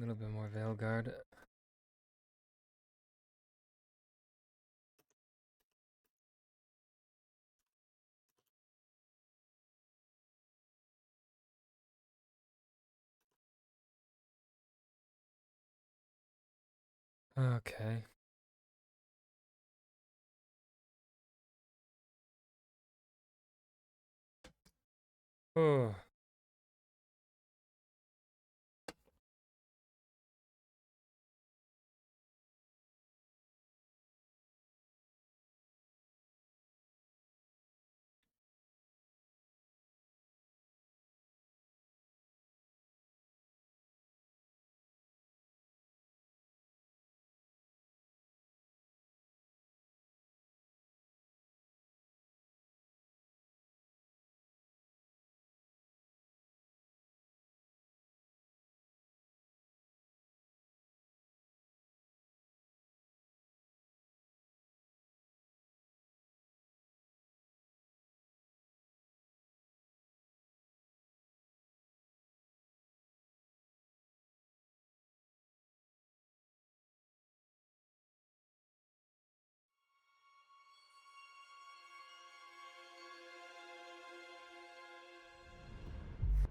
little bit more Veilguard. Okay. Oh.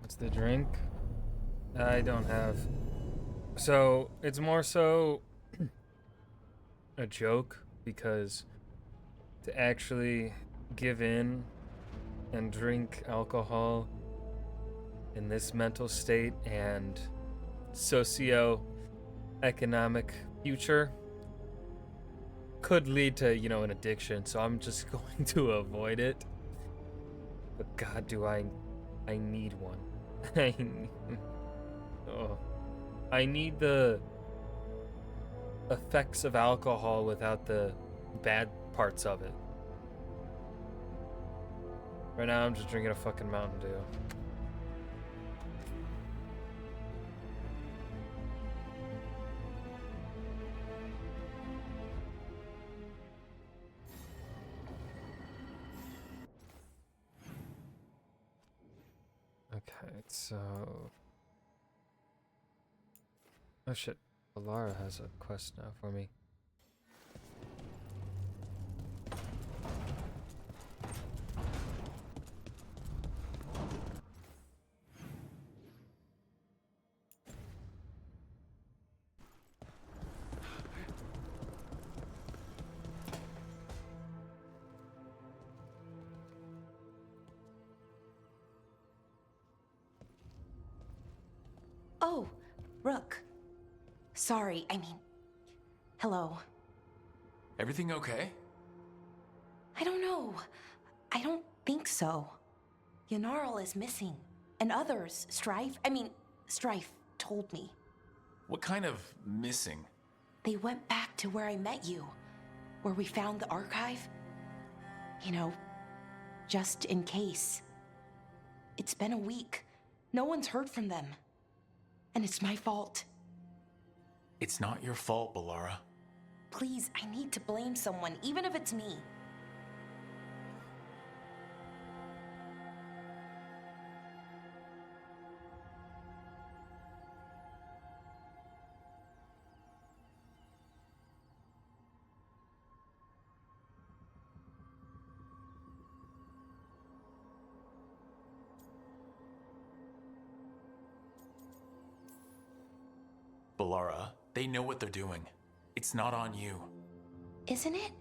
What's the drink? I don't have. So it's more so a joke because to actually give in and drink alcohol in this mental state and socio-economic future could lead to, an addiction. So I'm just going to avoid it. But God, do I need one. I need the effects of alcohol without the bad parts of it. Right now, I'm just drinking a fucking Mountain Dew. Okay, so... Oh shit, Alara has a quest now for me. Oh, Rook. Sorry, hello. Everything okay? I don't know. I don't think so. Yanarl is missing. And others, Strife told me. What kind of missing? They went back to where I met you. Where we found the archive. Just in case. It's been a week. No one's heard from them. And it's my fault. It's not your fault, Balara. Please, I need to blame someone, even if it's me. Balara, they know what they're doing. It's not on you. Isn't it?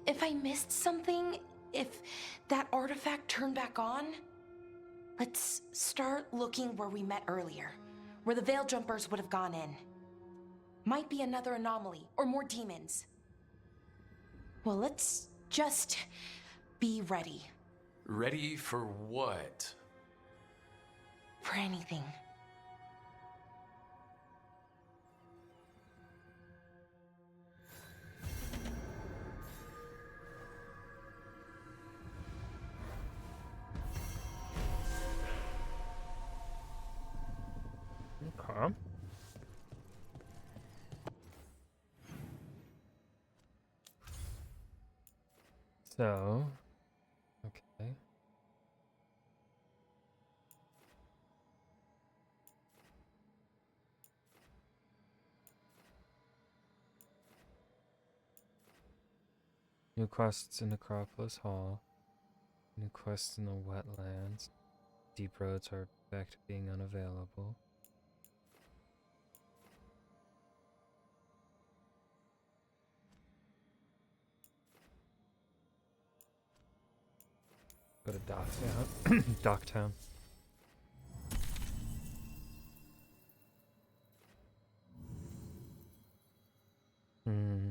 If I missed something, if that artifact turned back on, let's start looking where we met earlier, where the Veil Jumpers would have gone in. Might be another anomaly, or more demons. Well, let's just be ready. Ready for what? For anything. Okay. So... Okay. New quests in Necropolis Hall. New quests in the wetlands. Deep roads are back to being unavailable. Go to Docktown. Docktown. Hmm.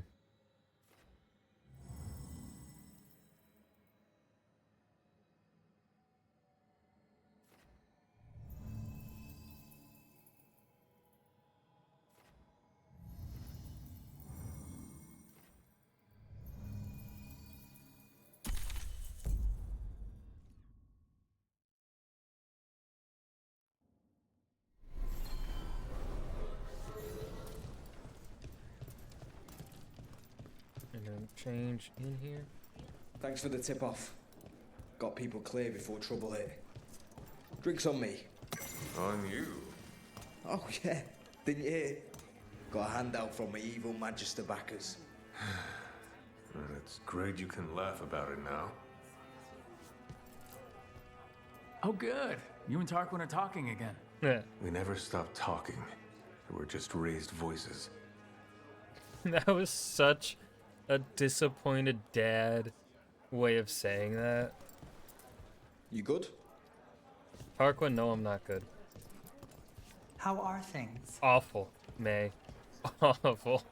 And then change in here. Thanks for the tip-off. Got people clear before trouble hit. Drinks on me. On you. Oh yeah, didn't you hear? Got a handout from my evil Manchester backers. Well, it's great you can laugh about it now. Oh, good. You and Tarquin are talking again. Yeah. We never stopped talking. We're just raised voices. That was such a disappointed dad way of saying that. You good? Tarquin, no, I'm not good. How are things? Awful, May. Awful.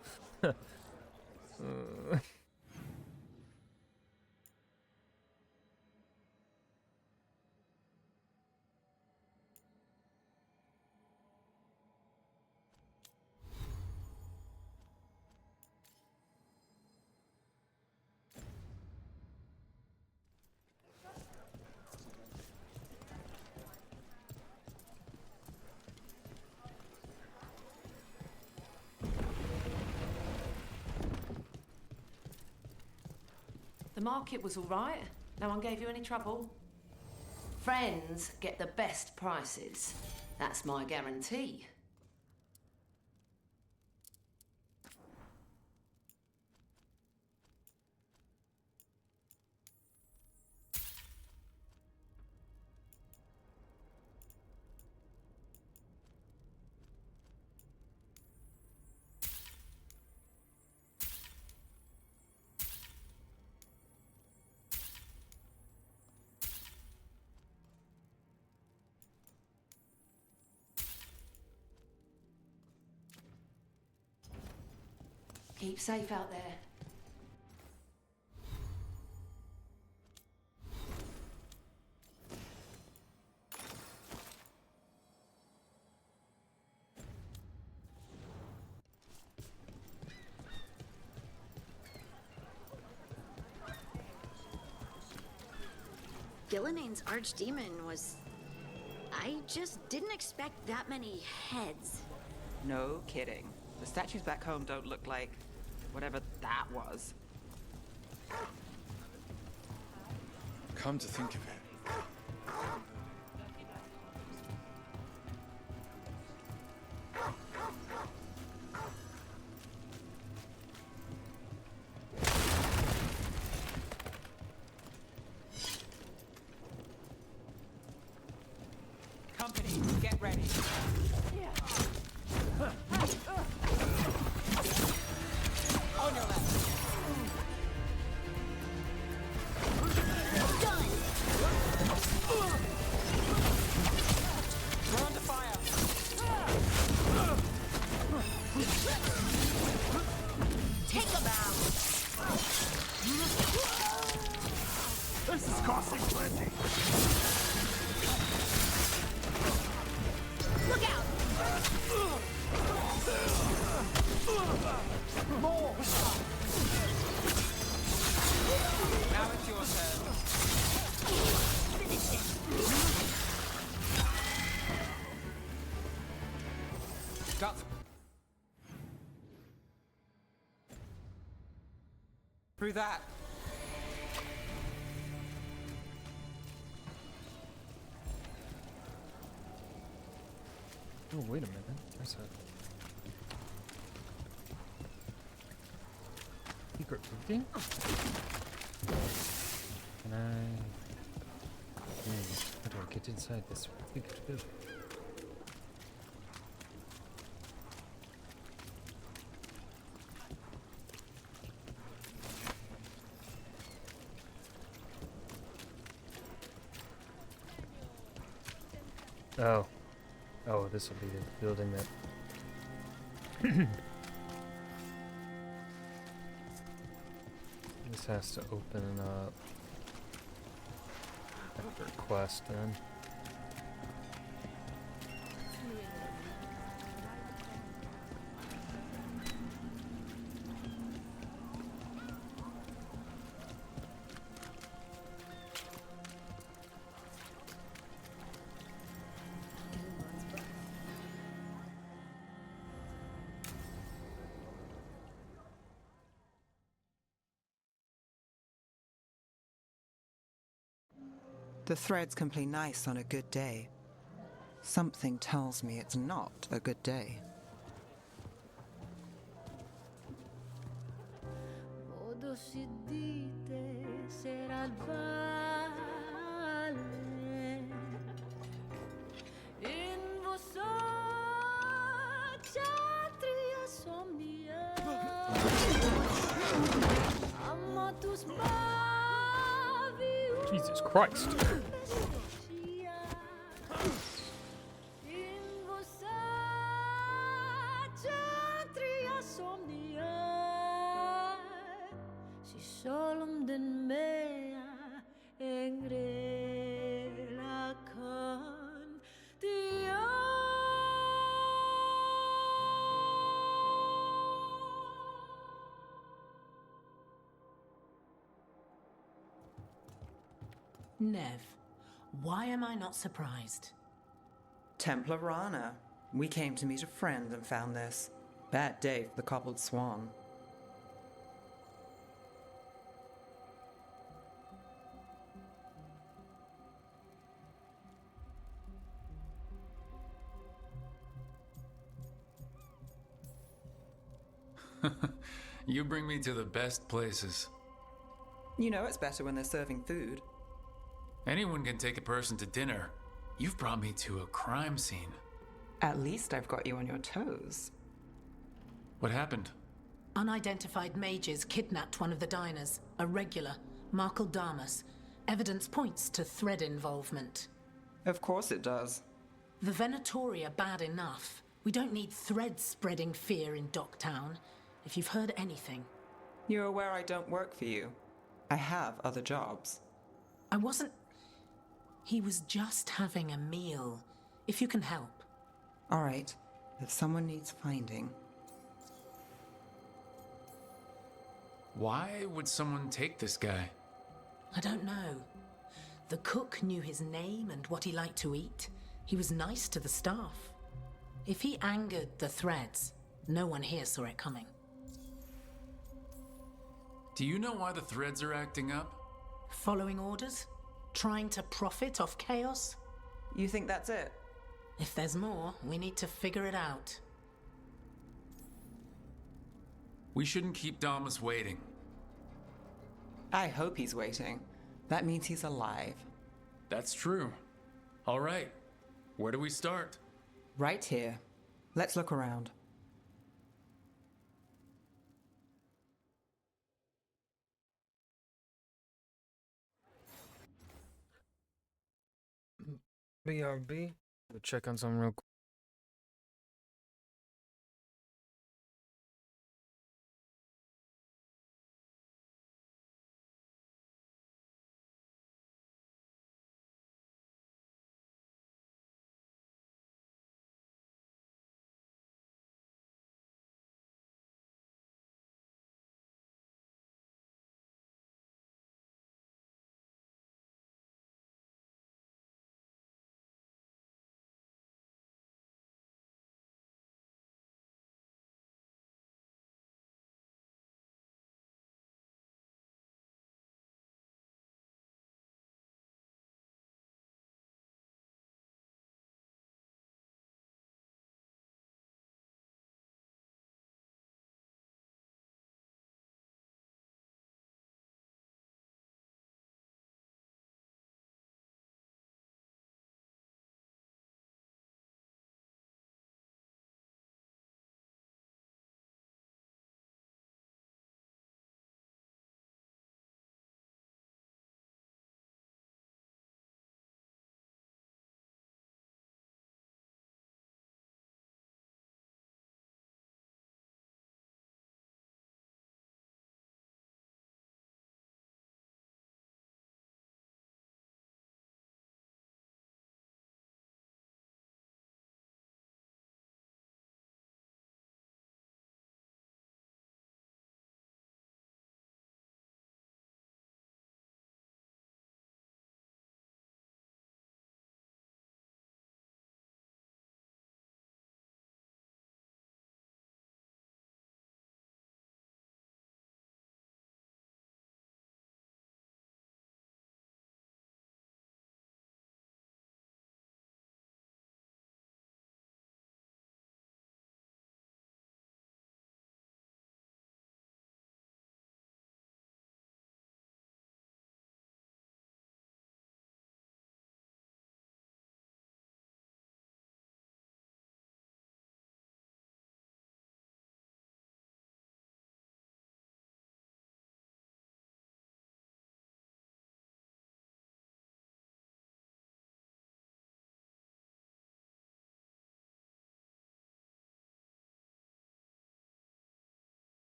The market was all right. No one gave you any trouble. Friends get the best prices. That's my guarantee. Keep safe out there. Gilline's archdemon was... I just didn't expect that many heads. No kidding. The statues back home don't look like whatever that was. Come to think of it, Company, get ready. On your left. Done! We're under fire. Take a bow! This is costing plenty. Look out! More! Now it's your turn. Finish it! Got through that. Oh, wait a minute. There's a... Secret building? Can I... How do I get inside this secret building? Oh. Oh, this will be the building that... This has to open up after quest then. The threads can play nice on a good day. Something tells me it's not a good day. Jesus Christ. Nev, why am I not surprised? Templar Rana. We came to meet a friend and found this. Bad day for the cobbled swan. You bring me to the best places. You know it's better when they're serving food. Anyone can take a person to dinner. You've brought me to a crime scene. At least I've got you on your toes. What happened? Unidentified mages kidnapped one of the diners, a regular, Markle Damas. Evidence points to thread involvement. Of course it does. The Venatori are bad enough. We don't need threads spreading fear in Docktown. If you've heard anything. You're aware I don't work for you. I have other jobs. I wasn't... He was just having a meal. If you can help. All right. If someone needs finding... Why would someone take this guy? I don't know. The cook knew his name and what he liked to eat. He was nice to the staff. If he angered the threads, no one here saw it coming. Do you know why the threads are acting up? Following orders? Trying to profit off chaos? You think that's it? If there's more, we need to figure it out. We shouldn't keep Damas waiting. I hope he's waiting. That means he's alive. That's true. All right. Where do we start? Right here. Let's look around. BRB. Go check on something real quick.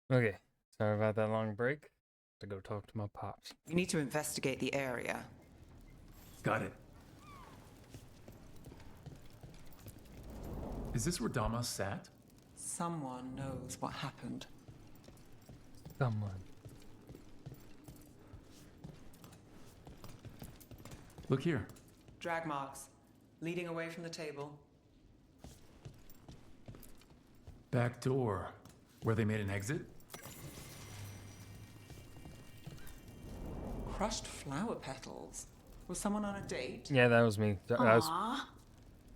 Okay, sorry about that long break. To go talk to my pops. You need to investigate the area. Got it. Is this where Damas sat? Someone knows what happened. Someone. Look here. Drag marks, leading away from the table. Back door. Where they made an exit? Crushed flower petals. Was someone on a date? Yeah, that was me. That was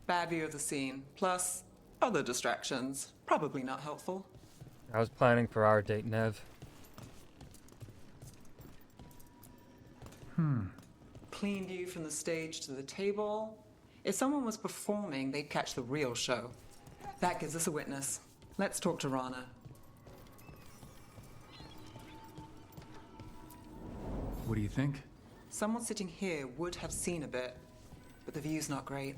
Bad view of the scene, plus other distractions. Probably not helpful. I was planning for our date, Nev. Clean view from the stage to the table. If someone was performing, they'd catch the real show. That gives us a witness. Let's talk to Rana. What do you think? Someone sitting here would have seen a bit, but the view's not great.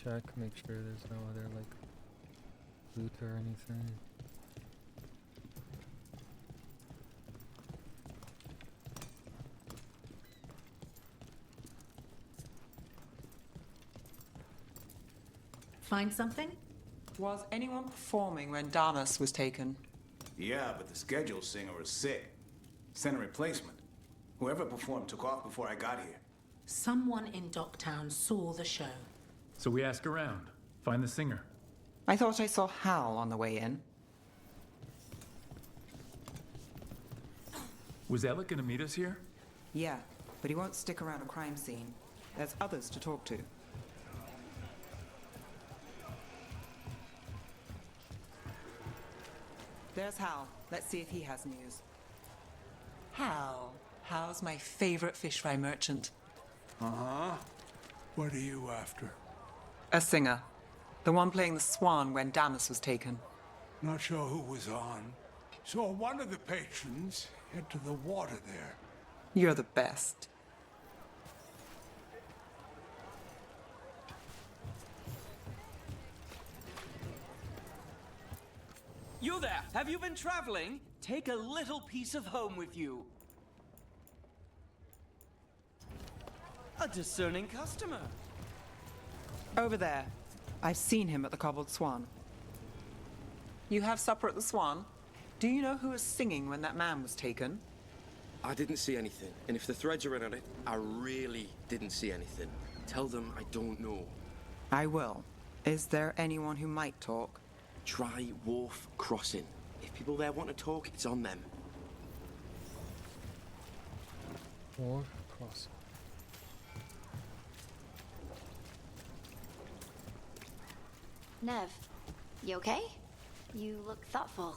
Check, make sure there's no other, like, loot or anything. Find something? Was anyone performing when Damas was taken? Yeah, but the schedule singer was sick. Sent a replacement. Whoever performed took off before I got here. Someone in Docktown saw the show. So we ask around. Find the singer. I thought I saw Hal on the way in. Was Alec gonna meet us here? Yeah, but he won't stick around a crime scene. There's others to talk to. There's Hal. Let's see if he has news. Hal. Hal's my favorite fish fry merchant. Uh-huh. What are you after? A singer. The one playing the swan when Damas was taken. Not sure who was on. Saw one of the patrons head to the water there. You're the best. You there! Have you been traveling? Take a little piece of home with you. A discerning customer. Over there. I've seen him at the Cobbled Swan. You have supper at the Swan? Do you know who was singing when that man was taken? I didn't see anything, and if the threads are in on it, I really didn't see anything. Tell them I don't know. I will. Is there anyone who might talk? Try Wharf Crossing. If people there want to talk, it's on them. Wharf Crossing. Nev, you okay? You look thoughtful.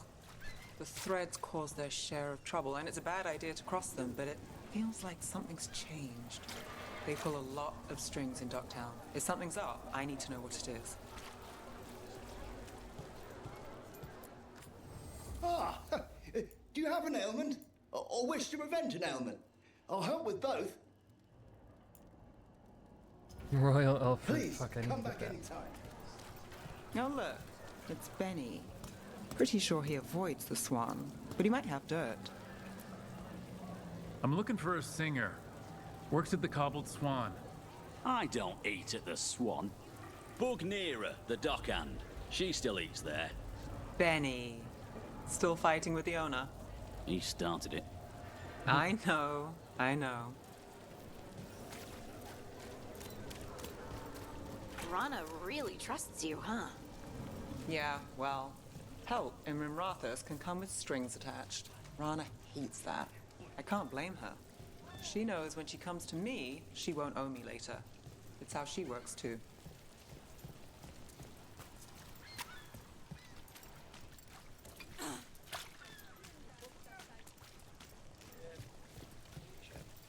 The threads cause their share of trouble, and it's a bad idea to cross them, but it feels like something's changed. They pull a lot of strings in Docktown. If something's up, I need to know what it is. Ah, do you have an ailment? Or wish to prevent an ailment? I'll help with both. Royal Alfred. Please, Fuck, I come need back that. anytime. Oh, look. It's Benny. Pretty sure he avoids the Swan, but he might have dirt. I'm looking for a singer. Works at the Cobbled Swan. I don't eat at the Swan. Bug Nearer, the dockhand. She still eats there. Benny. Still fighting with the owner? He started it. I know. I know. Rana really trusts you, huh? Yeah, well, help in Rimrathas can come with strings attached. Rana hates that. I can't blame her. She knows when she comes to me, she won't owe me later. It's how she works too.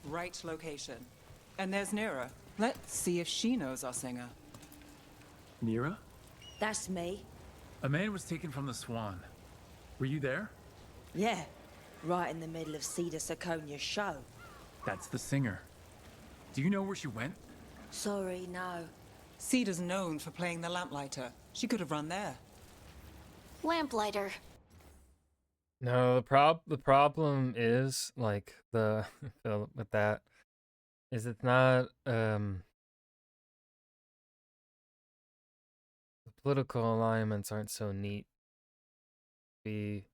Right location. And there's Nira. Let's see if she knows our singer. Nira? That's me. A man was taken from the Swan. Were you there? Yeah. right in the middle of Cedar Siconia's show. That's the singer. Do you know where she went? Sorry, no. Cedar's known for playing the lamplighter. She could have run there. Lamplighter. No, the problem is like the with that is it's not the political alignments aren't so neat. It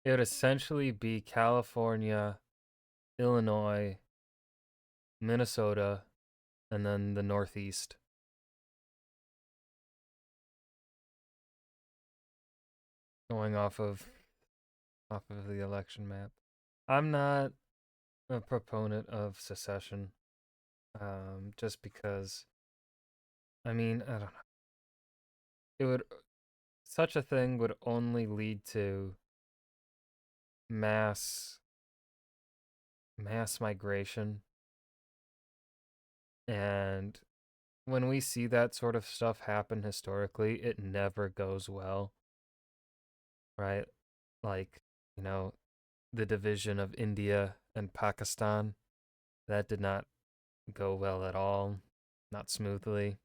would essentially be California, Illinois, Minnesota, and then the Northeast. Going off of the election map. I'm not a proponent of secession. Just because I mean, I don't know. It would such a thing would only lead to mass migration. And when we see that sort of stuff happen historically, it never goes well. Right? Like, you know, the division of India and Pakistan, that did not go well at all, not smoothly.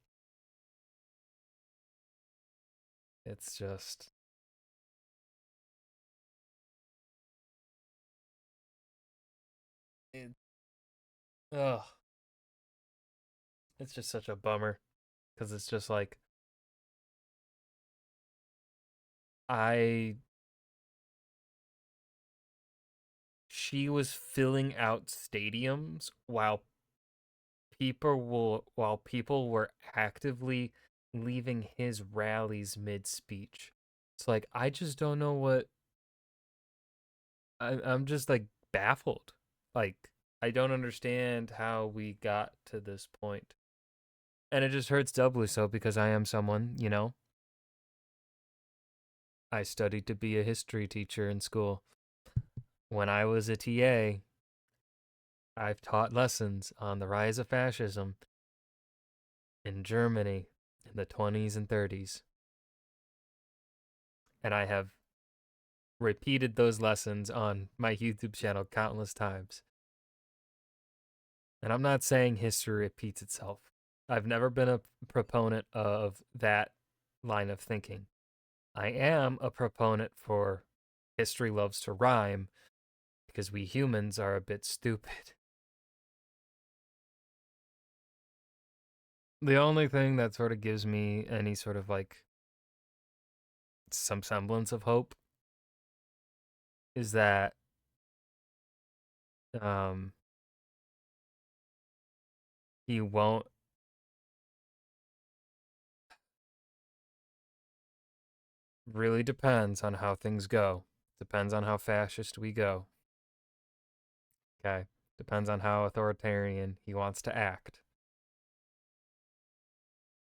It's just ugh. It's just such a bummer because it's just like she was filling out stadiums while people were actively leaving his rallies mid-speech. It's like I just don't know what I'm just like baffled. Like I don't understand how we got to this point. And it just hurts doubly so because I am someone, you know. I studied to be a history teacher in school. When I was a TA, I've taught lessons on the rise of fascism in Germany in the 20s and 30s. And I have repeated those lessons on my YouTube channel countless times. And I'm not saying history repeats itself. I've never been a proponent of that line of thinking. I am a proponent for history loves to rhyme because we humans are a bit stupid. The only thing that sort of gives me any sort of like some semblance of hope is that he won't really depends on how things go. Depends on how fascist we go. Okay. Depends on how authoritarian he wants to act.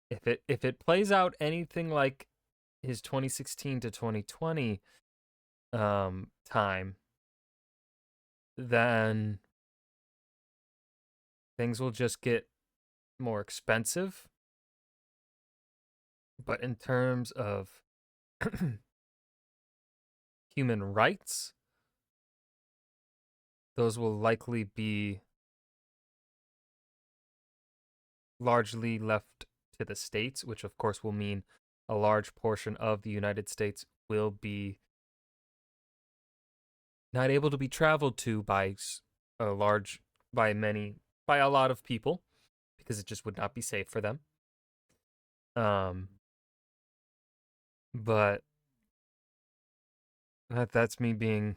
If it plays out anything like his 2016 to 2020 time, then things will just get more expensive. But in terms of human rights, those will likely be largely left to the states, which of course will mean a large portion of the United States will be not able to be traveled to by a lot of people because it just would not be safe for them. But that's me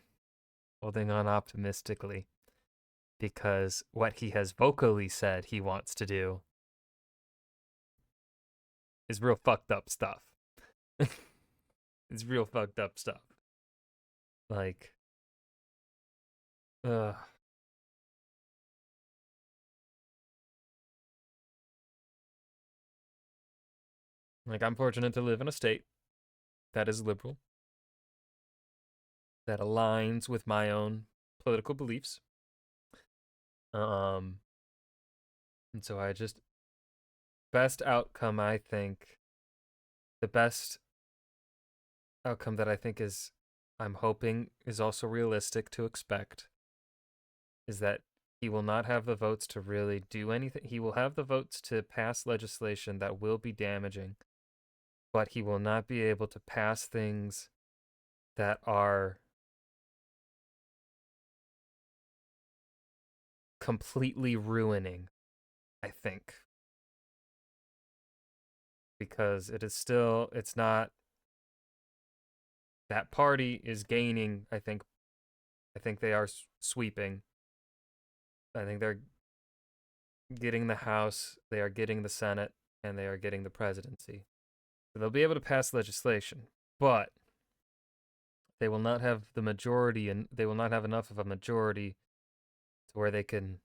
holding on optimistically because what he has vocally said he wants to do is real fucked up stuff. It's real fucked up stuff. Like, like I'm fortunate to live in a state that is liberal, that aligns with my own political beliefs. And so best outcome, I think, the best outcome that I think is I'm hoping is also realistic to expect is that he will not have the votes to really do anything. He will have the votes to pass legislation that will be damaging, but he will not be able to pass things that are completely ruining, I think. Because it's not, that party is gaining, I think they are sweeping. I think they're getting the House, they are getting the Senate, and they are getting the presidency. So they'll be able to pass legislation, but they will not have the majority, and they will not have enough of a majority to where they can,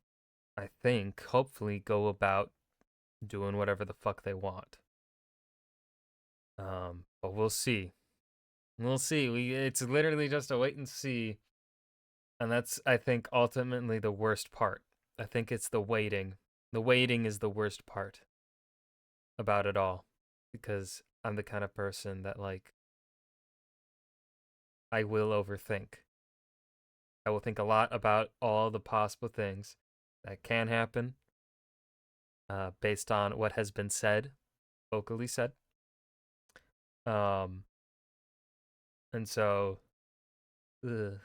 I think, hopefully go about doing whatever the fuck they want. But we'll see. We'll see. It's literally just a wait and see. And that's, I think, ultimately the worst part. I think it's the waiting. The waiting is the worst part about it all. Because I'm the kind of person that, like, I will overthink. I will think a lot about all the possible things that can happen based on what has been said, vocally said. And so, ugh.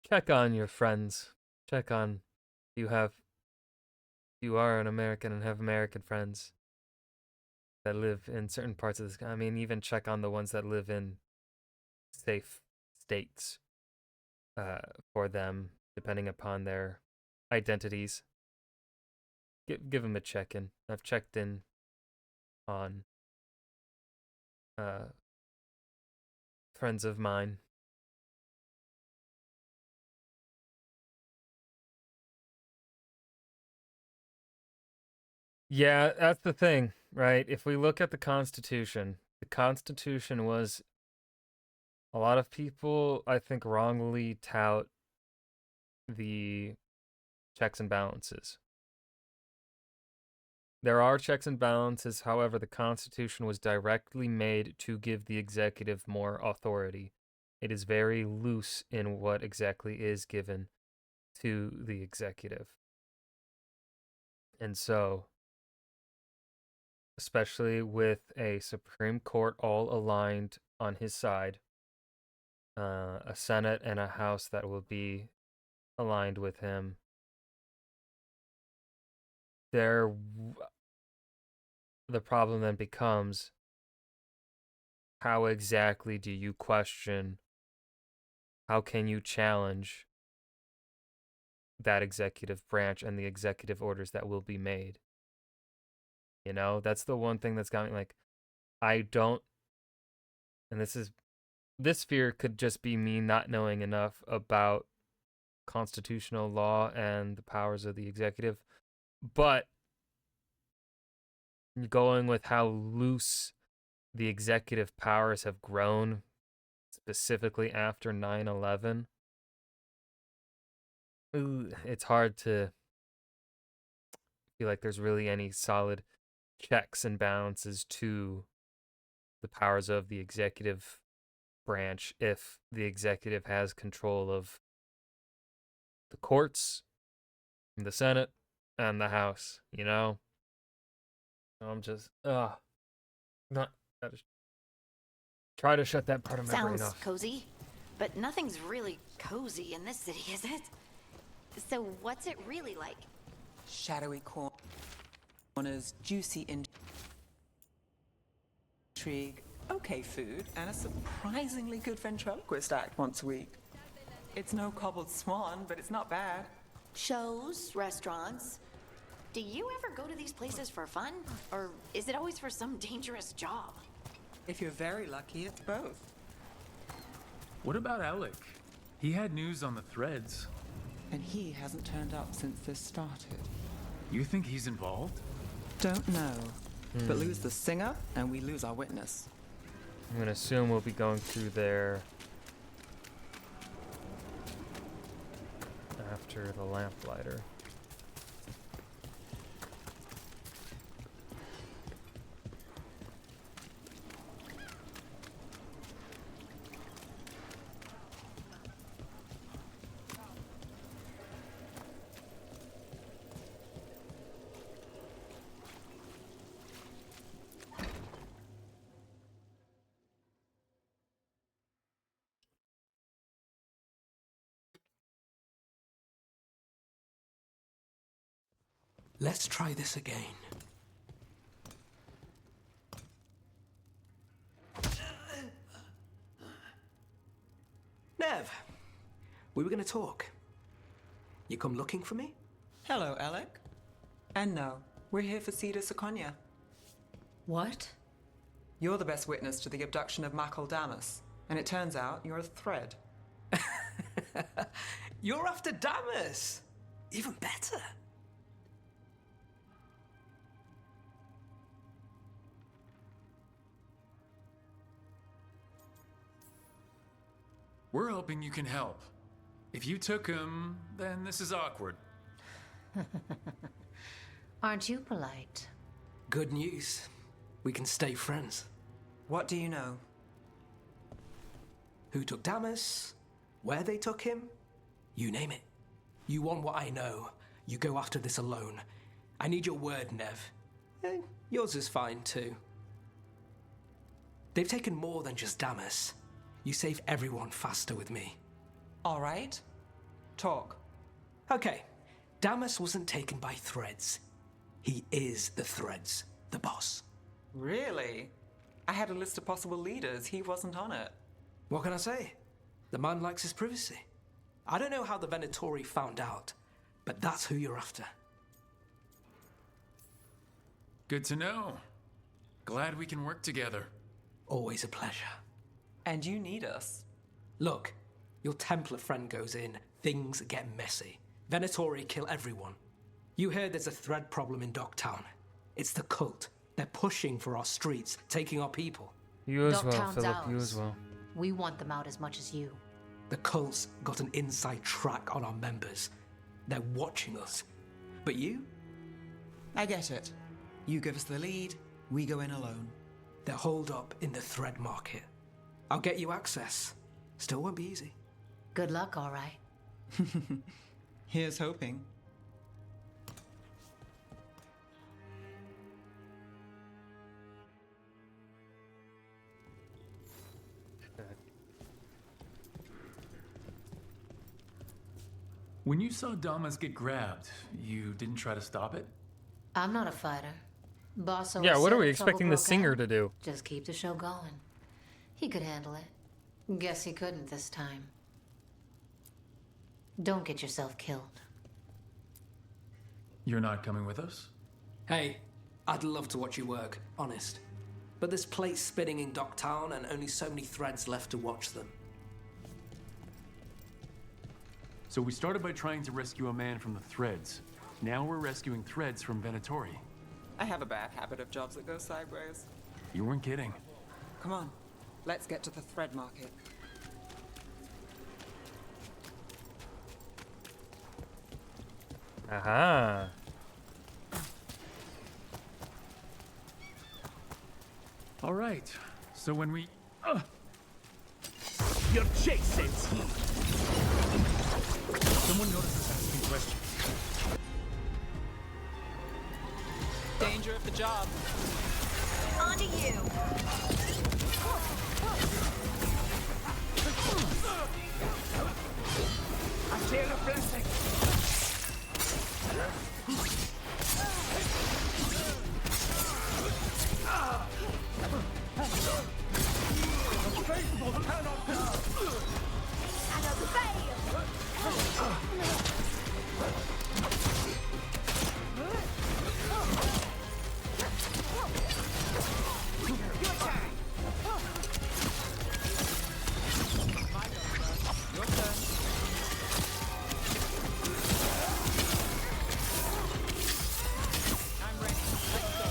Check on your friends. Check on you are an American and have American friends that live in certain parts of this. I mean, even check on the ones that live in safe states for them, depending upon their identities. Give them a check-in. I've checked in on friends of mine. Yeah, that's the thing, right? If we look at the Constitution was, a lot of people, I think, wrongly tout the checks and balances. There are checks and balances, however, the Constitution was directly made to give the executive more authority. It is very loose in what exactly is given to the executive. And so, especially with a Supreme Court all aligned on his side, a Senate and a House that will be aligned with him, the problem then becomes, how exactly do you question, how can you challenge that executive branch and the executive orders that will be made? You know, that's the one thing that's got me, like, I don't, and this fear could just be me not knowing enough about constitutional law and the powers of the executive, but going with how loose the executive powers have grown, specifically after 9/11, it's hard to feel like there's really any solid checks and balances to the powers of the executive branch if the executive has control of the courts, the Senate, and the House, you know? I'm just, try to shut that part of my brain Sounds off. cozy, but nothing's really cozy in this city, is it? So what's it really like? Shadowy corners, juicy intrigue, okay food, and a surprisingly good ventriloquist act once a week. It's no cobbled swan, but it's not bad. Shows, restaurants. Do you ever go to these places for fun? Or is it always for some dangerous job? If you're very lucky, it's both. What about Alec? He had news on the threads. And he hasn't turned up since this started. You think he's involved? Don't know. But lose the singer, and we lose our witness. I'm gonna assume we'll be going through there after the lamplighter. Let's try this again. Nev, we were going to talk. You come looking for me? Hello, Alec. And no, we're here for Cedar Seconia. What? You're the best witness to the abduction of Makal Damas, and it turns out you're a thread. You're after Damas! Even better. We're hoping you can help. If you took him, then this is awkward. Aren't you polite? Good news. We can stay friends. What do you know? Who took Damas? Where they took him? You name it. You want what I know. You go after this alone. I need your word, Nev. Yours is fine, too. They've taken more than just Damas. You save everyone faster with me. All right. Talk. Okay. Damas wasn't taken by Threads. He is the Threads, the boss. Really? I had a list of possible leaders. He wasn't on it. What can I say? The man likes his privacy. I don't know how the Venatori found out, but that's who you're after. Good to know. Glad we can work together. Always a pleasure. And you need us. Look, your Templar friend goes in, things get messy. Venatori kill everyone. You heard there's a thread problem in Docktown. It's the cult. They're pushing for our streets, taking our people. You as well, Docktown's Philip, you ours. as well. We want them out as much as you. The cult's got an inside track on our members. They're watching us. But you? I get it. You give us the lead, we go in alone. They're holed up in the thread market. I'll get you access. Still won't be easy. Good luck, all right. Here's hoping. When you saw Damas get grabbed, you didn't try to stop it? I'm not a fighter. Boss always Yeah, what are said we if trouble expecting the broke singer out, to do? Just keep the show going. He could handle it. Guess he couldn't this time. Don't get yourself killed. You're not coming with us? Hey, I'd love to watch you work, honest. But there's plates spinning in Docktown and only so many threads left to watch them. So we started by trying to rescue a man from the Threads. Now we're rescuing Threads from Venatori. I have a bad habit of jobs that go sideways. You weren't kidding. Come on, let's get to the thread market. Aha. All right, so when we... Your Jason's here. Someone notices asking questions. Danger of the job. On to you. I feel a blessing. Unfaithful cannot die. Another fail. Your turn. Your turn. I'm ready. Let's go.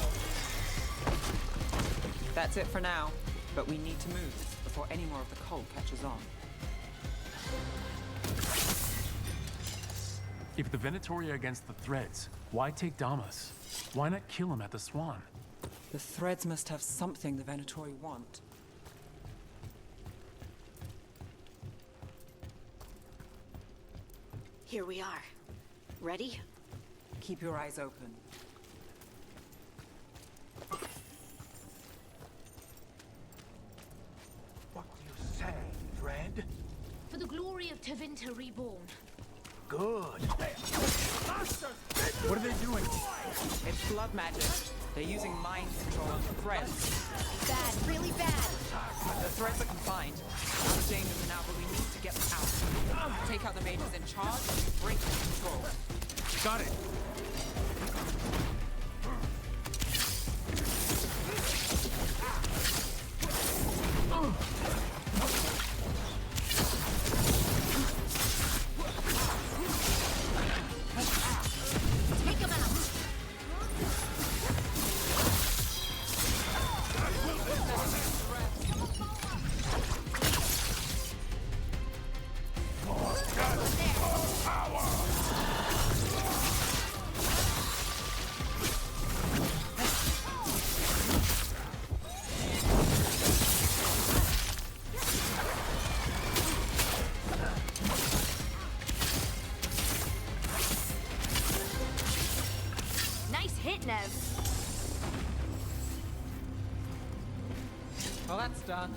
That's it for now, but we need to move before any more of the cult catches on. If the Venatori are against the Threads, why take Damas? Why not kill him at the Swan? The Threads must have something the Venatori want. Here we are. Ready? Keep your eyes open. What do you say, Thread? For the glory of Tevinter Reborn. Good. What are they doing? It's blood magic. They're using mind control of the threads. Bad, really bad. The threads are confined. Out of danger for now, but we need to get them out. Take out the mages in charge and break the control. Got it. Take him out. Nice hit, Nev. Well, that's done.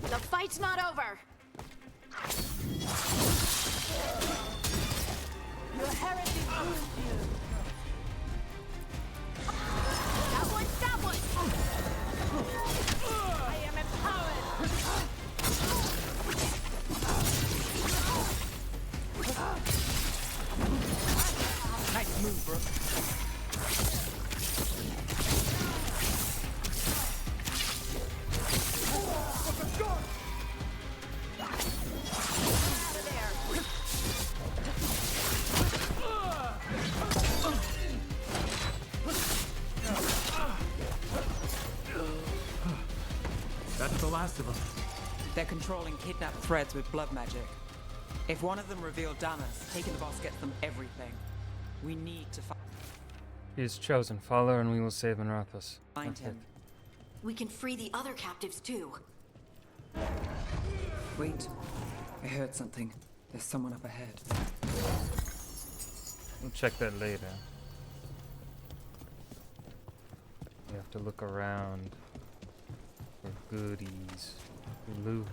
The fight's not over. Your heritage owns you. That one, that one. I am empowered. Nice move, bro. That's the last of them. They're controlling kidnapped threads with blood magic. If one of them revealed Damas, taking the boss gets them everything. We need to He is chosen. Follow and we will save Enrathus. find him. We can free the other captives too. Wait. I heard something. There's someone up ahead. We'll check that later. You have to look around for goodies, loot.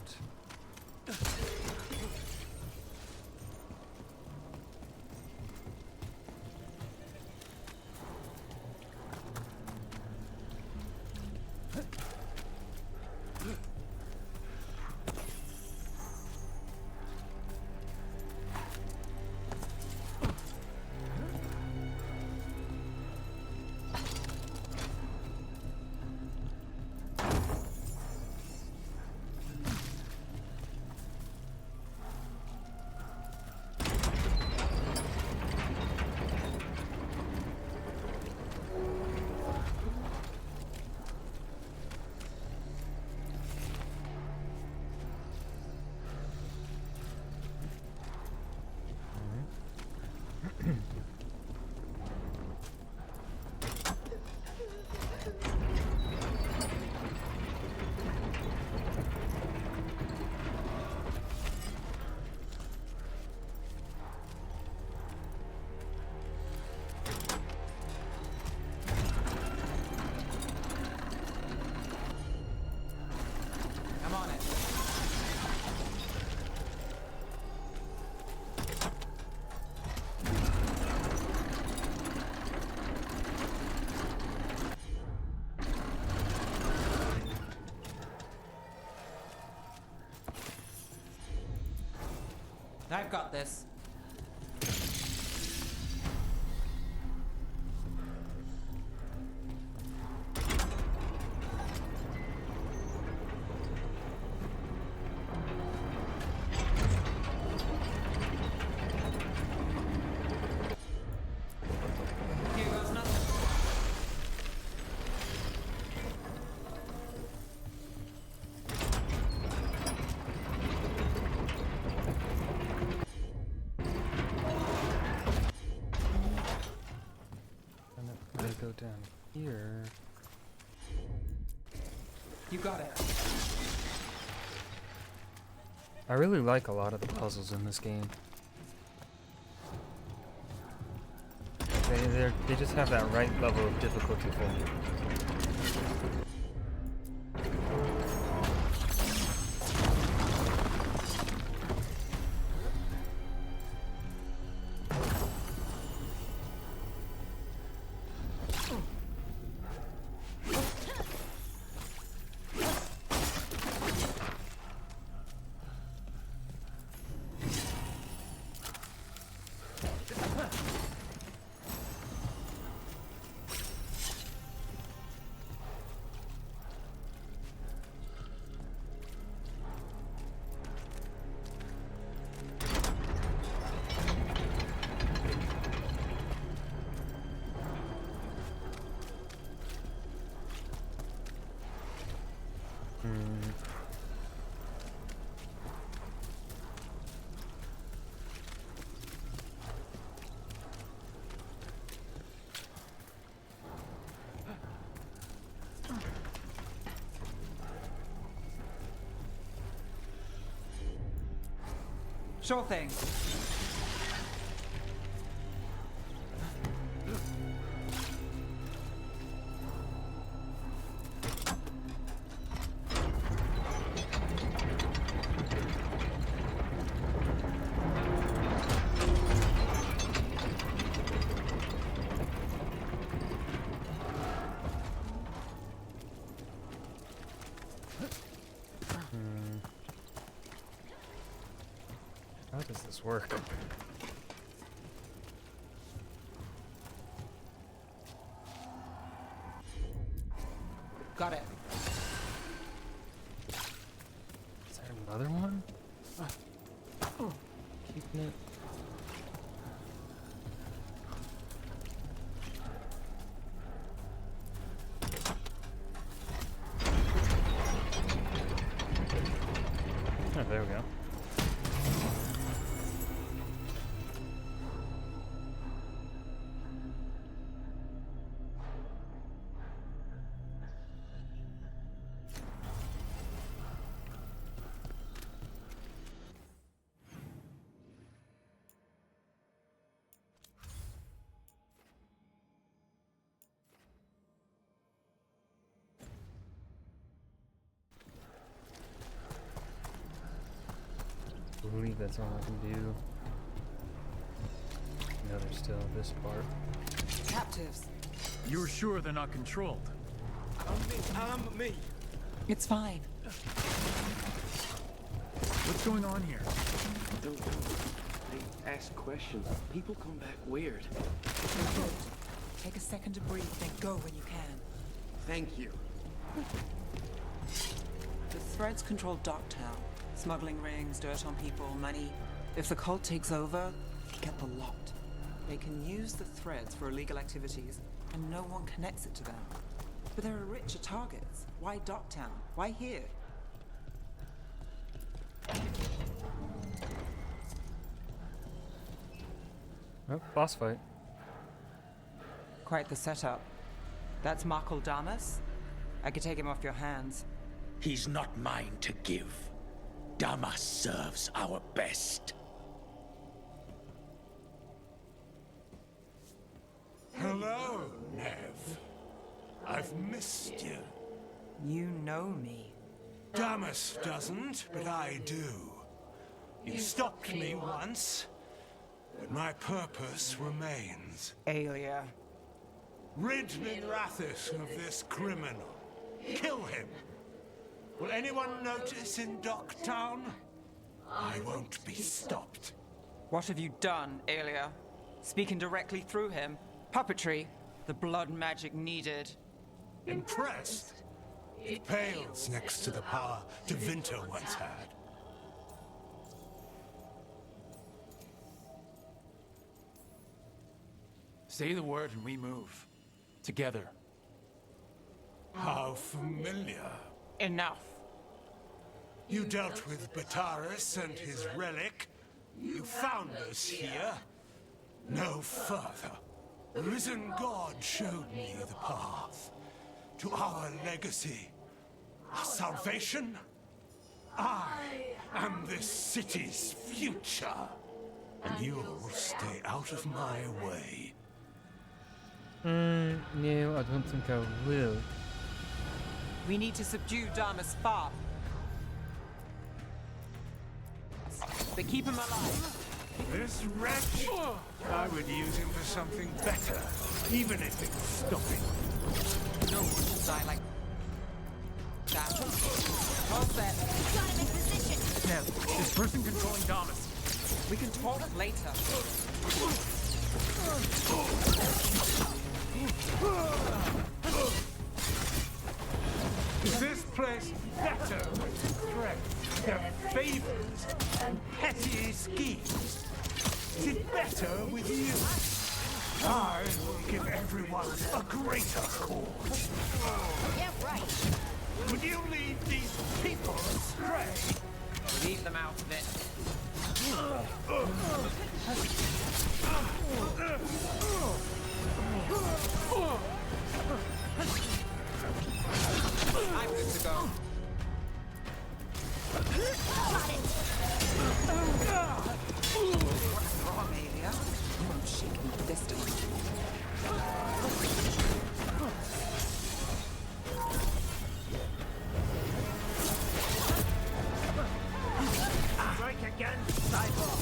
I'm on it. I've got this. Here goes nothing. And if I go down here. You got it. I really like a lot of the puzzles in this game. They just have that right level of difficulty for me. Sure thing. How does this work? Got it. Is there another one? Keeping it. Oh, there we go. I believe that's all I can do. No, there's still this part. Captives. You're sure they're not controlled? I'm me. It's fine. What's going on here? Don't know. I ask questions. People come back weird. Take a second to breathe, then go when you can. Thank you. The Threads control Docktown. Smuggling rings, dirt on people, money. If the cult takes over, they get the lot. They can use the Threads for illegal activities, and no one connects it to them. But there are richer targets. Why Docktown? Why here? Oh, boss fight. Quite the setup. That's Markle Damas? I could take him off your hands. He's not mine to give. Damas serves our best. Hello, Nev. I've missed you. You know me. Damas doesn't, but I do. You stopped me once, but my purpose remains. Aelia. Rid Minrathis of this criminal. Kill him. Will anyone notice in Docktown? I won't be stopped. What have you done, Aelia? Speaking directly through him? Puppetry? The blood magic needed? Impressed? It pales next to the power De Vinter once had. Say the word and we move. Together. How familiar. Enough. You dealt with Bataris and his relic. You found us here. No further. The risen God showed me the path to our legacy, our salvation. I am this city's future, and you'll stay out of my way. No, I don't think I will. We need to subdue Damas far. But keep him alive. This wretch? I would use him for something better, even if it was stopping. No one should die like that. All set. Got him in position. Nev, this person controlling Damas. We can talk later. Is this place better with threats, their favors, and petty schemes? Is it better with you? I will give everyone a greater cause. Yeah, right. Would you lead these people astray? Leave them out of it. I'm good to go. Got it. What's wrong, Alia? You won't shake me this time. Strike again, Cyborg!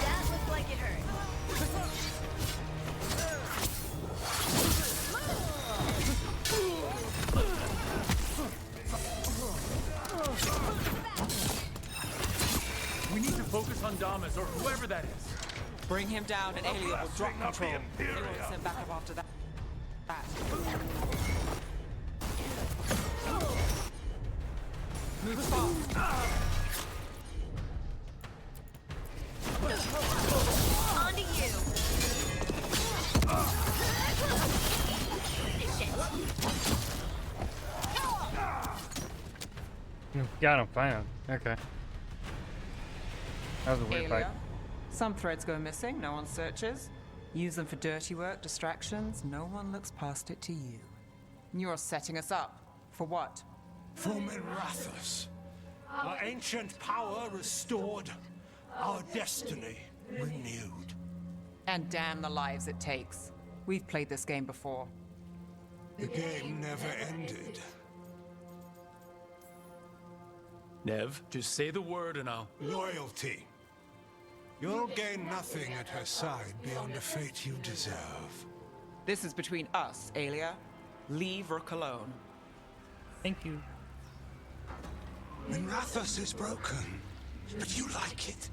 That looked like it hurt. We need to focus on Damas or whoever that is. Bring him down and Alia will drop Blasting up the control. They will Imperium. send back up after that. Move fast. On to you. Finish it. Got him, fine. Okay. That was a weird fight. Alia, some threads go missing, no one searches. Use them for dirty work, distractions, no one looks past it to you. You're setting us up. For what? For Minrathus. Our ancient power restored, our destiny renewed. And damn the lives it takes. We've played this game before. The game never ended. Nev, just say the word and I'll... Loyalty. You'll gain nothing at her side beyond a fate you deserve. This is between us, Alia. Leave Rook alone. Thank you. Minrathus is broken, but you like it.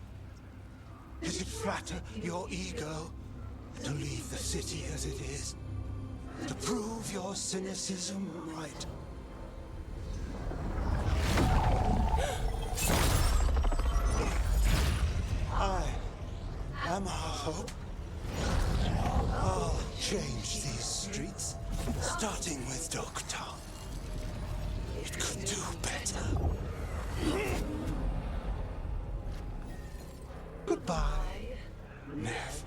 Does it flatter your ego to leave the city as it is? To prove your cynicism right? I am our hope. I'll change these streets, starting with Dogtown. It could do better. Goodbye, Nev.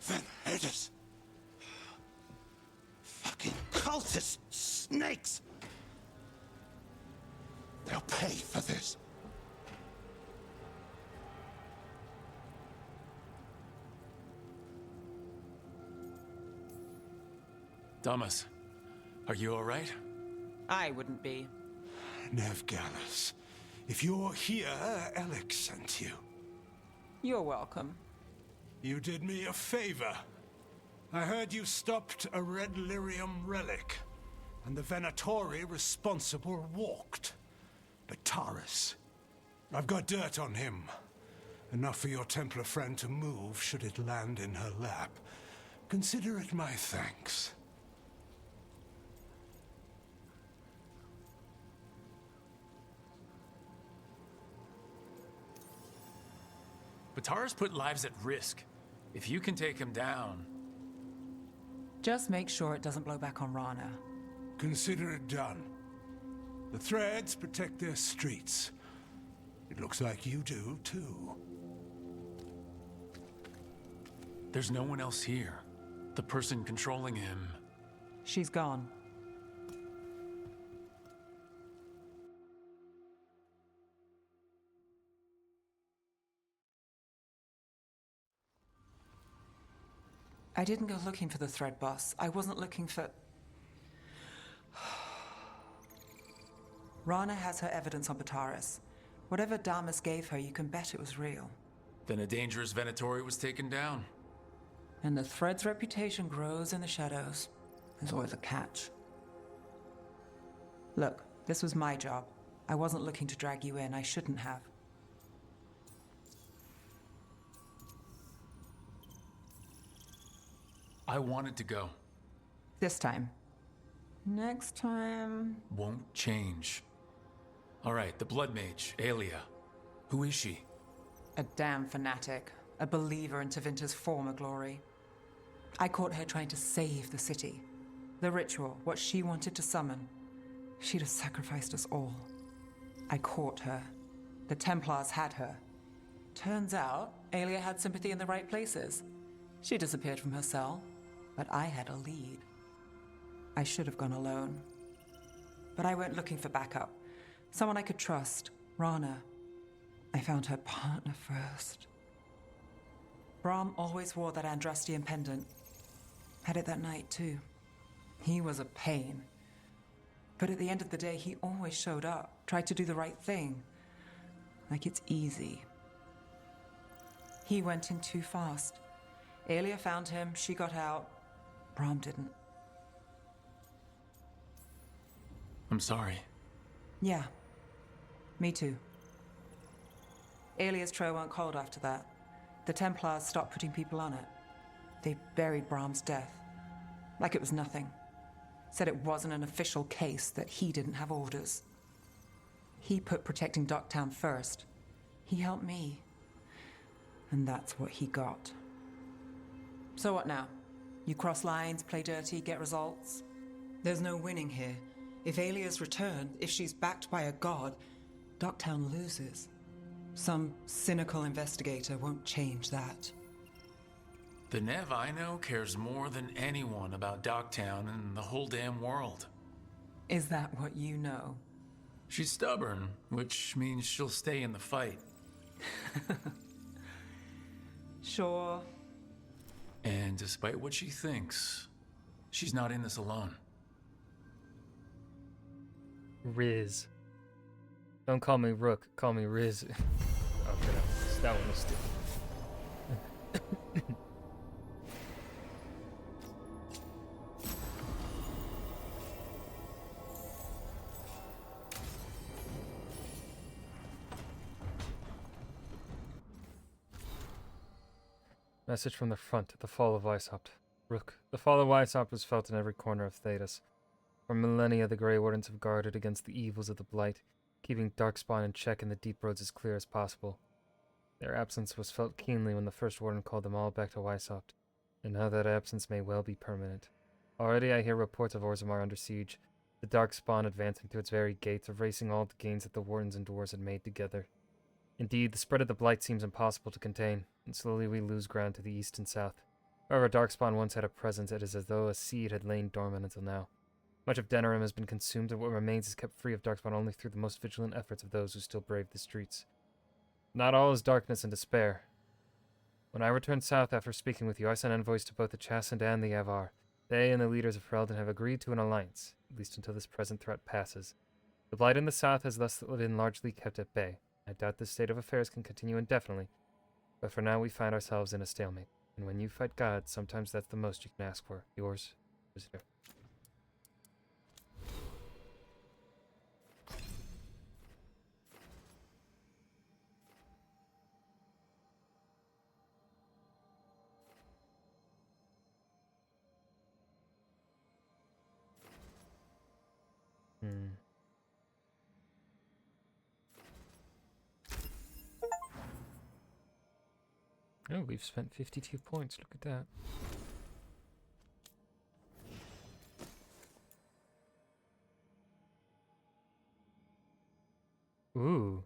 Van Herders. Fucking cultist snakes. They'll pay for this. Damas, are you all right? I wouldn't be. Nev Gallus, if you're here, Alex sent you. You're welcome. You did me a favor. I heard you stopped a red lyrium relic, and the Venatori responsible walked. Bataris. I've got dirt on him. Enough for your Templar friend to move should it land in her lap. Consider it my thanks. Bataris put lives at risk. If you can take him down... Just make sure it doesn't blow back on Rana. Consider it done. The Threads protect their streets. It looks like you do, too. There's no one else here. The person controlling him... She's gone. I didn't go looking for the thread boss. I wasn't looking for... Rana has her evidence on Bataris. Whatever Damas gave her, you can bet it was real. Then a dangerous Venatori was taken down. And the thread's reputation grows in the shadows. There's always a catch. Look, this was my job. I wasn't looking to drag you in. I shouldn't have. I wanted to go. This time. Next time... Won't change. All right, the Blood Mage, Aelia. Who is she? A damn fanatic. A believer in Tevinter's former glory. I caught her trying to save the city. The ritual, what she wanted to summon. She'd have sacrificed us all. I caught her. The Templars had her. Turns out, Aelia had sympathy in the right places. She disappeared from her cell, but I had a lead. I should have gone alone. But I went looking for backup. Someone I could trust. Rana. I found her partner first. Brahm always wore that Andrastian pendant. Had it that night, too. He was a pain. But at the end of the day, he always showed up, tried to do the right thing. Like it's easy. He went in too fast. Aelia found him, she got out. Brahm didn't. I'm sorry. Yeah. Me too. Aelia's trail went cold after that. The Templars stopped putting people on it. They buried Brahm's death. Like it was nothing. Said it wasn't an official case, that he didn't have orders. He put protecting Docktown first. He helped me. And that's what he got. So what now? You cross lines, play dirty, get results? There's no winning here. If Aelia's returned, if she's backed by a god, Docktown loses. Some cynical investigator won't change that. The Nev I know cares more than anyone about Docktown and the whole damn world. Is that what you know? She's stubborn, which means she'll stay in the fight. Sure. And despite what she thinks, she's not in this alone. Riz. Don't call me Rook, call me Riz. Okay, that one was stupid. Message from the front, the fall of Weishaupt. Rook. The fall of Weishaupt was felt in every corner of Thedas. For millennia, the Grey Wardens have guarded against the evils of the Blight, keeping Darkspawn in check and the deep roads as clear as possible. Their absence was felt keenly when the first Warden called them all back to Weishaupt, and now that absence may well be permanent. Already I hear reports of Orzammar under siege, the Darkspawn advancing to its very gates, erasing all the gains that the Wardens and Dwarves had made together. Indeed, the spread of the Blight seems impossible to contain, and slowly we lose ground to the east and south. Wherever Darkspawn once had a presence, it is as though a seed had lain dormant until now. Much of Denerim has been consumed, and what remains is kept free of Darkspawn only through the most vigilant efforts of those who still brave the streets. Not all is darkness and despair. When I returned south after speaking with you, I sent envoys to both the Chassid and the Avar. They and the leaders of Ferelden have agreed to an alliance, at least until this present threat passes. The Blight in the south has thus been largely kept at bay. I doubt this state of affairs can continue indefinitely, but for now we find ourselves in a stalemate, and when you fight God, sometimes that's the most you can ask for. Yours, Visitor. Oh, we've spent 52 points. Look at that. Ooh.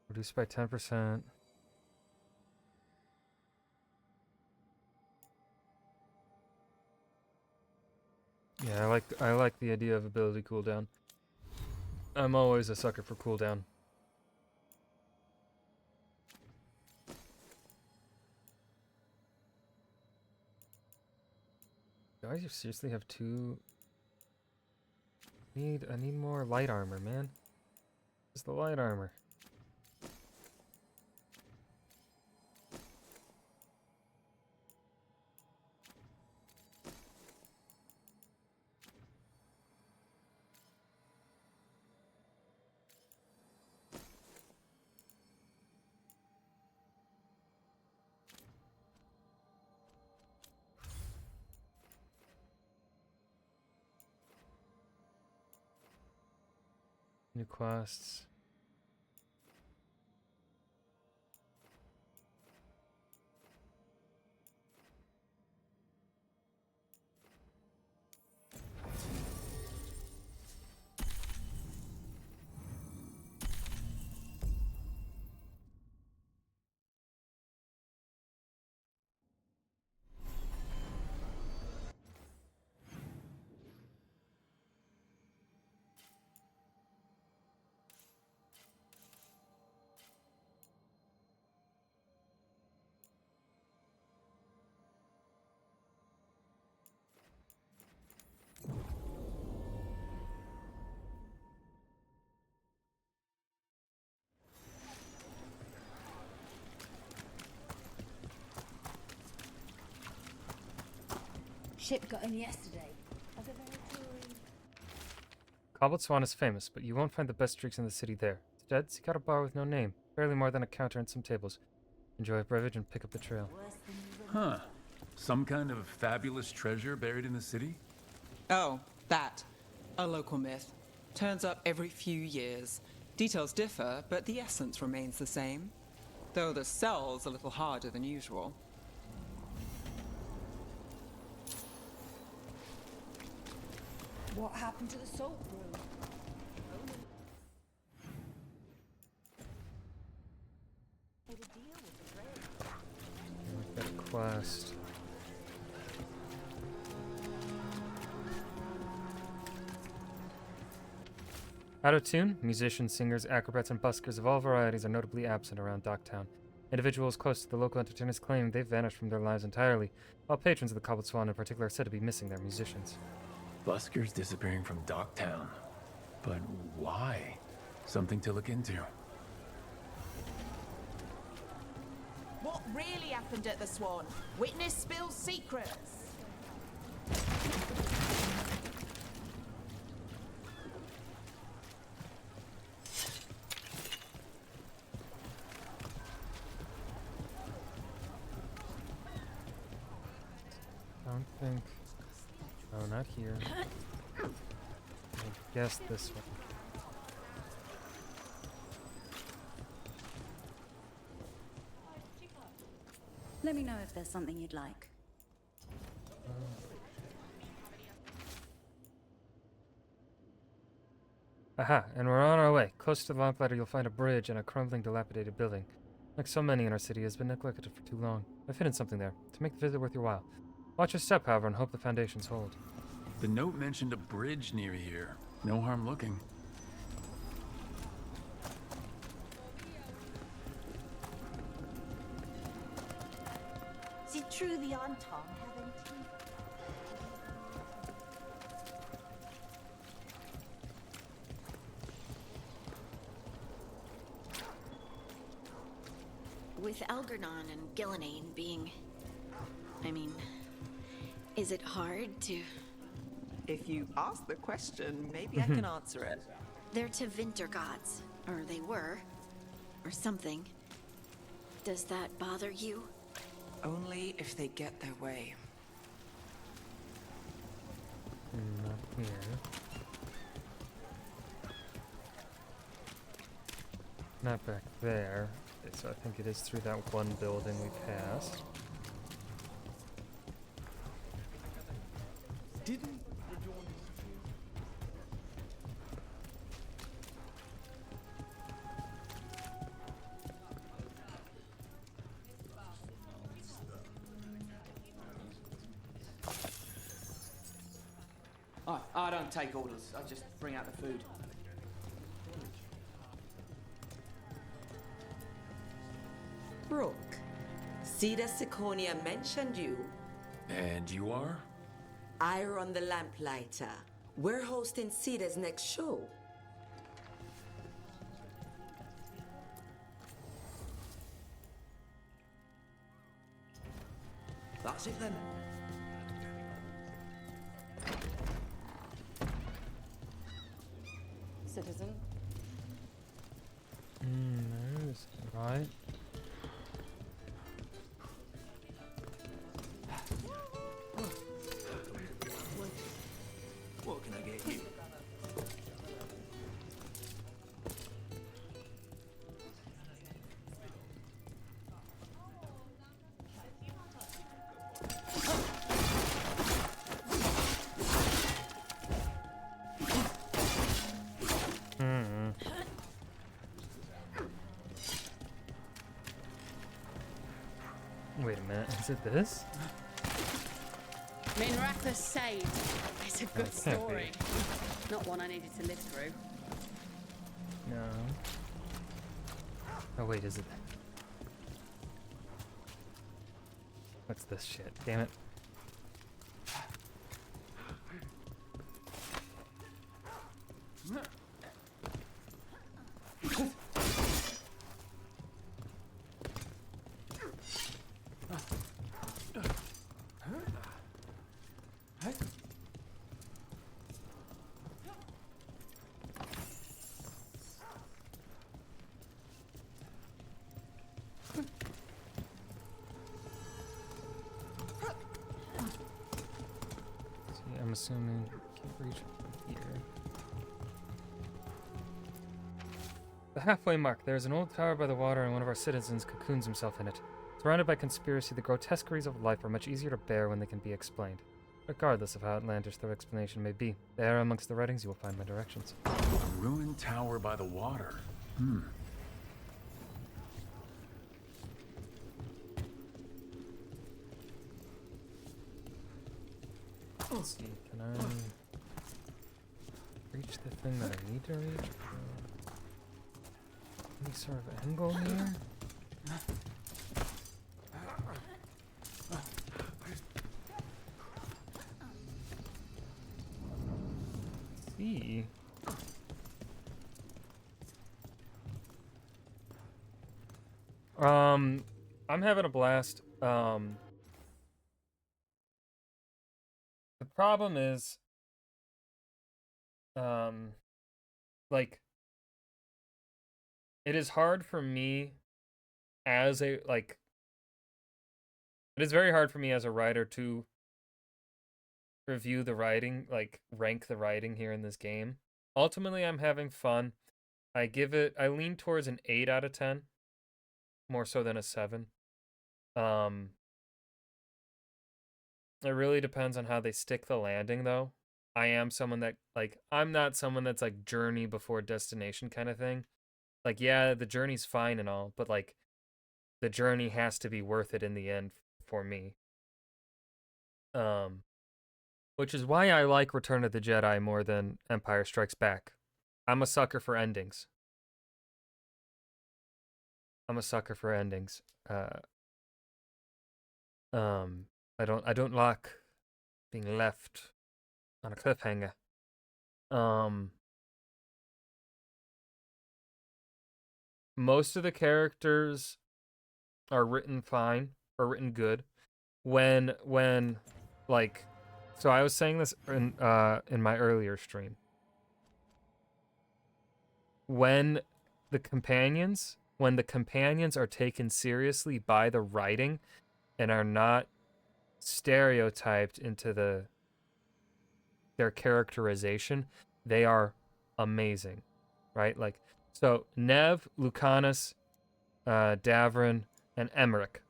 Reduced by 10%. Yeah, I like the idea of ability cooldown. I'm always a sucker for cooldown. Guys, you seriously have two? I need more light armor, man. Where's the light armor? New quests. Ship got in yesterday. Cobbled Swan is famous, but you won't find the best drinks in the city there. Instead, seek out a bar with no name, barely more than a counter and some tables. Enjoy a beverage and pick up the trail. Huh. Some kind of fabulous treasure buried in the city? Oh, that. A local myth. Turns up every few years. Details differ, but the essence remains the same. Though the sell's a little harder than usual. What happened to the salt room? Got a quest. Out of tune, musicians, singers, acrobats, and buskers of all varieties are notably absent around Docktown. Individuals close to the local entertainers claim they've vanished from their lives entirely, while patrons of the Cobbled Swan in particular are said to be missing their musicians. Buskers disappearing from Docktown. But why? Something to look into. What really happened at the Swan? Witness spills secrets. Don't think. Oh, not here. I guess this one. Let me know if there's something you'd like. Aha, and we're on our way. Close to the lamplighter, you'll find a bridge and a crumbling, dilapidated building. Like so many in our city, it has been neglected for too long. I've hidden something there, to make the visit worth your while. Watch your step, however, and hope the foundations hold. The note mentioned a bridge near here. No harm looking. Is it true the Anton haven't? With Algernon and Gillenane being... I mean, is it hard to... If you ask the question, maybe I can answer it. They're to winter gods, or they were, or something. Does that bother you? Only if they get their way. Not here. Not back there. Okay, so I think it is through that one building we passed. Didn't I don't take orders. I just bring out the food. Brooke, Cedar Siconia mentioned you. And you are? I run the Lamplighter. We're hosting Cedar's next show. That's it then. Citizen. There's right. What can I get you? Wait a minute, is it this? Minratha saved. It's a good It can't be. story. Not one I needed to live through. No. Oh wait, is it? What's this shit? Damn it. I'm assuming can't reach here. The halfway mark. There's an old tower by the water, and one of our citizens cocoons himself in it. Surrounded by conspiracy, the grotesqueries of life are much easier to bear when they can be explained, regardless of how outlandish their explanation may be. There, amongst the writings, you will find my directions. A ruined tower by the water. Let's see, can I reach the thing that I need to reach? Any sort of angle here? Let's see. I'm having a blast. The problem is, like, it is hard for me as a, like, it is very hard for me as a writer to review the writing, like, rank the writing here in this game. Ultimately, I'm having fun. I lean towards an 8 out of 10, more so than a 7. It really depends on how they stick the landing, though. I am someone that, like, I'm not someone that's, like, journey before destination kind of thing. Like, yeah, the journey's fine and all, but, like, the journey has to be worth it in the end for me. Which is why I like Return of the Jedi more than Empire Strikes Back. I'm a sucker for endings. I don't like being left on a cliffhanger. Most of the characters are written fine or written good. When like, so I was saying this in my earlier stream. When the companions are taken seriously by the writing and are not stereotyped into their characterization, they are amazing, right? Like, so Nev, Lucanus, Davrin, and Emmerich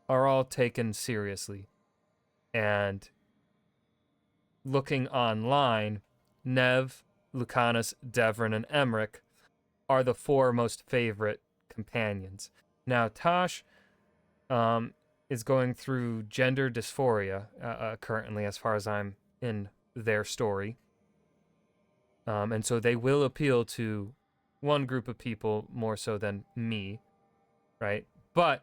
are all taken seriously. And looking online, Nev, Lucanus, Davrin, and Emmerich are the 4 most favorite companions. Now, Tosh is going through gender dysphoria currently, as far as I'm in their story. And so they will appeal to one group of people more so than me, right? But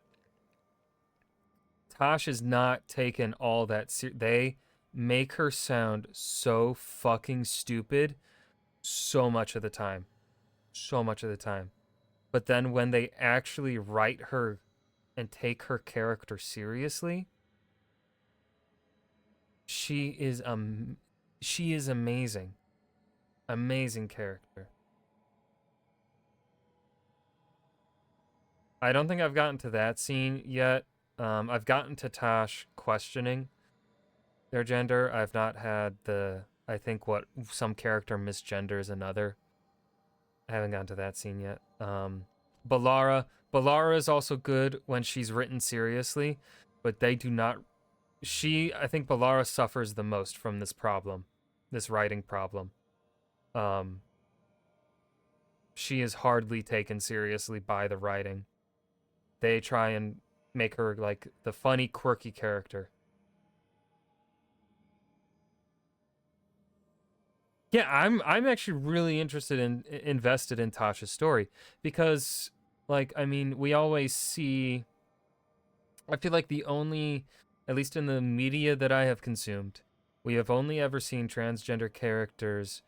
Tosh is not taken all that they make her sound so fucking stupid so much of the time. So much of the time. But then when they actually write her and take her character seriously, she is amazing. Amazing character. I don't think I've gotten to that scene yet. I've gotten to Tosh questioning their gender. I've not had I think what some character misgenders another. I haven't gotten to that scene yet. Balara is also good when she's written seriously, but they do not. I think Balara suffers the most from this problem, this writing problem. She is hardly taken seriously by the writing. They try and make her like the funny, quirky character. Yeah, I'm actually really invested in Tasha's story because, like, I mean, we always see. I feel like at least in the media that I have consumed, we have only ever seen transgender characters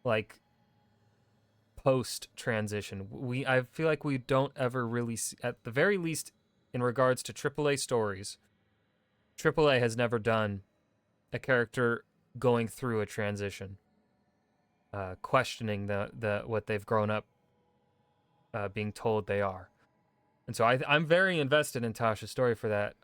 like post transition. I feel like we don't ever really see, at the very least in regards to AAA stories, AAA has never done a character going through a transition, questioning the what they've grown up being told they are. And so I'm very invested in Tasha's story for that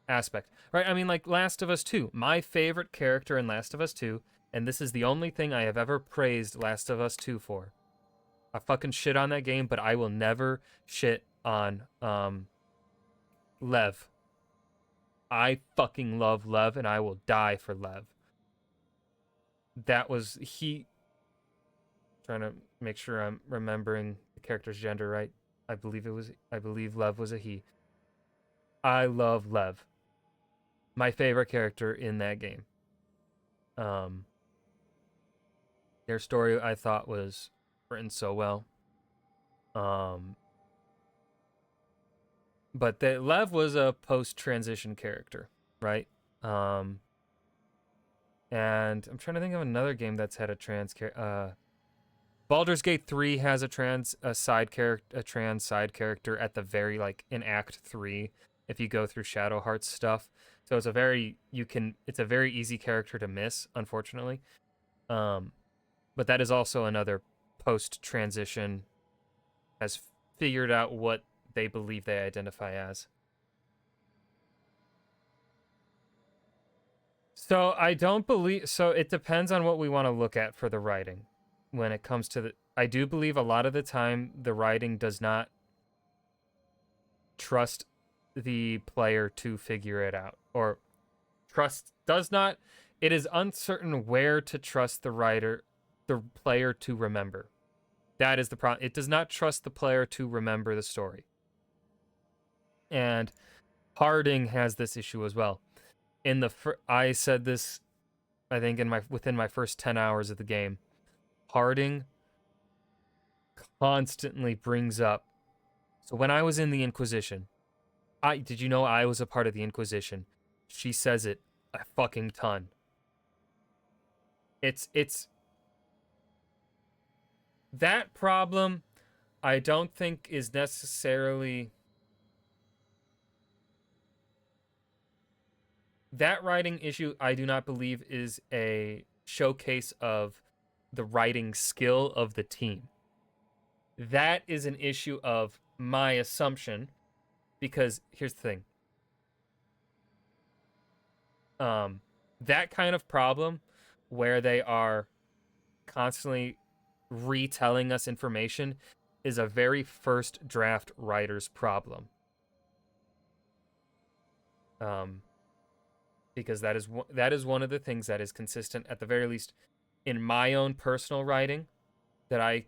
aspect. Right? I mean, like Last of Us 2, my favorite character in Last of Us 2, and this is the only thing I have ever praised Last of Us 2 for. I fucking shit on that game, but I will never shit on Lev. I fucking love Lev, and I will die for Lev. That was trying to make sure I'm remembering the character's gender right. I believe Lev was a he. I love Lev. My favorite character in that game. Their story I thought was written so well. But Lev was a post-transition character, right? And I'm trying to think of another game that's had a trans character. Baldur's Gate 3 has a trans side character at the very, like, in Act 3 if you go through Shadowheart's stuff. So it's a very easy character to miss, unfortunately. But that is also another post-transition has figured out what they believe they identify as. So it depends on what we want to look at for the writing. When it comes to I do believe a lot of the time the writing does not trust the player to figure it out, or it is uncertain where to trust the player to remember. That is the problem. It does not trust the player to remember the story. And Harding has this issue as well. I said this, I think within my first 10 hours of the game. Harding constantly brings up. So when I was in the Inquisition, did you know I was a part of the Inquisition? She says it a fucking ton. It's that problem. I don't think is necessarily that writing issue. I do not believe is a showcase of the writing skill of the team. That is an issue of my assumption, because here's the thing. That kind of problem where they are constantly retelling us information is a very first draft writer's problem. Because that is one of the things that is consistent, at the very least, in my own personal writing, that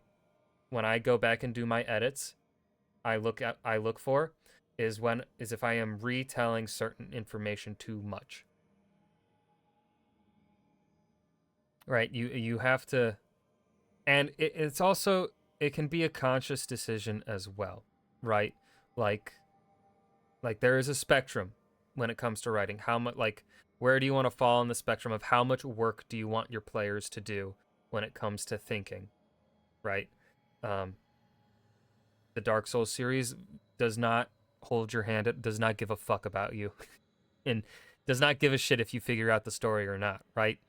when I go back and do my edits, I look for is if I am retelling certain information too much. Right, you have to, and it's also, it can be a conscious decision as well, right? Like there is a spectrum when it comes to writing. How much, like, where do you want to fall on the spectrum of how much work do you want your players to do when it comes to thinking, right? The Dark Souls series does not hold your hand. It does not give a fuck about you, and does not give a shit if you figure out the story or not, right?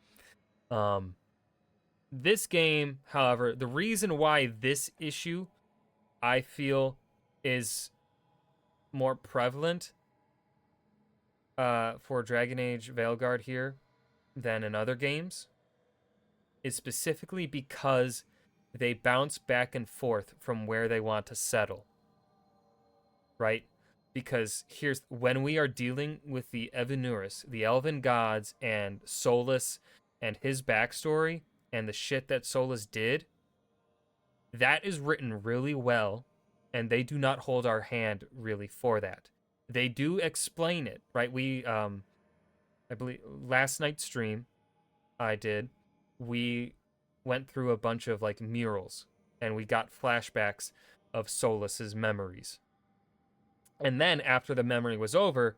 This game, however, the reason why this issue, I feel, is more prevalent for Dragon Age Veilguard here than in other games is specifically because they bounce back and forth from where they want to settle. Right? Because here's when we are dealing with the Evanuris, the Elven gods, and Solus and his backstory and the shit that Solus did, that is written really well, and they do not hold our hand really for that. They do explain it, right? We, I believe last night's stream we went through a bunch of like murals, and we got flashbacks of Solus's memories. And then after the memory was over,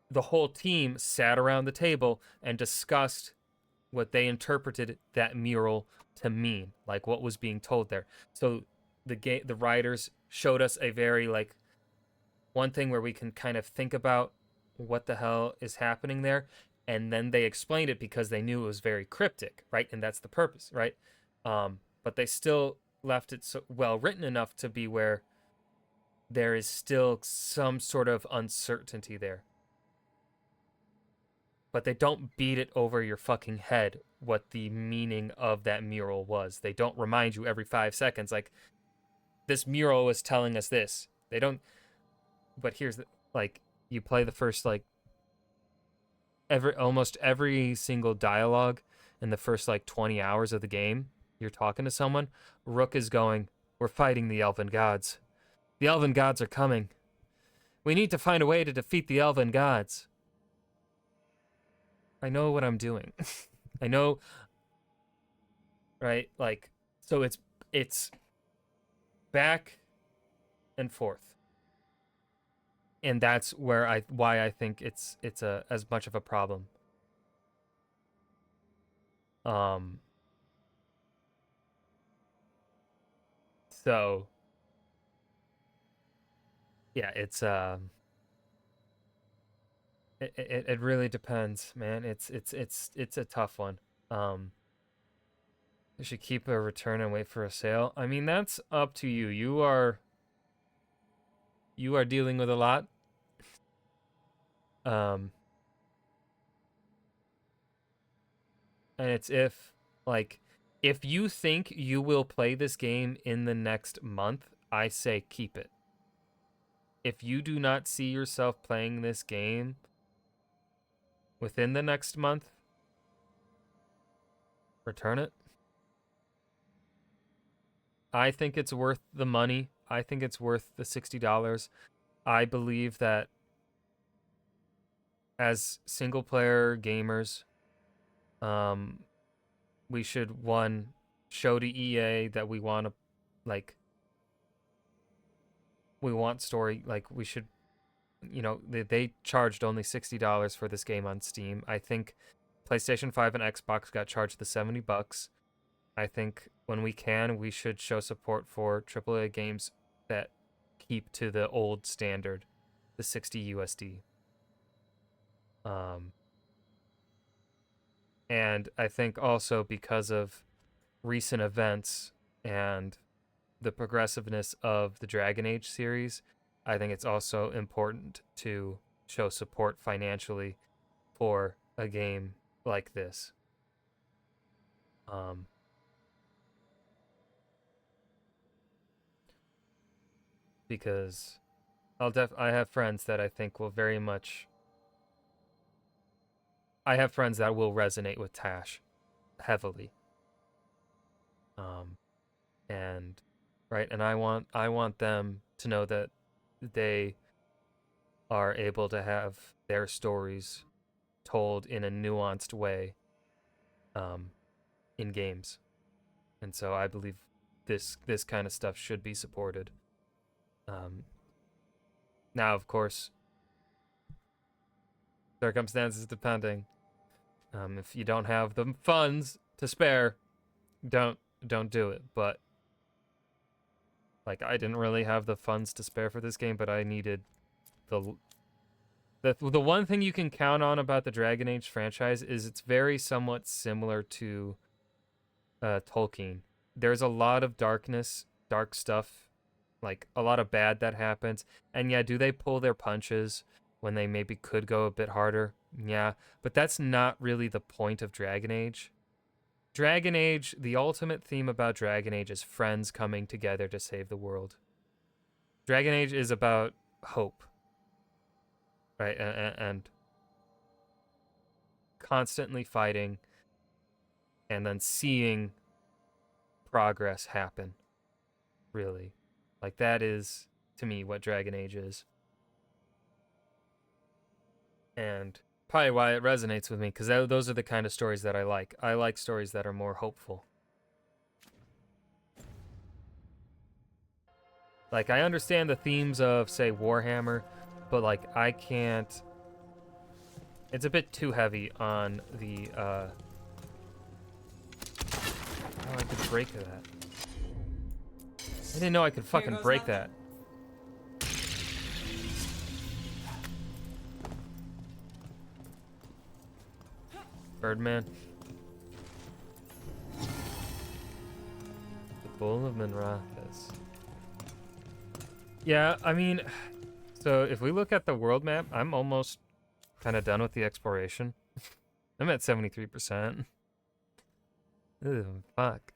the whole team sat around the table and discussed what they interpreted that mural to mean, like what was being told there. So the writers showed us a very like one thing where we can kind of think about what the hell is happening there, and then they explained it because they knew it was very cryptic, right? And that's the purpose, right? But they still left it so well written enough to be where there is still some sort of uncertainty there. But they don't beat it over your fucking head what the meaning of that mural was. They don't remind you every 5 seconds, like, this mural was telling us this. They don't... But here's the... Like, you play the first, like... Almost every single dialogue in the first, like, 20 hours of the game, you're talking to someone, Rook is going, "We're fighting the Elven gods. The Elven gods are coming. We need to find a way to defeat the Elven gods." I know what I'm doing. I know, right? Like, so it's back and forth. And that's why I think it's as much of a problem. So yeah, it's it really depends, man. It's a tough one. You should keep a return and wait for a sale. I mean, that's up to you. You are dealing with a lot. And it's if you think you will play this game in the next month, I say keep it. If you do not see yourself playing this game within the next month, return it. I think it's worth the money. I think it's worth the $60. I believe that as single player gamers, we should show to EA that we want to, like, we want story. Like, we should, they charged only $60 for this game on Steam. I think PlayStation 5 and Xbox got charged the $70. I think when we should show support for AAA games that keep to the old standard, the 60 USD. And I think also because of recent events and the progressiveness of the Dragon Age series, I think it's also important to show support financially for a game like this. Because I have friends that I think will very much... I have friends that will resonate with Tash heavily. And right, and I want them to know that they are able to have their stories told in a nuanced way in games. And so I believe this kind of stuff should be supported. Now, of course, circumstances depending. If you don't have the funds to spare, don't do it. But like, I didn't really have the funds to spare for this game, but I needed the one thing you can count on about the Dragon Age franchise is it's very somewhat similar to Tolkien. There's a lot of darkness, dark stuff, like a lot of bad that happens. And yeah, do they pull their punches when they maybe could go a bit harder? Yeah, but that's not really the point of Dragon Age. Dragon Age, the ultimate theme about Dragon Age is friends coming together to save the world. Dragon Age is about hope, right? And constantly fighting and then seeing progress happen, really. Like, that is, to me, what Dragon Age is. And probably why it resonates with me, because those are the kind of stories that I like. I like stories that are more hopeful. Like, I understand the themes of, say, Warhammer, but, like, I can't... It's a bit too heavy on the, Oh, I could break that. I didn't know I could fucking break that. Birdman. The Bull of Minrathous. Yeah, I mean, so if we look at the world map, I'm almost kind of done with the exploration. I'm at 73%. Ew, fuck.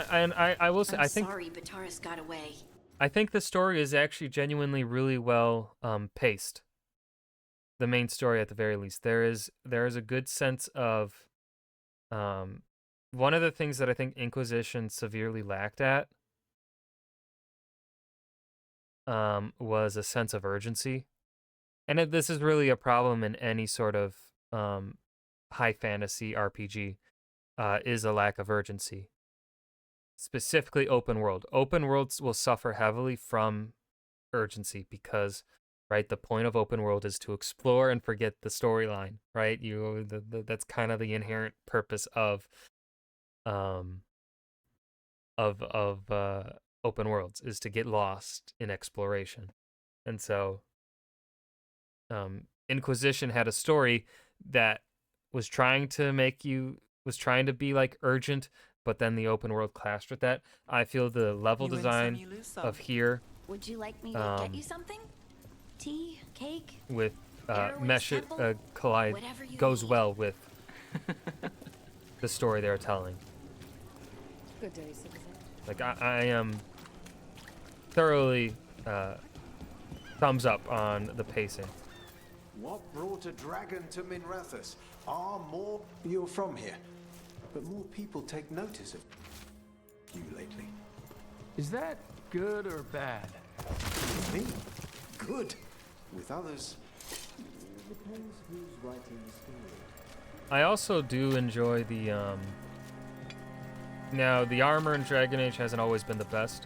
And I will say, I think... sorry, Bataris got away. I think the story is actually genuinely really well paced. The main story, at the very least. There is a good sense of... one of the things that I think Inquisition severely lacked at was a sense of urgency. And this is really a problem in any sort of high fantasy RPG, is a lack of urgency. Specifically open world. Open worlds will suffer heavily from urgency because, right, the point of open world is to explore and forget the storyline, right? That's kind of the inherent purpose of open worlds, is to get lost in exploration. And so Inquisition had a story that was trying to be like urgent, but then the open world clashed with that. I feel the level design of here, Would you like me to get you something? Tea, cake, with Mesh temple? Collide Whatever you goes need. well with the story they're telling. Good day, citizen. Like, I am thoroughly thumbs up on the pacing. What brought a dragon to Minrathous? More... You're from here, but more people take notice of you lately. Is that good or bad? With me? Good. With others... It depends who's writing the story. I also do enjoy the now, the armor in Dragon Age hasn't always been the best.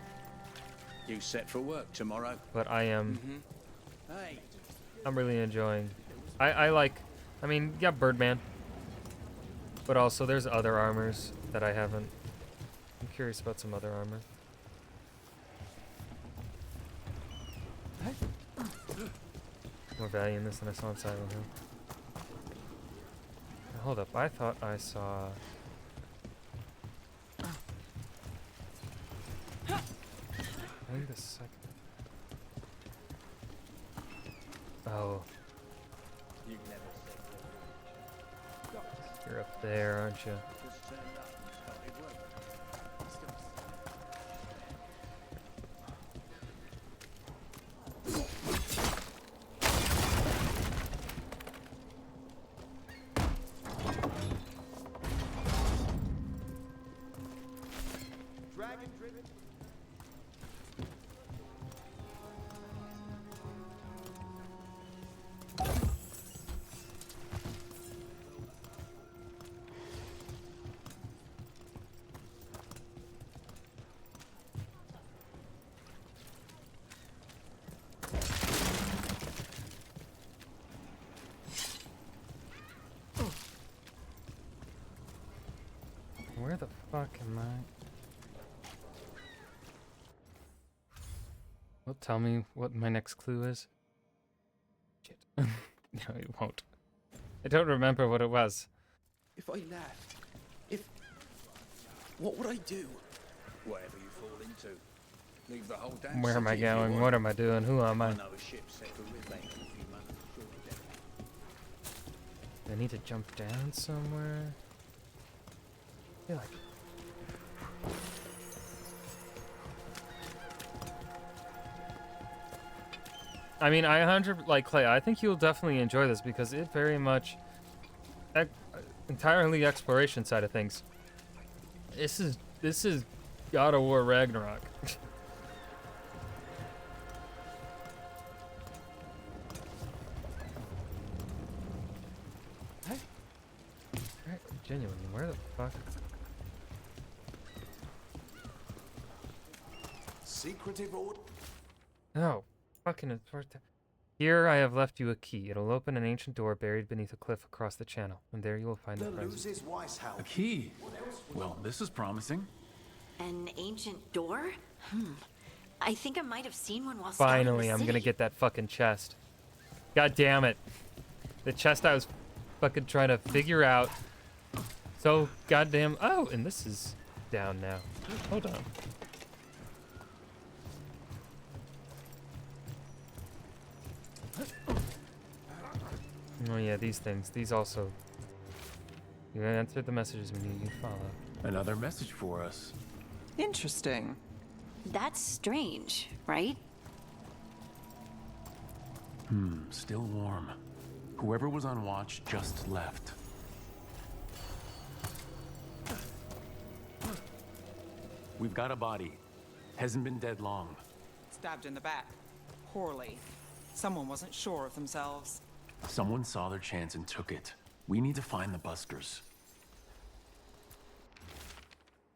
You set for work tomorrow? But I am... Hey. I'm really enjoying... I like... I mean, yeah, Birdman. But also, there's other armors that I haven't... I'm curious about some other armor. More value in this than I saw in Silent Hill. Hold up, I thought I saw... Wait a second. Oh. You're up there, aren't you? Where the fuck am I? Well, tell me what my next clue is. Shit. No, it won't. I don't remember what it was. If I left, what would I do? Whatever you fall into. Leave the whole damn Where am I city if you going? want. What am I doing? Who am I? I know a ship set for Ridley in a few months. Sure to death. Do I need to jump down somewhere? I feel like... I mean, like Clay, I think you'll definitely enjoy this because it very much entirely exploration side of things. This is God of War Ragnarok. Genuinely, where the fuck? Secretive order. No, fucking important. Here I have left you a key. It'll open an ancient door buried beneath a cliff across the channel, and there you will find the present. A key? Well, this is promising. An ancient door? I think I might have seen one while scouting Finally, the I'm city. gonna get that fucking chest. God damn it. The chest I was fucking trying to figure out. So goddamn. Oh, and this is down now. Hold on. Oh yeah, these things. These also. You answered the messages we need you to follow. Another message for us. Interesting. That's strange, right? Still warm. Whoever was on watch just left. We've got a body. Hasn't been dead long. Stabbed in the back. Poorly. Someone wasn't sure of themselves. Someone saw their chance and took it. We need to find the buskers.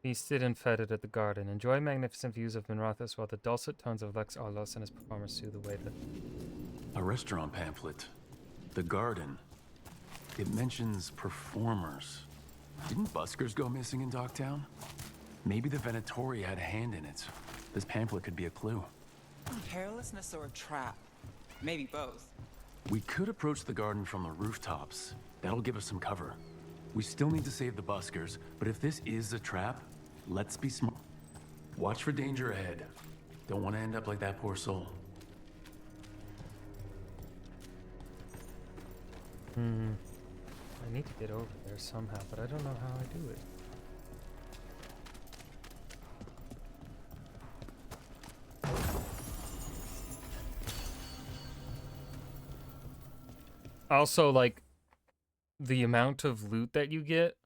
Feasted and feted at the garden. Enjoy magnificent views of Minrathous while the dulcet tones of Lex Arlos and his performers soothe away the... A restaurant pamphlet. The garden. It mentions performers. Didn't buskers go missing in Docktown? Maybe the Venatori had a hand in it. This pamphlet could be a clue. Carelessness or a trap? Maybe both. We could approach the garden from the rooftops. That'll give us some cover. We still need to save the buskers, but if this is a trap, let's be smart. Watch for danger ahead. Don't want to end up like that poor soul. I need to get over there somehow, but I don't know how I do it. Also, like, the amount of loot that you get,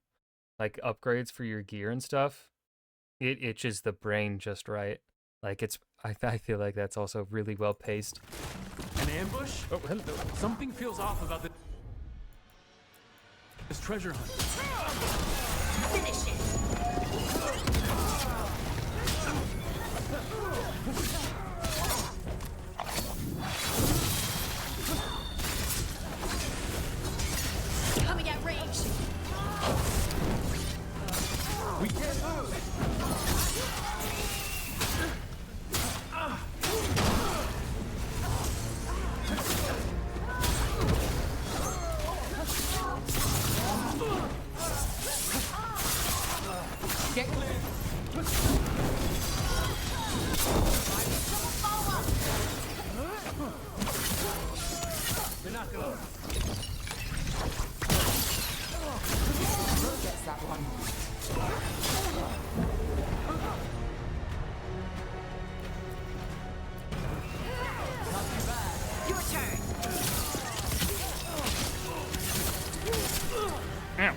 like upgrades for your gear and stuff, it itches the brain just right. Like, I feel like that's also really well paced. An ambush? Oh, hello. Something feels off about this treasure hunt. Finish it! Coming at range! We can't move! Get clear! Binocular! Gets that one. Not too bad. Your turn. Ow.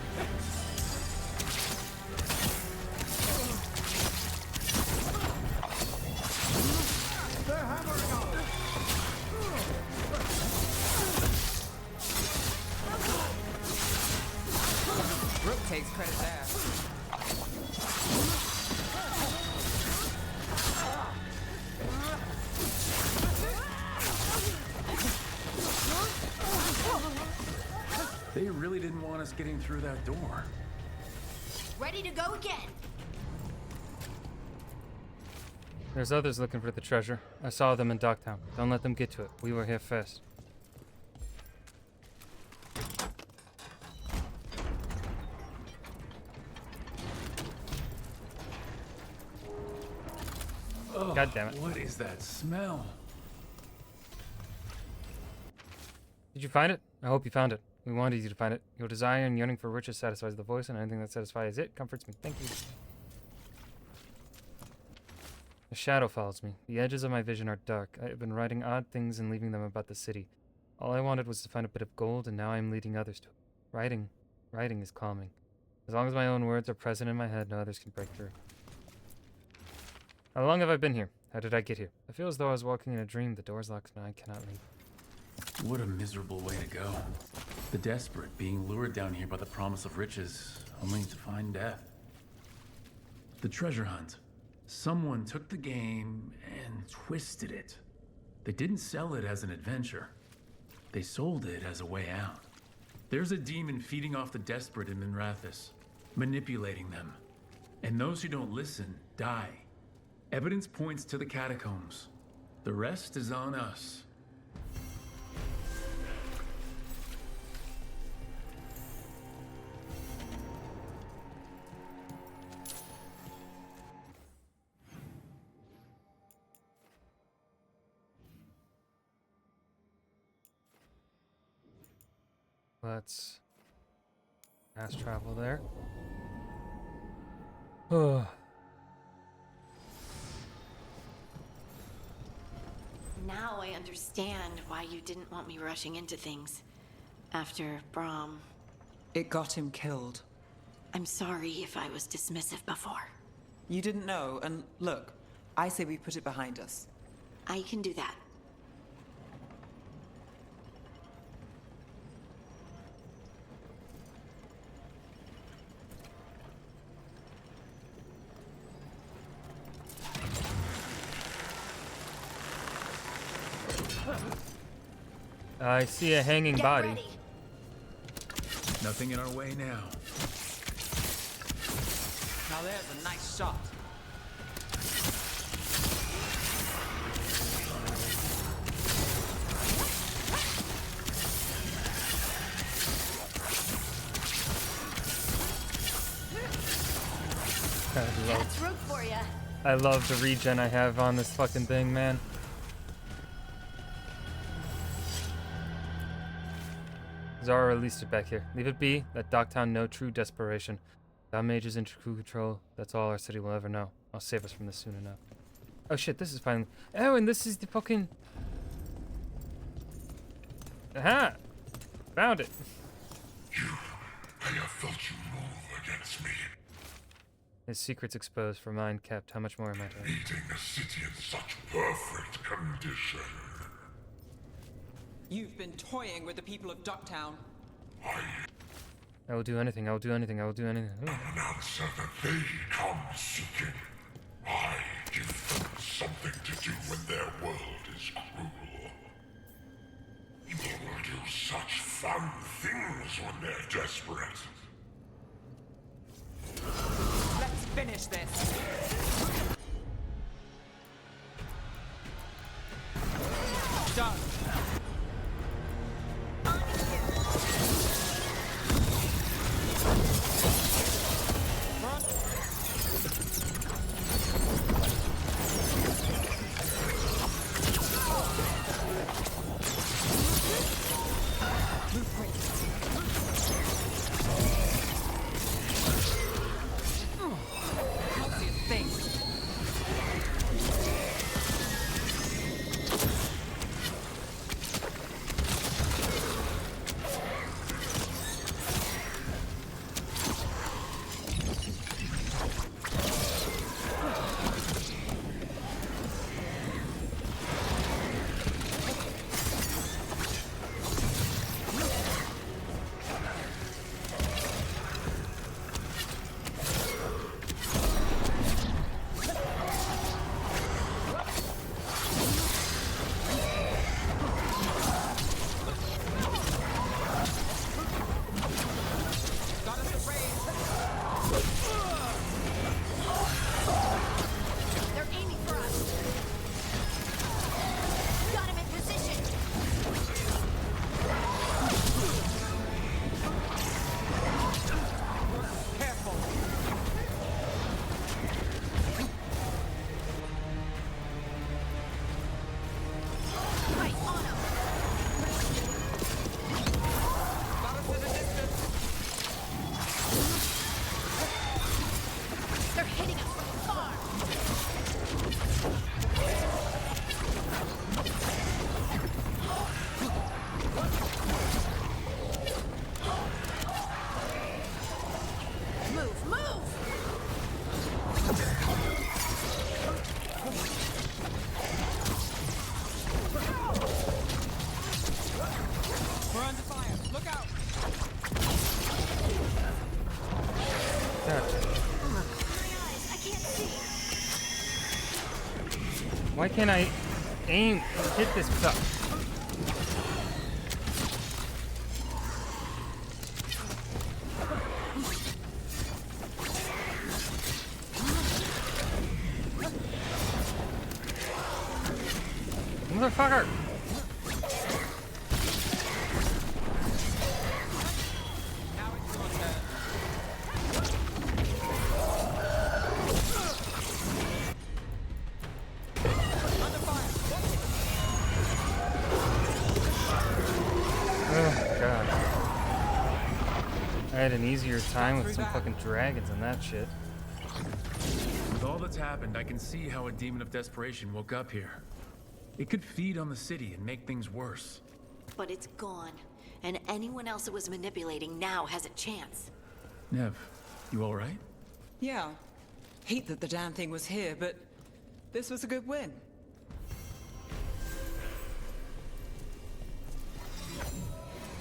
They're hammering on. Rook takes credit there. They really didn't want us getting through that door. ready to go again. There's others looking for the treasure. I saw them in Docktown. Don't let them get to it. We were here first. Oh, God damn it. What is that smell? Did you find it? I hope you found it. We wanted you to find it. Your desire and yearning for riches satisfies the voice, and anything that satisfies it comforts me. Thank you. A shadow follows me. The edges of my vision are dark. I have been writing odd things and leaving them about the city. All I wanted was to find a bit of gold, and now I am leading others to it. Writing is calming. As long as my own words are present in my head, no others can break through. How long have I been here? How did I get here? I feel as though I was walking in a dream. The door's locked and I cannot leave. What a miserable way to go. The desperate being lured down here by the promise of riches, only to find death. The treasure hunt. Someone took the game and twisted it. They didn't sell it as an adventure. They sold it as a way out. There's a demon feeding off the desperate in Minrathous, manipulating them. And those who don't listen die. Evidence points to the catacombs. The rest is on us. Let's fast travel there. Oh. Now I understand why you didn't want me rushing into things. After Brahm. It got him killed. I'm sorry if I was dismissive before. You didn't know, and look, I say we put it behind us. I can do that. I see a hanging body. Ready. Nothing in our way now. Now there's a nice shot. That's root for ya. I love the regen I have on this fucking thing, man. Zara released it back here. Leave it be. Let Docktown know true desperation. That mage is in true control. That's all our city will ever know. I'll save us from this soon enough. Oh shit, this is finally... Oh, and this is the fucking... Aha! Found it. I have felt you move against me. His secret's exposed, for mine kept. How much more am I to... Leading a city in such perfect condition. You've been toying with the people of Ducktown. I will do anything, I will do anything, I will do anything. Ooh. An answer that they come seeking. I give them something to do when their world is cruel. People will do such fun things when they're desperate. Let's finish this. Done. Why can't I aim and hit this stuff? Motherfucker! Oh god. I had an easier time with some fucking dragons and that shit. With all that's happened, I can see how a demon of desperation woke up here. It could feed on the city and make things worse. But it's gone, and anyone else it was manipulating now has a chance. Nev, you all right? Yeah. Hate that the damn thing was here, but this was a good win.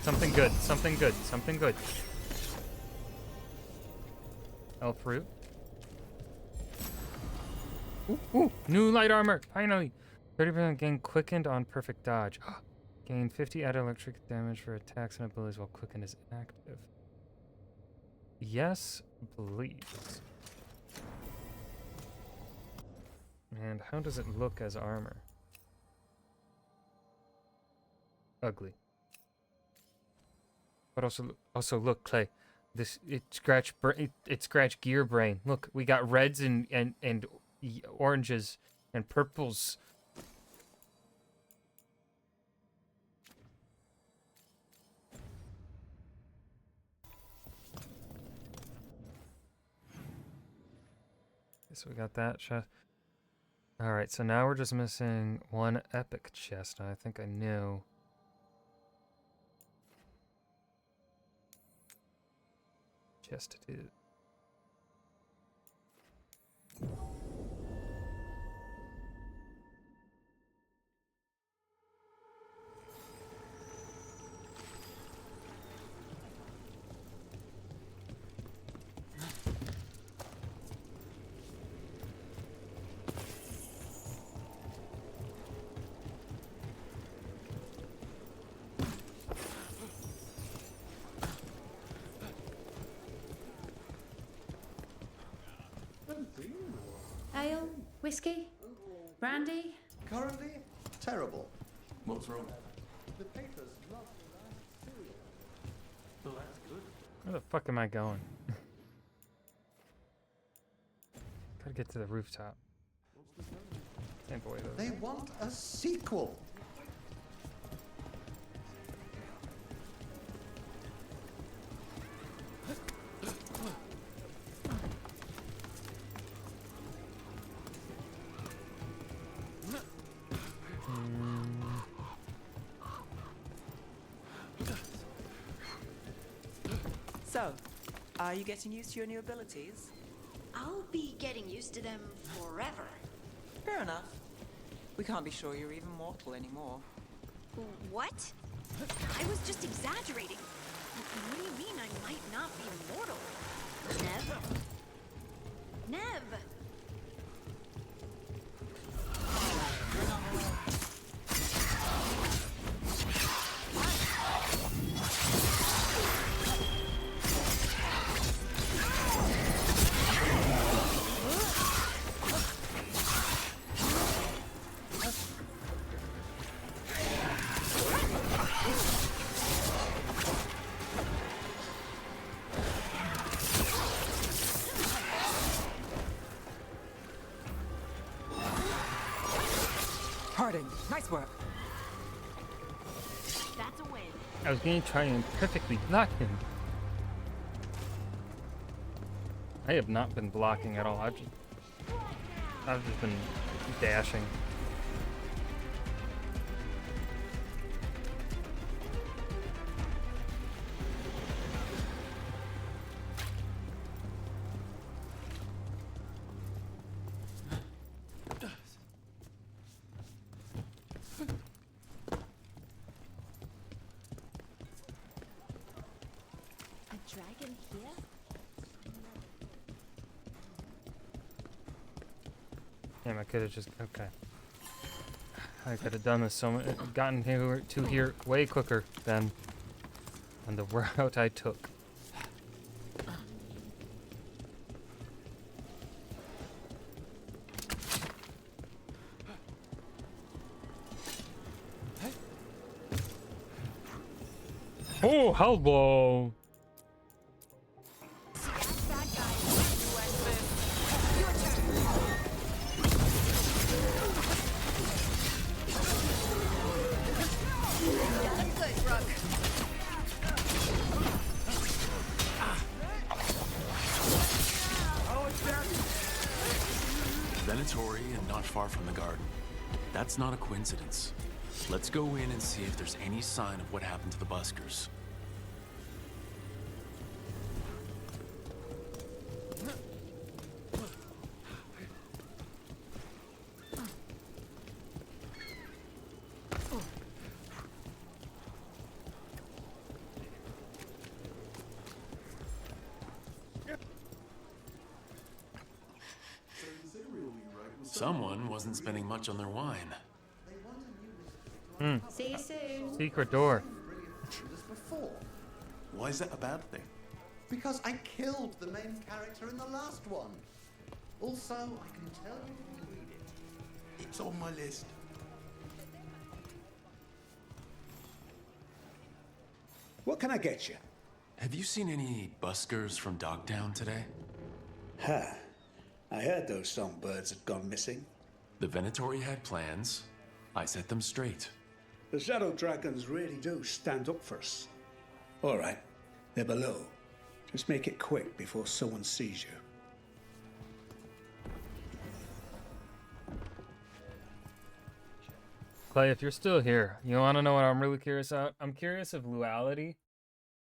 Something good, something good, something good. Elf fruit. Ooh, ooh, new light armor, finally. 30% gain quickened on perfect dodge. Gain 50 added electric damage for attacks and abilities while quickened is active. Yes, please. And how does it look as armor? Ugly. But also look, Clay. This it scratch gear brain. Look, we got reds and oranges and purples. So we got that chest. All right, so now we're just missing one epic chest. I think I know. Chest it is. Ale? Whiskey? Brandy? Currently, terrible. What's wrong? The papers love the last cereal. Well, that's good. Where the fuck am I going? Gotta get to the rooftop. Can't boy those. They want a sequel. So, are you getting used to your new abilities? I'll be getting used to them forever. Fair enough. We can't be sure you're even mortal anymore. What? I was just exaggerating. What do you mean I might not be immortal? Nev? Nev! Harding, nice work. That's a win. I was going to try and perfectly block him. I have not been blocking at all. I've just been dashing. A dragon here? Damn, I could have just okay. I could have done this gotten here to here way quicker than the route I took. Oh, hello. Venatori and not far from the garden. That's not a coincidence. Let's go in and see if there's any sign of what happened to the buskers. Someone wasn't spending much on their wine. See you soon. Secret door. This before. Why is that a bad thing? Because I killed the main character in the last one. Also, I can tell you if you read it. It's on my list. What can I get you? Have you seen any buskers from Dogtown today? Huh. I heard those songbirds had gone missing. The Venatori had plans. I set them straight. The Shadow Dragons really do stand up for us. All right. They're below. Just make it quick before someone sees you. Clay, if you're still here, you want to know what I'm really curious about? I'm curious of Luality.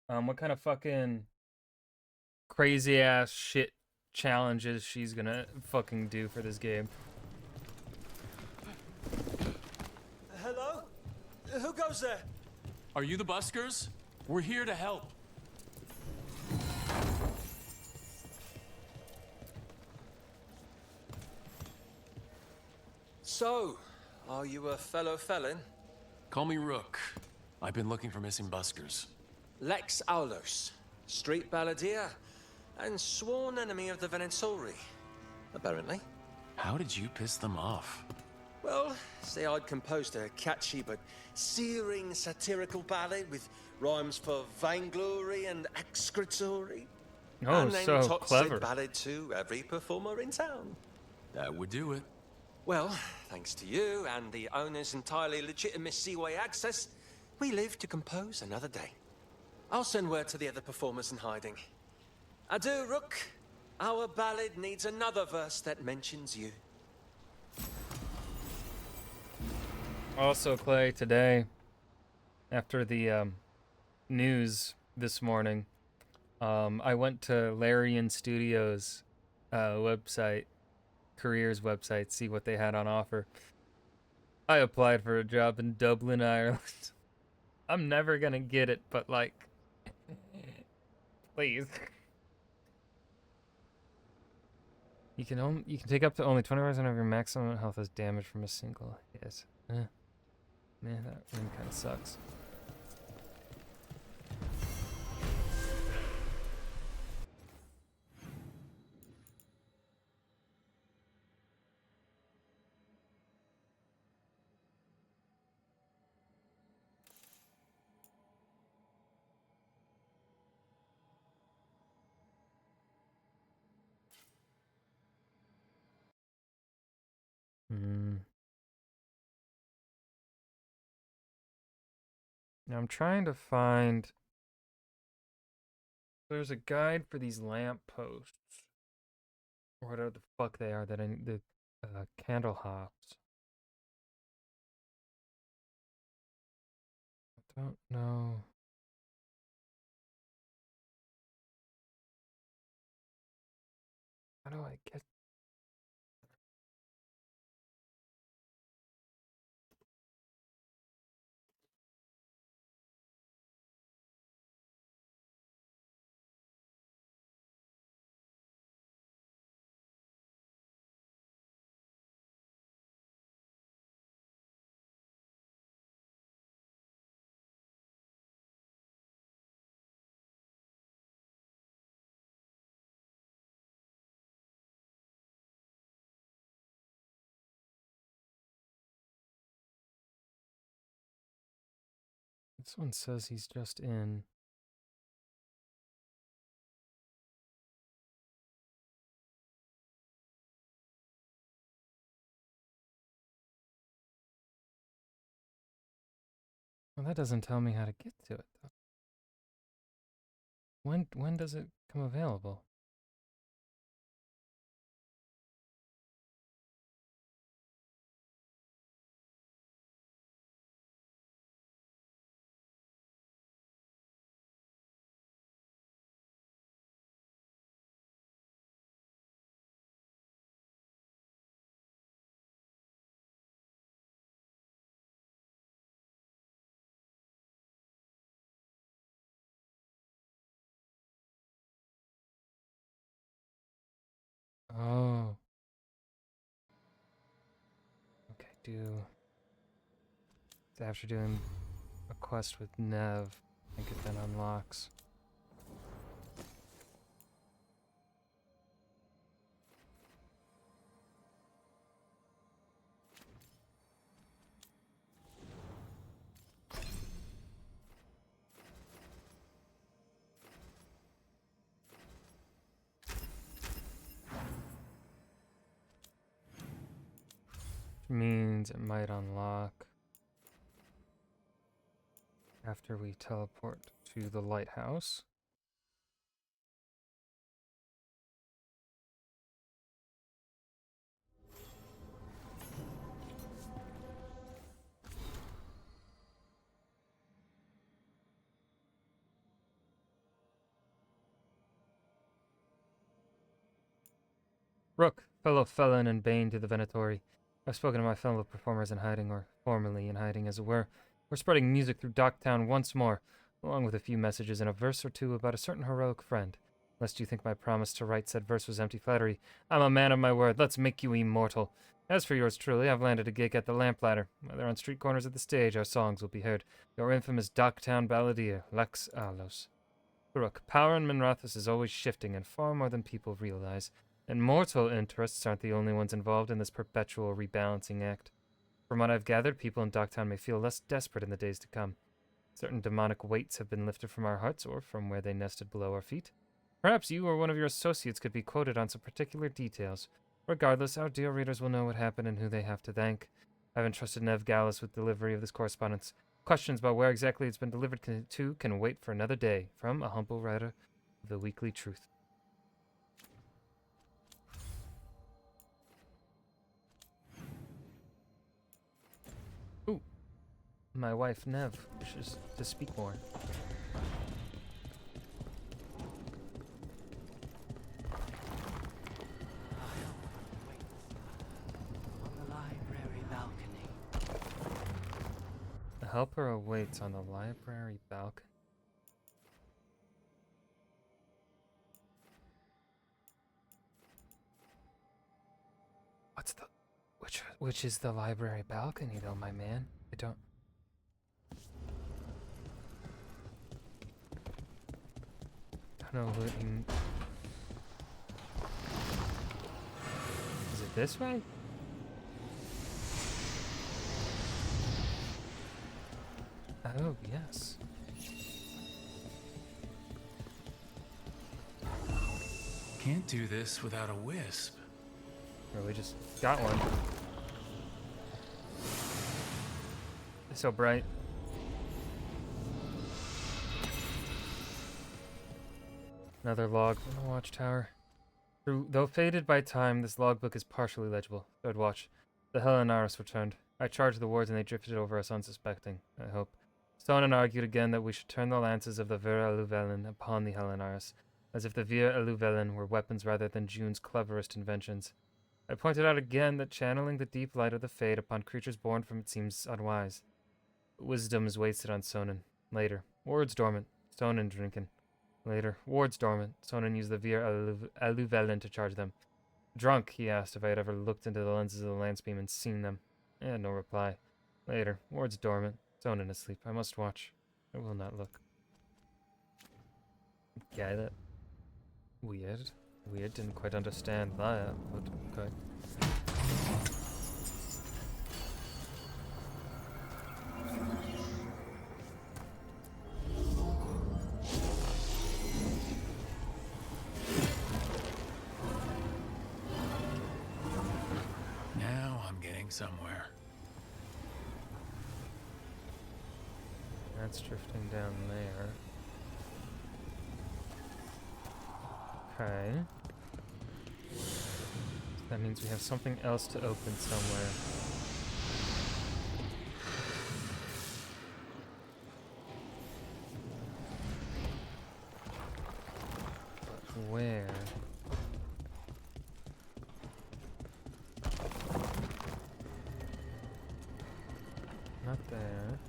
What kind of fucking crazy ass shit challenges she's gonna fucking do for this game. Hello? Who goes there? Are you the buskers? We're here to help. So, are you a fellow felon? Call me Rook. I've been looking for missing buskers. Lex Aulos, street balladeer, and sworn enemy of the Venatori, apparently. How did you piss them off? Well, see, I'd composed a catchy but searing satirical ballad with rhymes for vainglory and excretory. Oh, and then so top clever. said ballad to every performer in town. That would do it. Well, thanks to you and the owner's entirely legitimate Seaway access, we live to compose another day. I'll send word to the other performers in hiding. Adieu, Rook. Our ballad needs another verse that mentions you. Also, Clay, today, after the news this morning, I went to Larian Studios' website, careers website, see what they had on offer. I applied for a job in Dublin, Ireland. I'm never gonna get it, but like, please. You can take up to only 20% of your maximum health as damage from a single hit. Man, that one kind of sucks. Now I'm trying to find. There's a guide for these lamp posts, or whatever the fuck they are. That I need the candle hops. I don't know. How do I get? This one says he's just in. Well, that doesn't tell me how to get to it, though. When does it come available? Oh. Okay, after doing a quest with Nev, I think it then unlocks. Means it might unlock after we teleport to the lighthouse. Rook, fellow felon and bane to the Venatori. I've spoken to my fellow performers in hiding, or formerly in hiding as it were. We're spreading music through Docktown once more, along with a few messages and a verse or two about a certain heroic friend. Lest you think my promise to write said verse was empty flattery, I'm a man of my word, let's make you immortal. As for yours truly, I've landed a gig at the Lamplighter. Whether on street corners of the stage, our songs will be heard. Your infamous Docktown balladeer, Lex Alos. Rook, power in Minrathous is always shifting, and far more than people realize. And mortal interests aren't the only ones involved in this perpetual rebalancing act. From what I've gathered, people in Docktown may feel less desperate in the days to come. Certain demonic weights have been lifted from our hearts, or from where they nested below our feet. Perhaps you or one of your associates could be quoted on some particular details. Regardless, our dear readers will know what happened and who they have to thank. I've entrusted Nev Gallus with delivery of this correspondence. Questions about where exactly it's been delivered to can wait for another day. From a humble writer of the Weekly Truth. Ooh. My wife, Nev, wishes to speak more. The helper awaits on the library balcony. What's the... Which is the library balcony, though, my man? I don't... know what in... Is it this way? Oh, yes. Can't do this without a wisp. Or we just got one. It's so bright. Another log from the watchtower. Though faded by time, this logbook is partially legible. Third watch. The Helenaris returned. I charged the wards and they drifted over us unsuspecting, I hope. Stonen argued again that we should turn the lances of the Vir Eluvelen upon the Helenaris, as if the Vir Eluvelen were weapons rather than June's cleverest inventions. I pointed out again that channeling the deep light of the Fade upon creatures born from it seems unwise. Wisdom is wasted on Sonnen. Later. Wards dormant. Sonnen drinking. Later. Wards dormant. Sonnen used the Vir Eluvelen to charge them. Drunk, he asked if I had ever looked into the lenses of the lance beam and seen them. I had no reply. Later. Wards dormant. Sonnen asleep. I must watch. I will not look. Get it? Weird. Weird. Didn't quite understand that, but okay. hiding somewhere. That's drifting down there. Okay. That means we have something else to open somewhere. But where? Not there.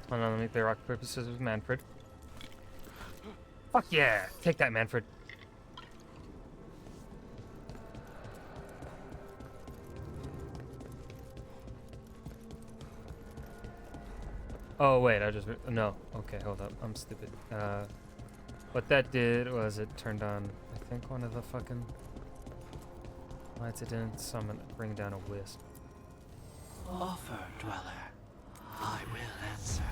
Hold on, let me play rock, paper, scissors with Manfred. Fuck yeah! Take that, Manfred. Oh wait, I just no. Okay, hold up. I'm stupid. What that did was it turned on, I think, one of the fucking lights. It didn't bring down a wisp. Offer, dweller. I will answer.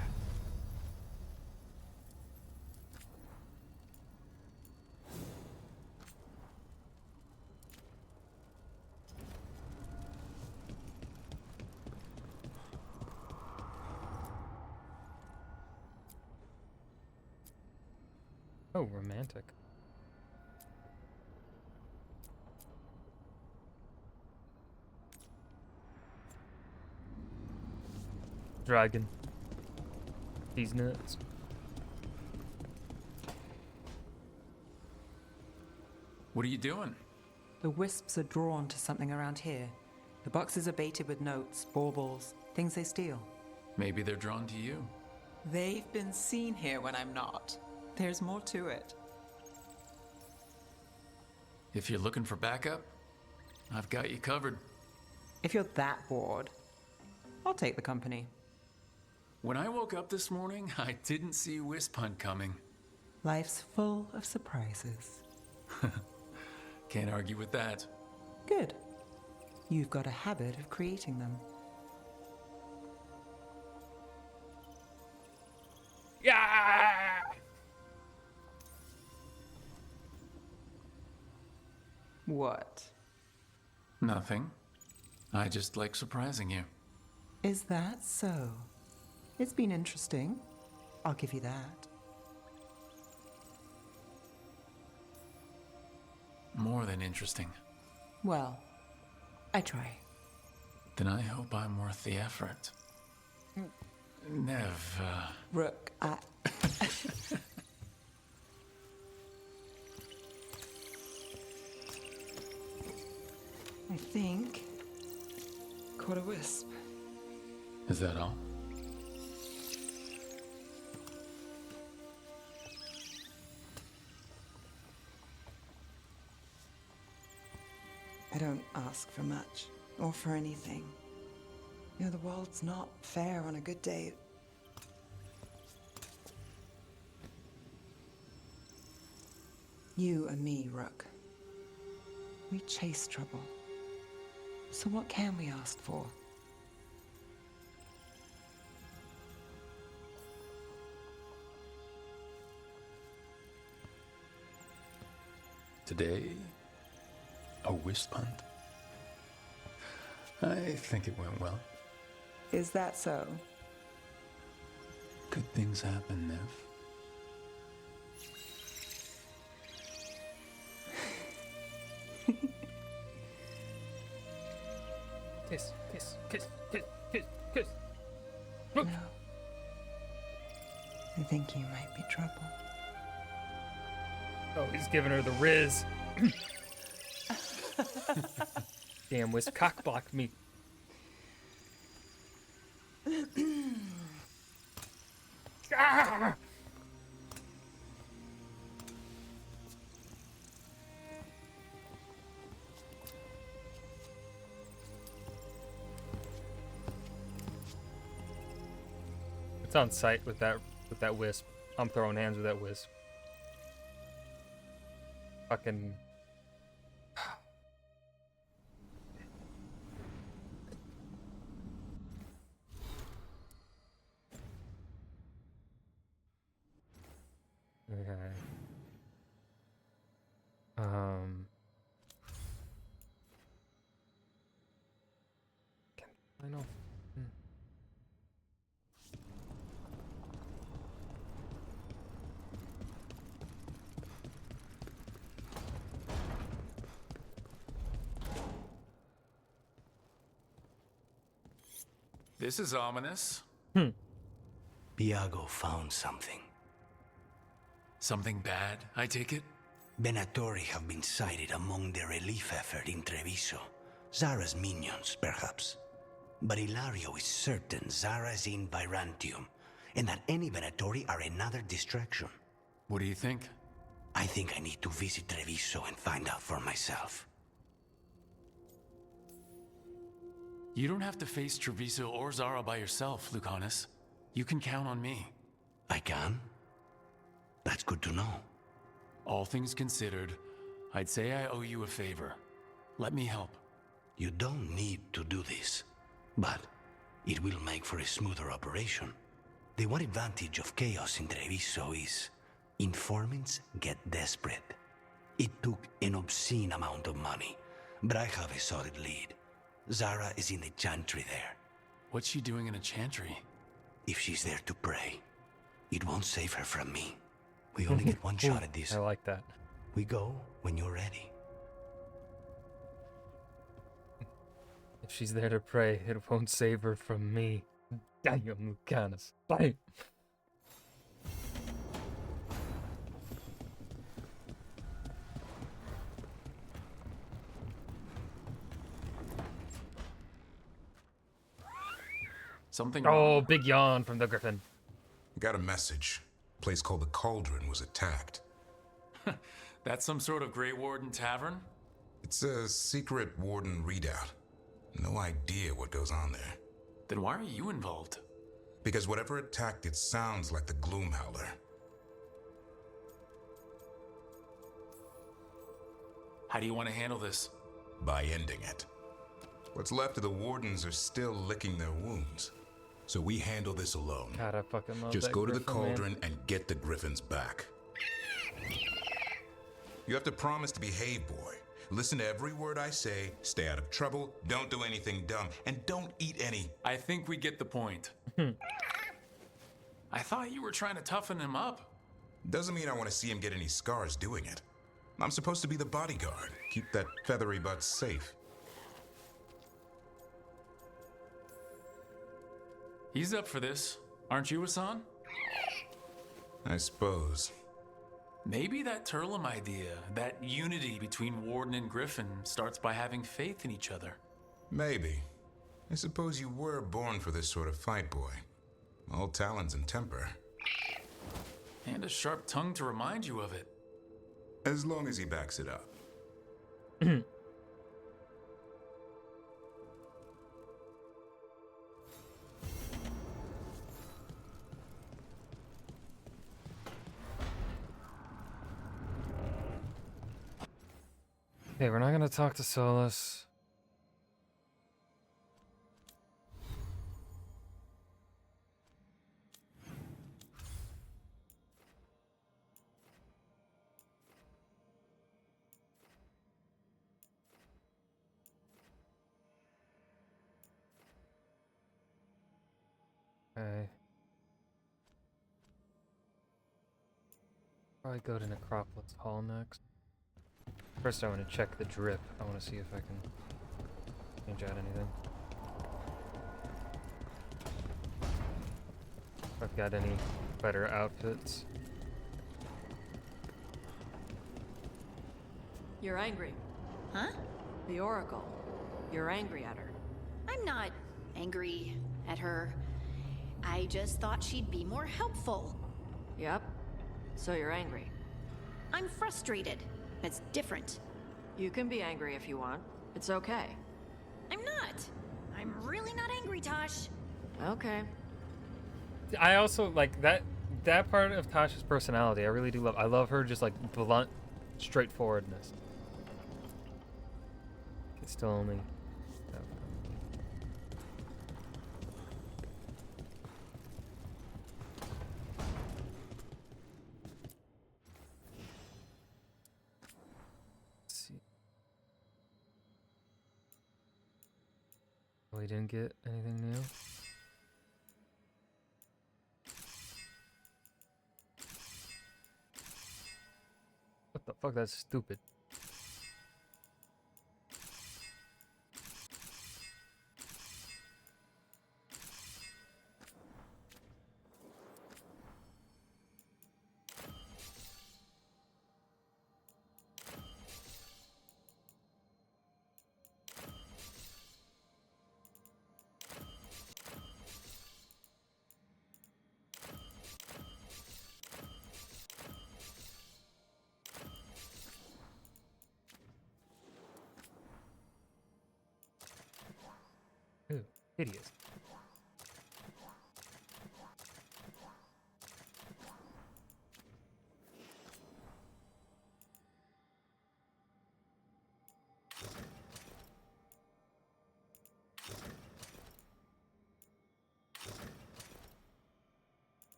Oh, romantic. Dragon. He's nuts. What are you doing? The wisps are drawn to something around here. The boxes are baited with notes, baubles, things they steal. Maybe they're drawn to you. They've been seen here when I'm not. There's more to it. If you're looking for backup, I've got you covered. If you're that bored, I'll take the company. When I woke up this morning, I didn't see Wisp Hunt coming. Life's full of surprises. Can't argue with that. Good. You've got a habit of creating them. Yeah! What? Nothing. I just like surprising you. Is that so? It's been interesting. I'll give you that. More than interesting. Well, I try. Then I hope I'm worth the effort. Nev, Rook, I think caught a wisp. Is that all? I don't ask for much, or for anything. You know, the world's not fair on a good day. You and me, Rook. We chase trouble. So what can we ask for? Today, a wisp hunt. I think it went well. Is that so? Good things happen, Nev. Kiss, kiss, kiss, kiss, kiss, kiss. No. I think you might be trouble. Oh, he's giving her the riz. Damn, Wisp cock blocked me. Ah! It's on sight with that wisp. I'm throwing hands with that wisp. Fucking. Okay. I know. This is ominous. Biago found something. Something bad, I take it? Venatori have been sighted among the relief effort in Treviso. Zara's minions, perhaps. But Ilario is certain Zara is in Byrantium, and that any Venatori are another distraction. What do you think? I think I need to visit Treviso and find out for myself. You don't have to face Treviso or Zara by yourself, Lucanus. You can count on me. I can? That's good to know. All things considered, I'd say I owe you a favor. Let me help. You don't need to do this, but it will make for a smoother operation. The one advantage of chaos in Treviso is informants get desperate. It took an obscene amount of money, but I have a solid lead. Zara is in the chantry there. What's she doing in a chantry? If she's there to pray, it won't save her from me. We only get one shot at this. I like that. We go when you're ready. If she's there to pray, it won't save her from me. Damn, Lucanus. Bye. Something Oh, wrong? big yawn from the Griffin. Got a message. A place called the Cauldron was attacked. That's some sort of Grey Warden tavern? It's a secret Warden readout. No idea what goes on there. Then why are you involved? Because whatever attacked it sounds like the Gloomhowler. How do you want to handle this? By ending it. What's left of the Wardens are still licking their wounds. So we handle this alone. God, I fucking love Just that go to the Griffin, Cauldron man. and get the Griffins back. You have to promise to behave, boy. Listen to every word I say, stay out of trouble, don't do anything dumb, and don't eat any. I think we get the point. I thought you were trying to toughen him up. Doesn't mean I want to see him get any scars doing it. I'm supposed to be the bodyguard, keep that feathery butt safe. He's up for this. Aren't you, Hassan? I suppose. Maybe that Turlum idea, that unity between Warden and Griffin, starts by having faith in each other. Maybe. I suppose you were born for this sort of fight, boy. All talons and temper. And a sharp tongue to remind you of it. As long as he backs it up. Okay, we're not gonna talk to Solus. Okay. Probably go to Necropolis Hall next. First, I want to check the drip. I want to see if I can change out anything. If I've got any better outfits. You're angry. Huh? The Oracle. You're angry at her. I'm not angry at her. I just thought she'd be more helpful. Yep. So you're angry. I'm frustrated. It's different. You can be angry if you want. It's okay. I'm not. I'm really not angry, Tosh. Okay. I also like that part of Tasha's personality. I really do love. I love her just like blunt straightforwardness. It's still only. We didn't get anything new. What the fuck? That's stupid. Ooh, hideous.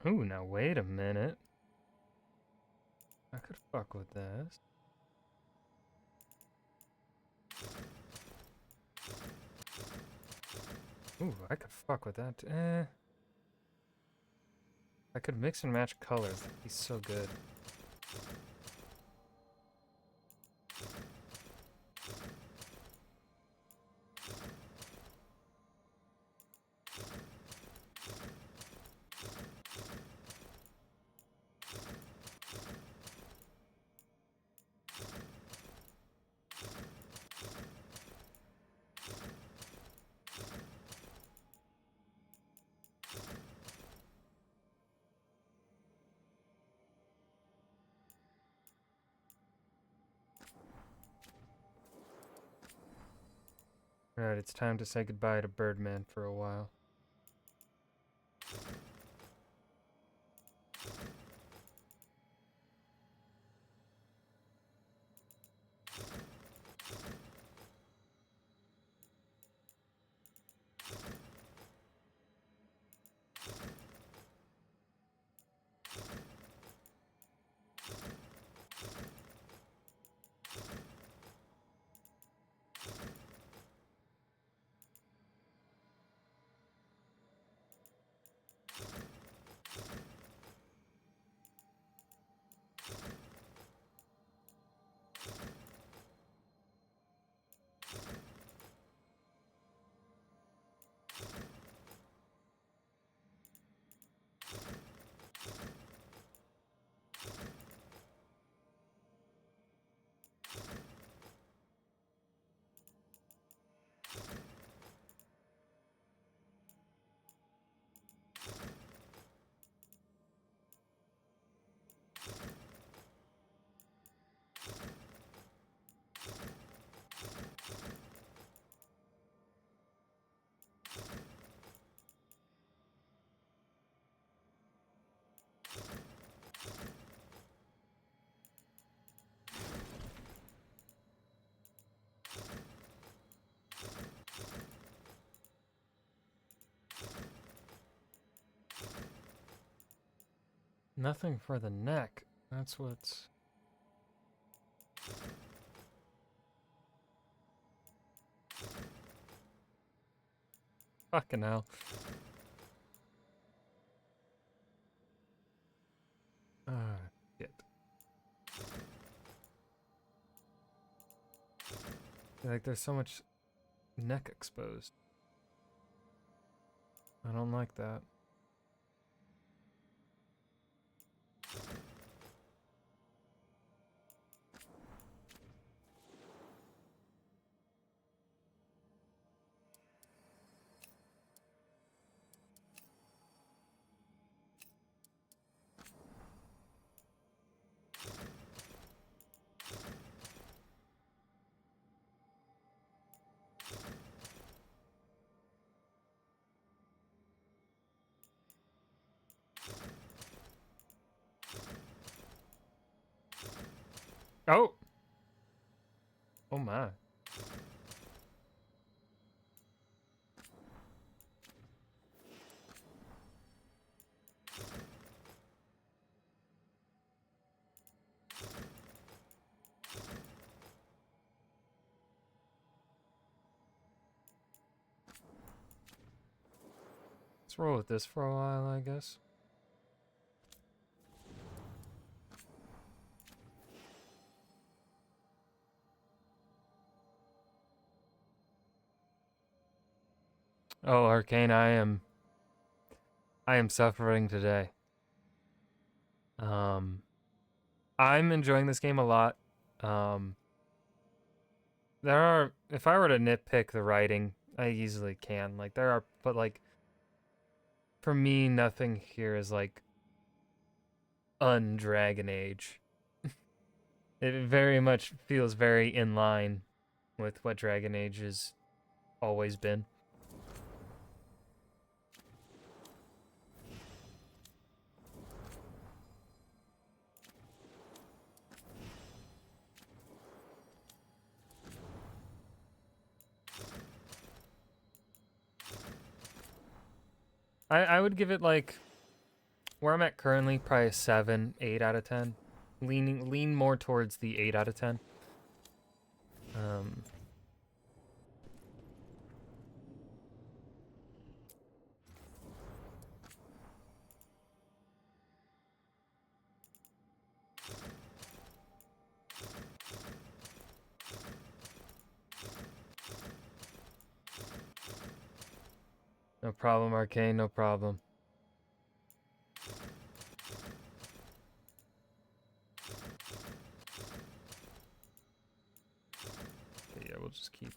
Ooh, now wait a minute. I could fuck with this. Ooh, I could fuck with that. I could mix and match colors. He's so good. Alright, it's time to say goodbye to Birdman for a while. Nothing for the neck. That's what's... Fucking hell. Ah, shit. Like, there's so much neck exposed. I don't like that. Oh! Oh my. Let's roll with this for a while, I guess. Oh, Arcane, I am suffering today. I'm enjoying this game a lot. There are, if I were to nitpick the writing, I easily can. Like, there are, but like, for me, nothing here is like un-Dragon Age. It very much feels very in line with what Dragon Age has always been. I would give it like, where I'm at currently, probably a 7, 8 out of 10. Lean more towards the 8 out of 10. No problem, Arcane, no problem. Okay, yeah, we'll just keep.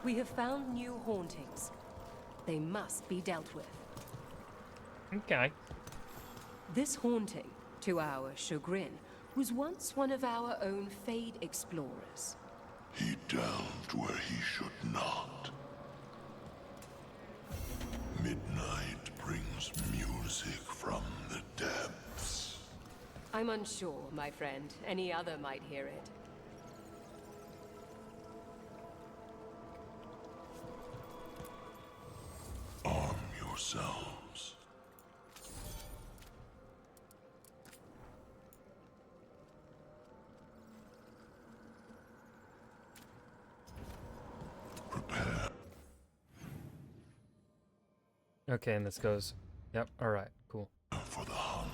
We have found new hauntings. They must be dealt with. Okay. This haunting, to our chagrin, was once one of our own Fade explorers. He delved where he should not. Midnight brings music from the depths. I'm unsure, my friend. Any other might hear it. Arm yourselves. Prepare. Okay, and this goes. Yep, alright, cool. For the hunt.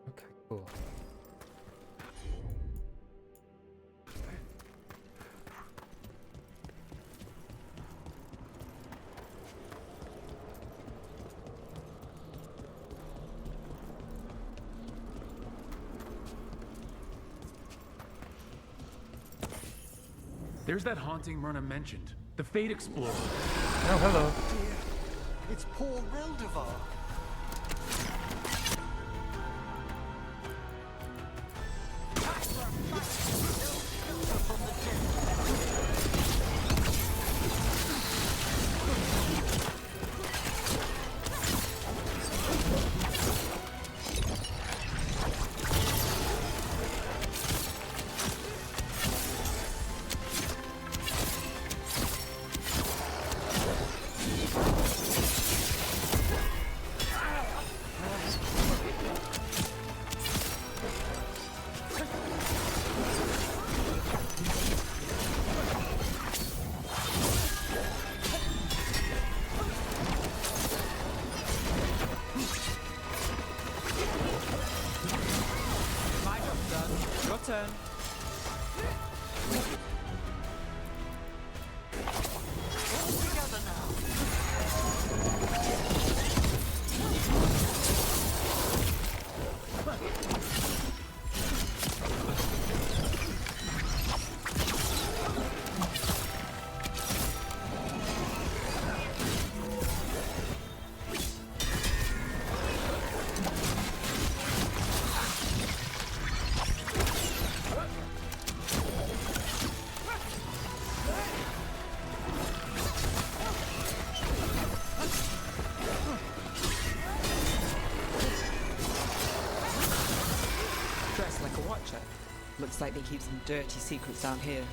Okay, cool. There's that haunting Myrna mentioned. The Fate Explorer. Oh, hello. Dear, it's poor Reldevar. turn. Looks like they keep some dirty secrets down here.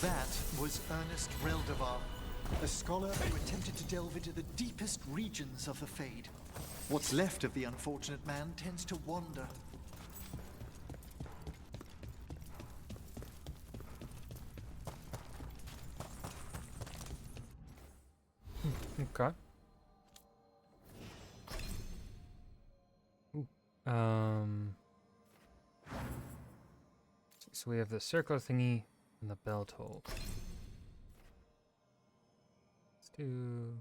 That was Ernest Reldevar, a scholar who attempted to delve into the deepest regions of the Fade. What's left of the unfortunate man tends to wander. Okay. Ooh. So we have the circle thingy and the bell toll. Let's do...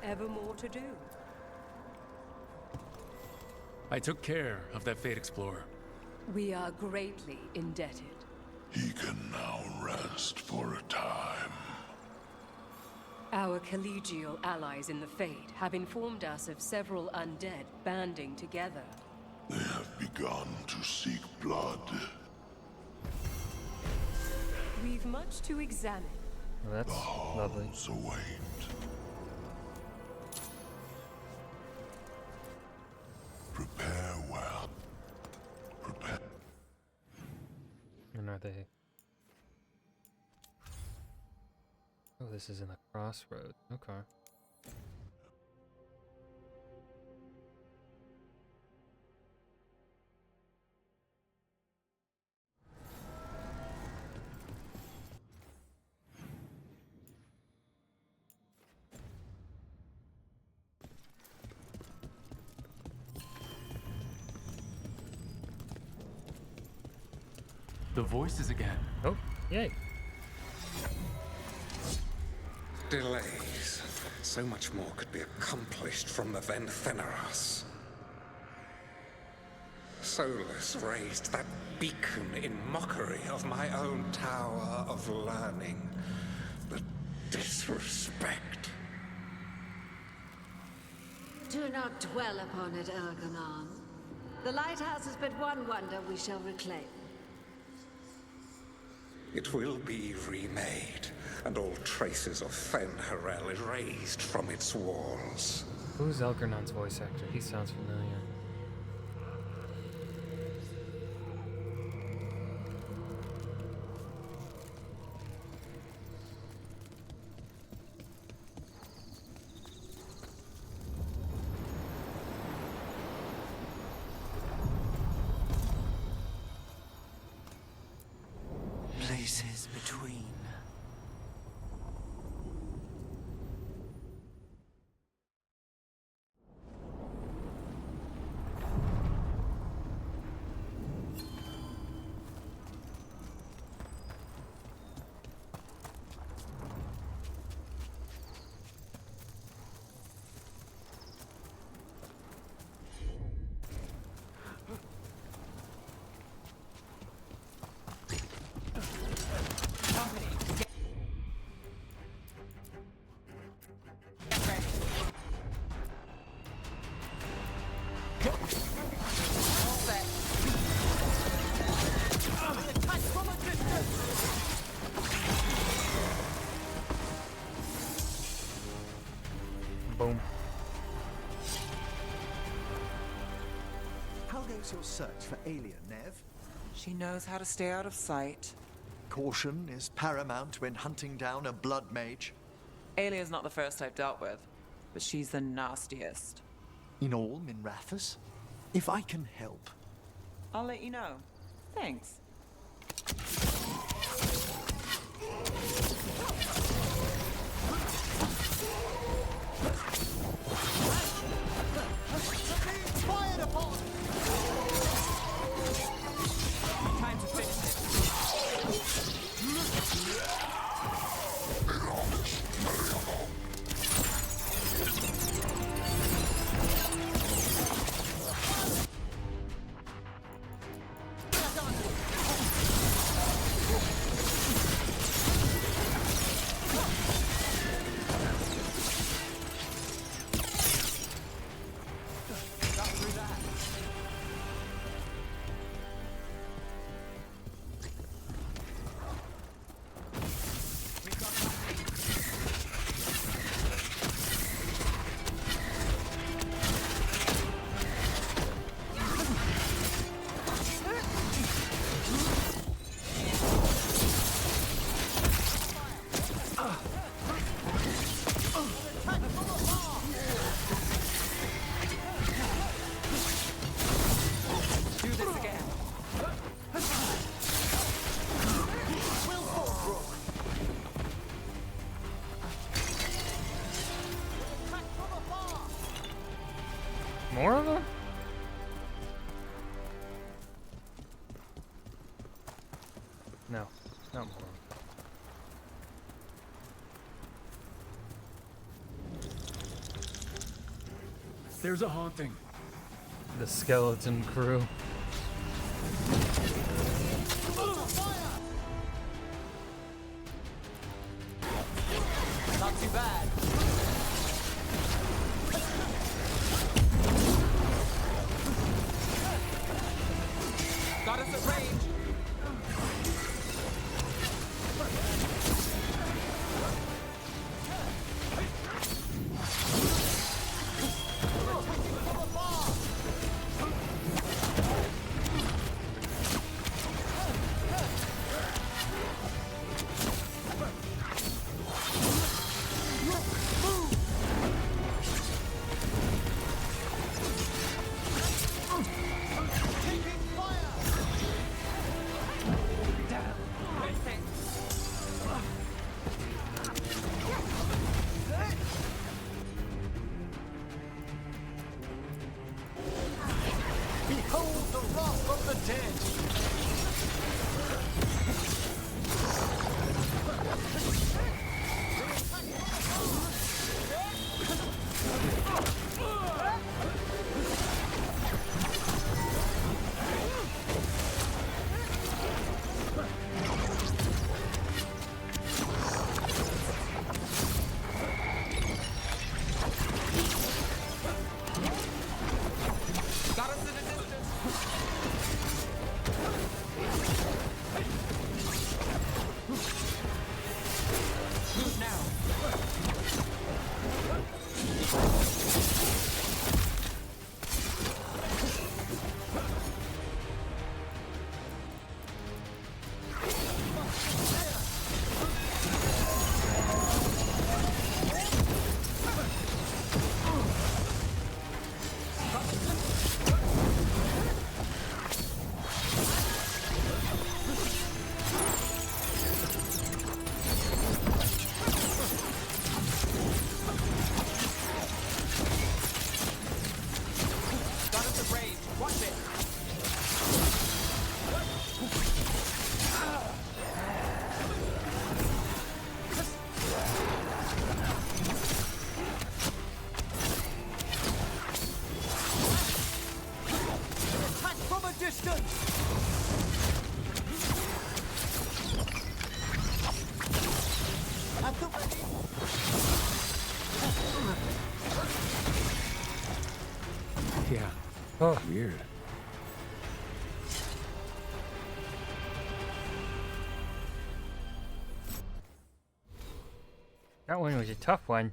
Ever more to do? I took care of that Fate Explorer. We are greatly indebted. He can now rest for a time. Our collegial allies in the Fade have informed us of several undead banding together. They have begun to seek blood. We've much to examine. Well, that's lovely. Await. Prepare well. Prepare. And are they... Oh, this is in the crossroads. Okay. The voices again. Oh, yay. Delays. So much more could be accomplished from the Ventheneros. Solus raised that beacon in mockery of my own tower of learning. The disrespect. Do not dwell upon it, Ergonon. The lighthouse is but one wonder we shall reclaim. It will be remade, and all traces of Fen'Harel erased from its walls. Who's Elgernon's voice actor? He sounds familiar. Places between. Company, details your search for Aelia, Nev? She knows how to stay out of sight. Caution is paramount when hunting down a blood mage. Alia's not the first I've dealt with, but she's the nastiest. In all Minrathous? If I can help. I'll let you know. Thanks. Fired upon! Time to finish it. More of them? No, not more. There's a haunting. The skeleton crew. Not too bad. Got us at range. Behold the wrath of the dead! Got us in a distance. Move now. Got us at range. Watch it. Attack from a distance! At the ready! Yeah. Oh. Weird. That one was a tough one.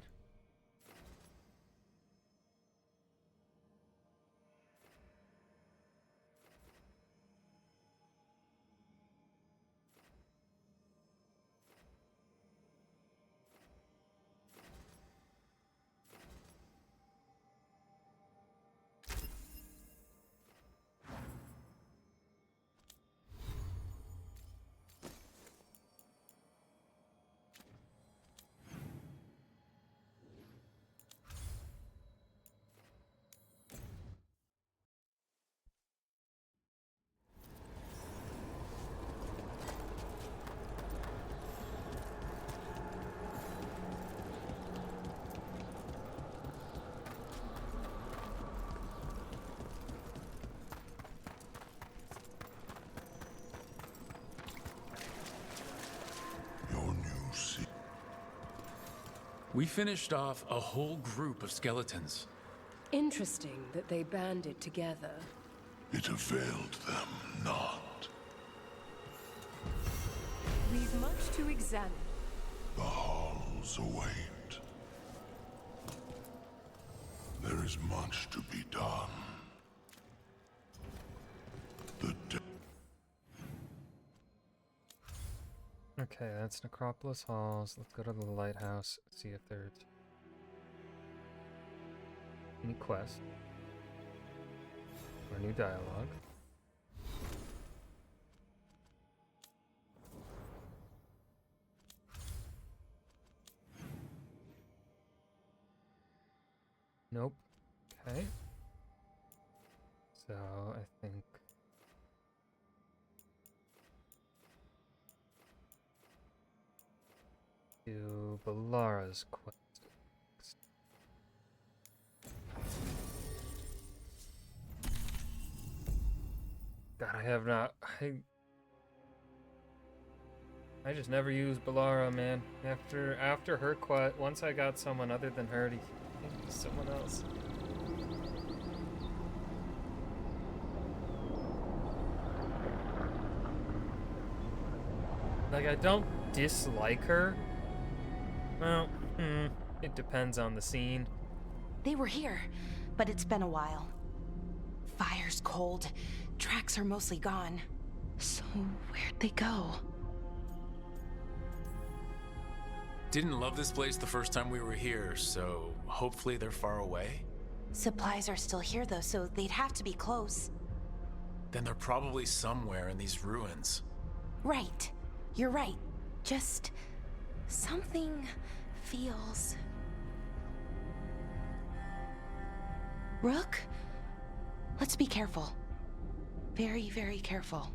We finished off a whole group of skeletons. Interesting that they banded together. It availed them not. We've much to examine. The halls await. There is much to be done. Okay, that's Necropolis Halls. Let's go to the lighthouse, see if there's any quest or new dialogue. Nope. Okay. So I think do Balara's quest. God, I have not. I just never used Balara, man. After her quest, once I got someone other than her to use someone else. Like, I don't dislike her. Well, it depends on the scene. They were here, but it's been a while. Fire's cold. Tracks are mostly gone. So where'd they go? Didn't love this place the first time we were here, so hopefully they're far away. Supplies are still here though, so they'd have to be close. Then they're probably somewhere in these ruins. Right. You're right. Just something feels... Rook? Let's be careful. Very, very careful.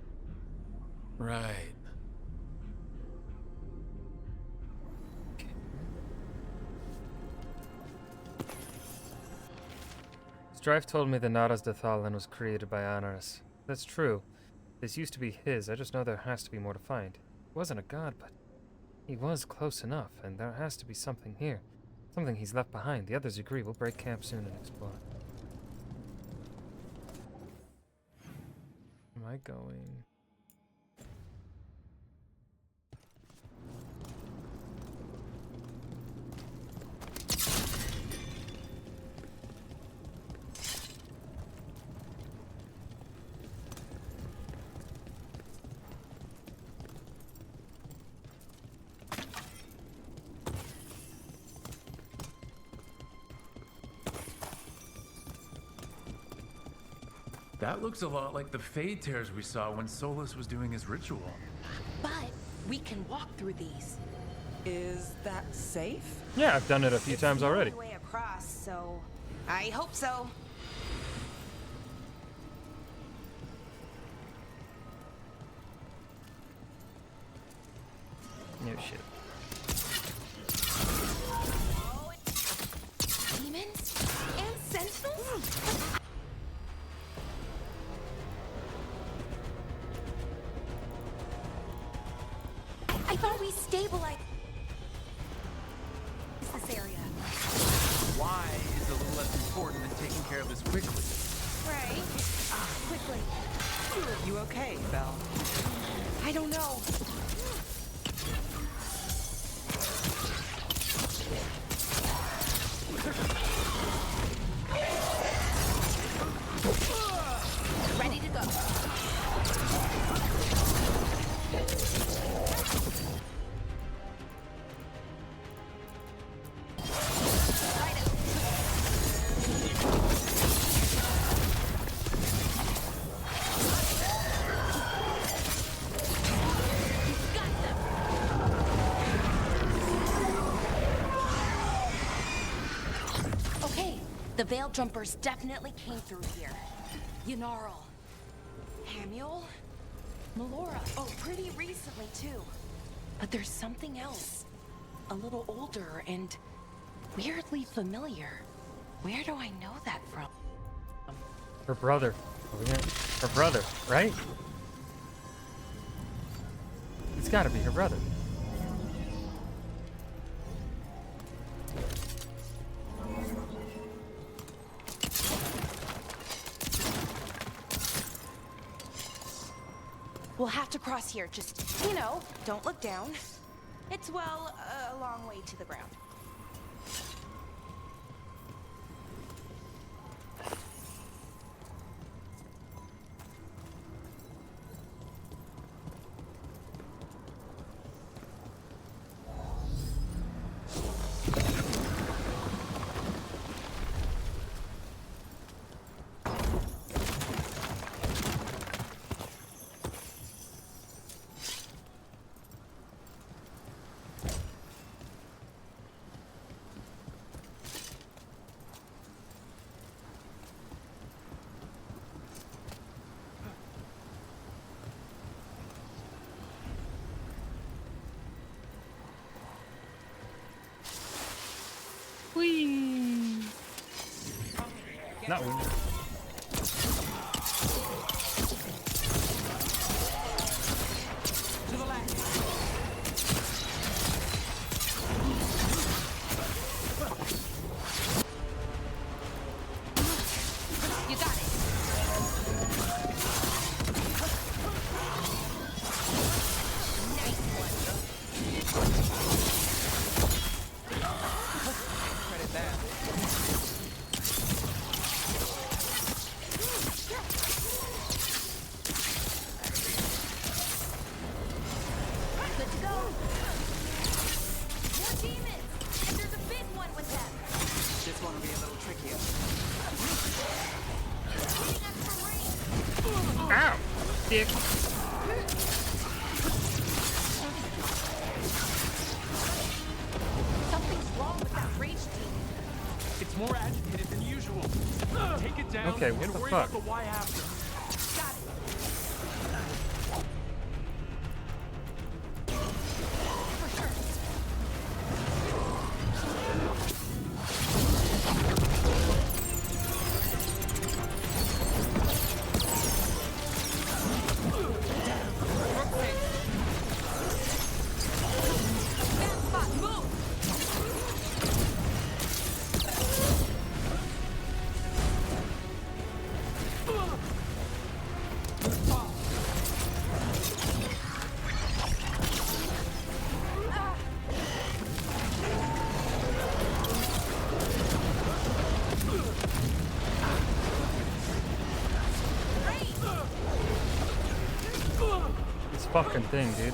Right. Strife told me the Naras de Thalan was created by Anaris. That's true. This used to be his. I just know there has to be more to find. He wasn't a god, but he was close enough, and there has to be something here. Something he's left behind. The others agree. We'll break camp soon and explore. Am I going? That looks a lot like the Fade Tears we saw when Solus was doing his ritual. But we can walk through these. Is that safe? Yeah, I've done it a few times already. It's the only way across, so I hope so. No shit. Demons and sentinels? I thought we stabilized this area. Why is a little less important than taking care of this quickly? Right. Quickly. You okay, Belle? I don't know. Ready to go. The Veil Jumpers definitely came through here. Ynnarl. Hamuel? Melora. Oh, pretty recently, too. But there's something else. A little older and weirdly familiar. Where do I know that from? Her brother. Her brother, right? It's gotta be her brother. We'll have to cross here. Just, you know, don't look down. It's, well, a long way to the ground. Whee! Not whee. To the left. You got it. Nice one. Credit there. Good to go. More demons, and there's a big one with them. This one will be a little trickier. Ow! Dick. Something's wrong with that rage demon. It's more agitated than usual. Take it down Okay, what and the worry fuck? about the why after. Got it. For sure. Bad spot, move! This fucking thing, dude.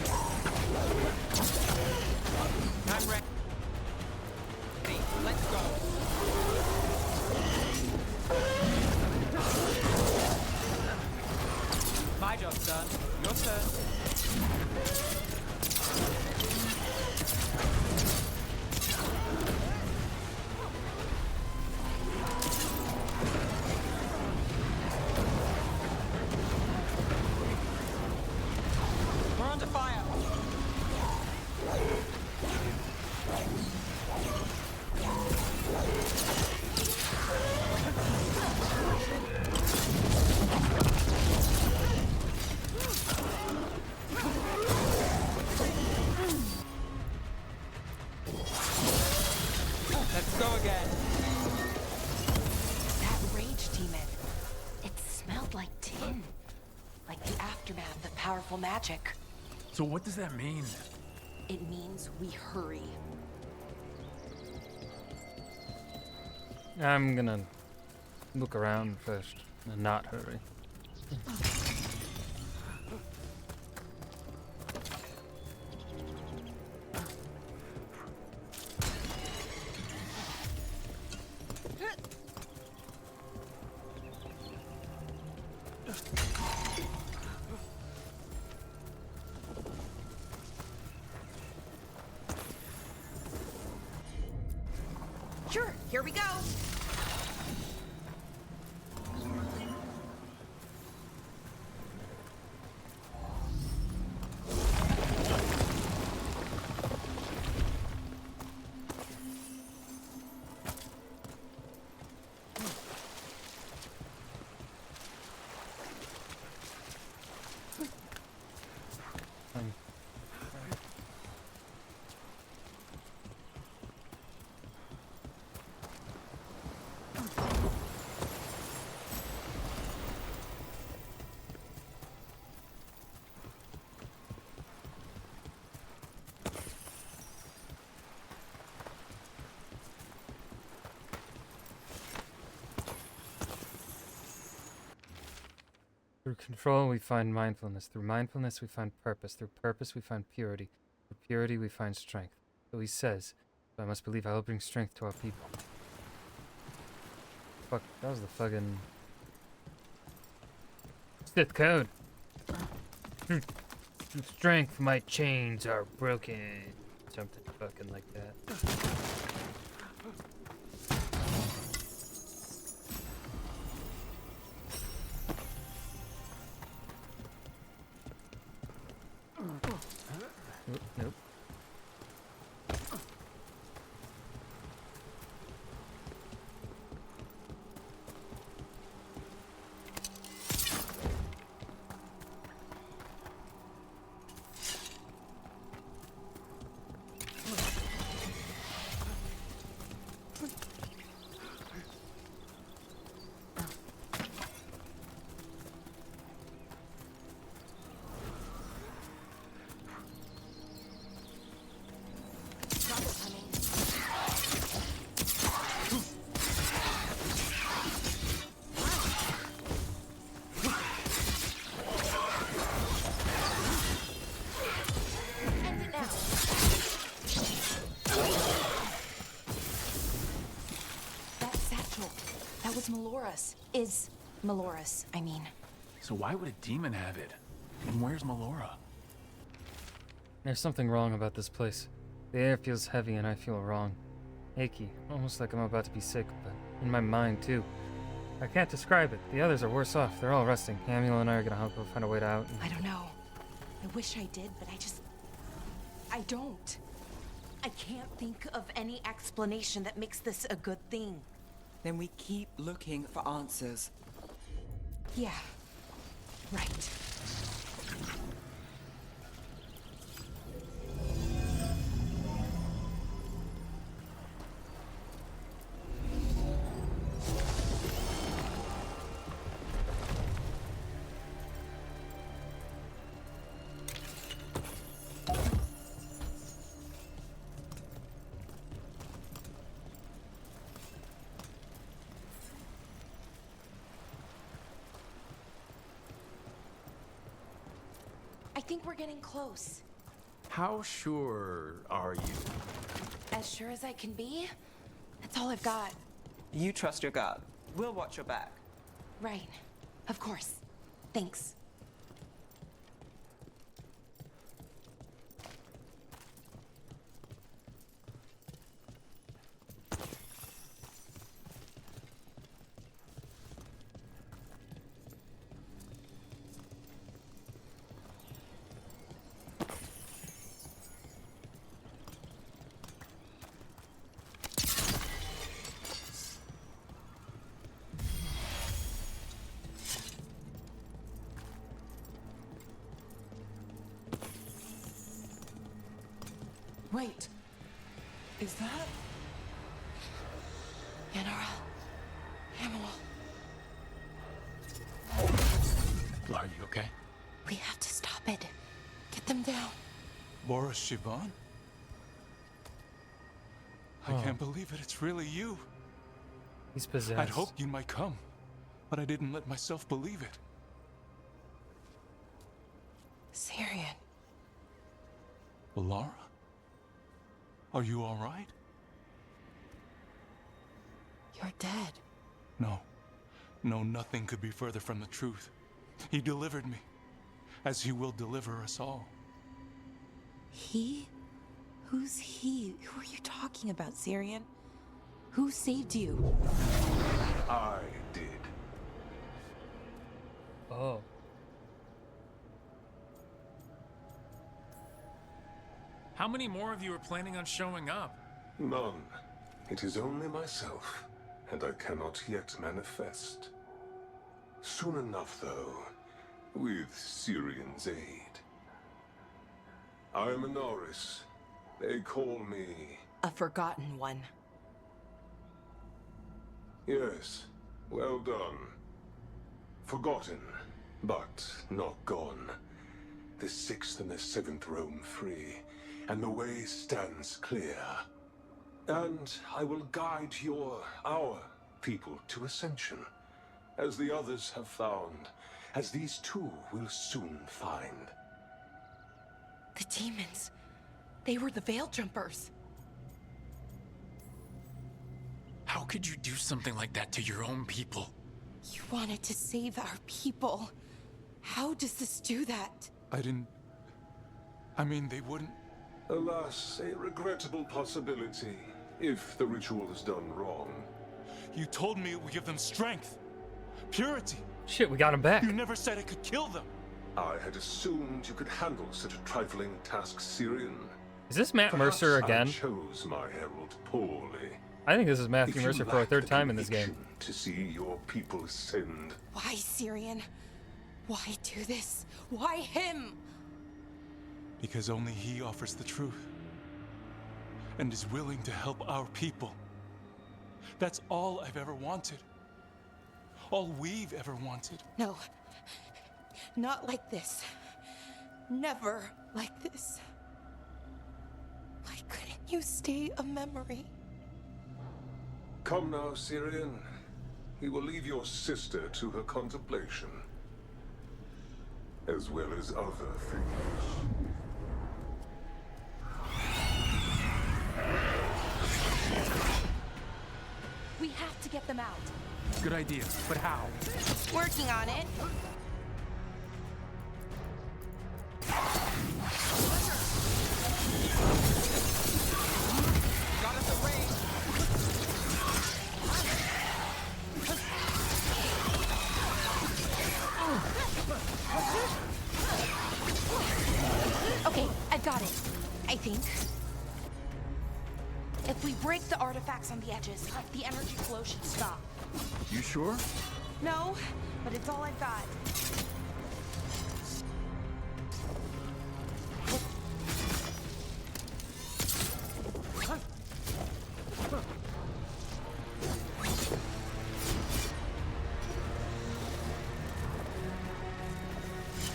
I'm ready. Let's go. My job's done. Your turn. We're under fire. Let's go again. That rage demon. It smelled like tin. Like the aftermath of powerful magic. So what does that mean? It means we hurry. I'm gonna look around first and not hurry. Sure, here we go. Through control, we find mindfulness. Through mindfulness, we find purpose. Through purpose, we find purity. Through purity, we find strength. So he says, so I must believe I will bring strength to our people. Fuck, that was the fucking Sith code. Through strength, my chains are broken. Something fucking like that. Nope. Is Melora's, I mean. So why would a demon have it? And where's Melora? There's something wrong about this place. The air feels heavy and I feel wrong. Achy, almost like I'm about to be sick, but in my mind too. I can't describe it. The others are worse off. They're all resting. Hamiel and I are gonna help find a way out. I don't know. I wish I did, but I don't. I can't think of any explanation that makes this a good thing. Then we keep looking for answers. Yeah, right. I think we're getting close. How sure are you? As sure as I can be. That's all I've got. You trust your gut. We'll watch your back. Right. Of course. Thanks. Wait. Is that... Yanara. Hamiel. Are you okay? We have to stop it. Get them down. Boris Sivan? I can't believe it. It's really you. He's possessed. I'd hoped you might come, but I didn't let myself believe it. Syrian. Laura? Are you all right? You're dead. No. No, nothing could be further from the truth. He delivered me, as he will deliver us all. He? Who's he? Who are you talking about, Syrian? Who saved you? I did. Oh. How many more of you are planning on showing up? None. It is only myself, and I cannot yet manifest. Soon enough, though, with Syrian's aid. I am a Norris. They call me... A forgotten one. Yes, well done. Forgotten, but not gone. The 6th and the 7th roam free, and the way stands clear. And I will guide our people to ascension, as the others have found, as these two will soon find. The demons. They were the Veil Jumpers. How could you do something like that to your own people? You wanted to save our people. How does this do that? I mean, they wouldn't... Alas, a regrettable possibility, if the ritual is done wrong. You told me it would give them strength, purity. Shit, we got him back. You never said it could kill them. I had assumed you could handle such a trifling task, Syrian. Is this Matt Mercer again? I chose my herald poorly. I think this is Matthew If you Mercer for a lack third the time in this game. conviction to see your people ascend. Why, Syrian? Why do this? Why him? Because only he offers the truth. And is willing to help our people. That's all I've ever wanted. All we've ever wanted. No. Not like this. Never like this. Why couldn't you stay a memory? Come now, Syrian. We will leave your sister to her contemplation. As well as other things. We have to get them out. Good idea, but how? Working on it. Got us a range. Okay, I got it. I think. If we break the artifacts on the edges, the energy flow should stop. You sure? No, but it's all I've got.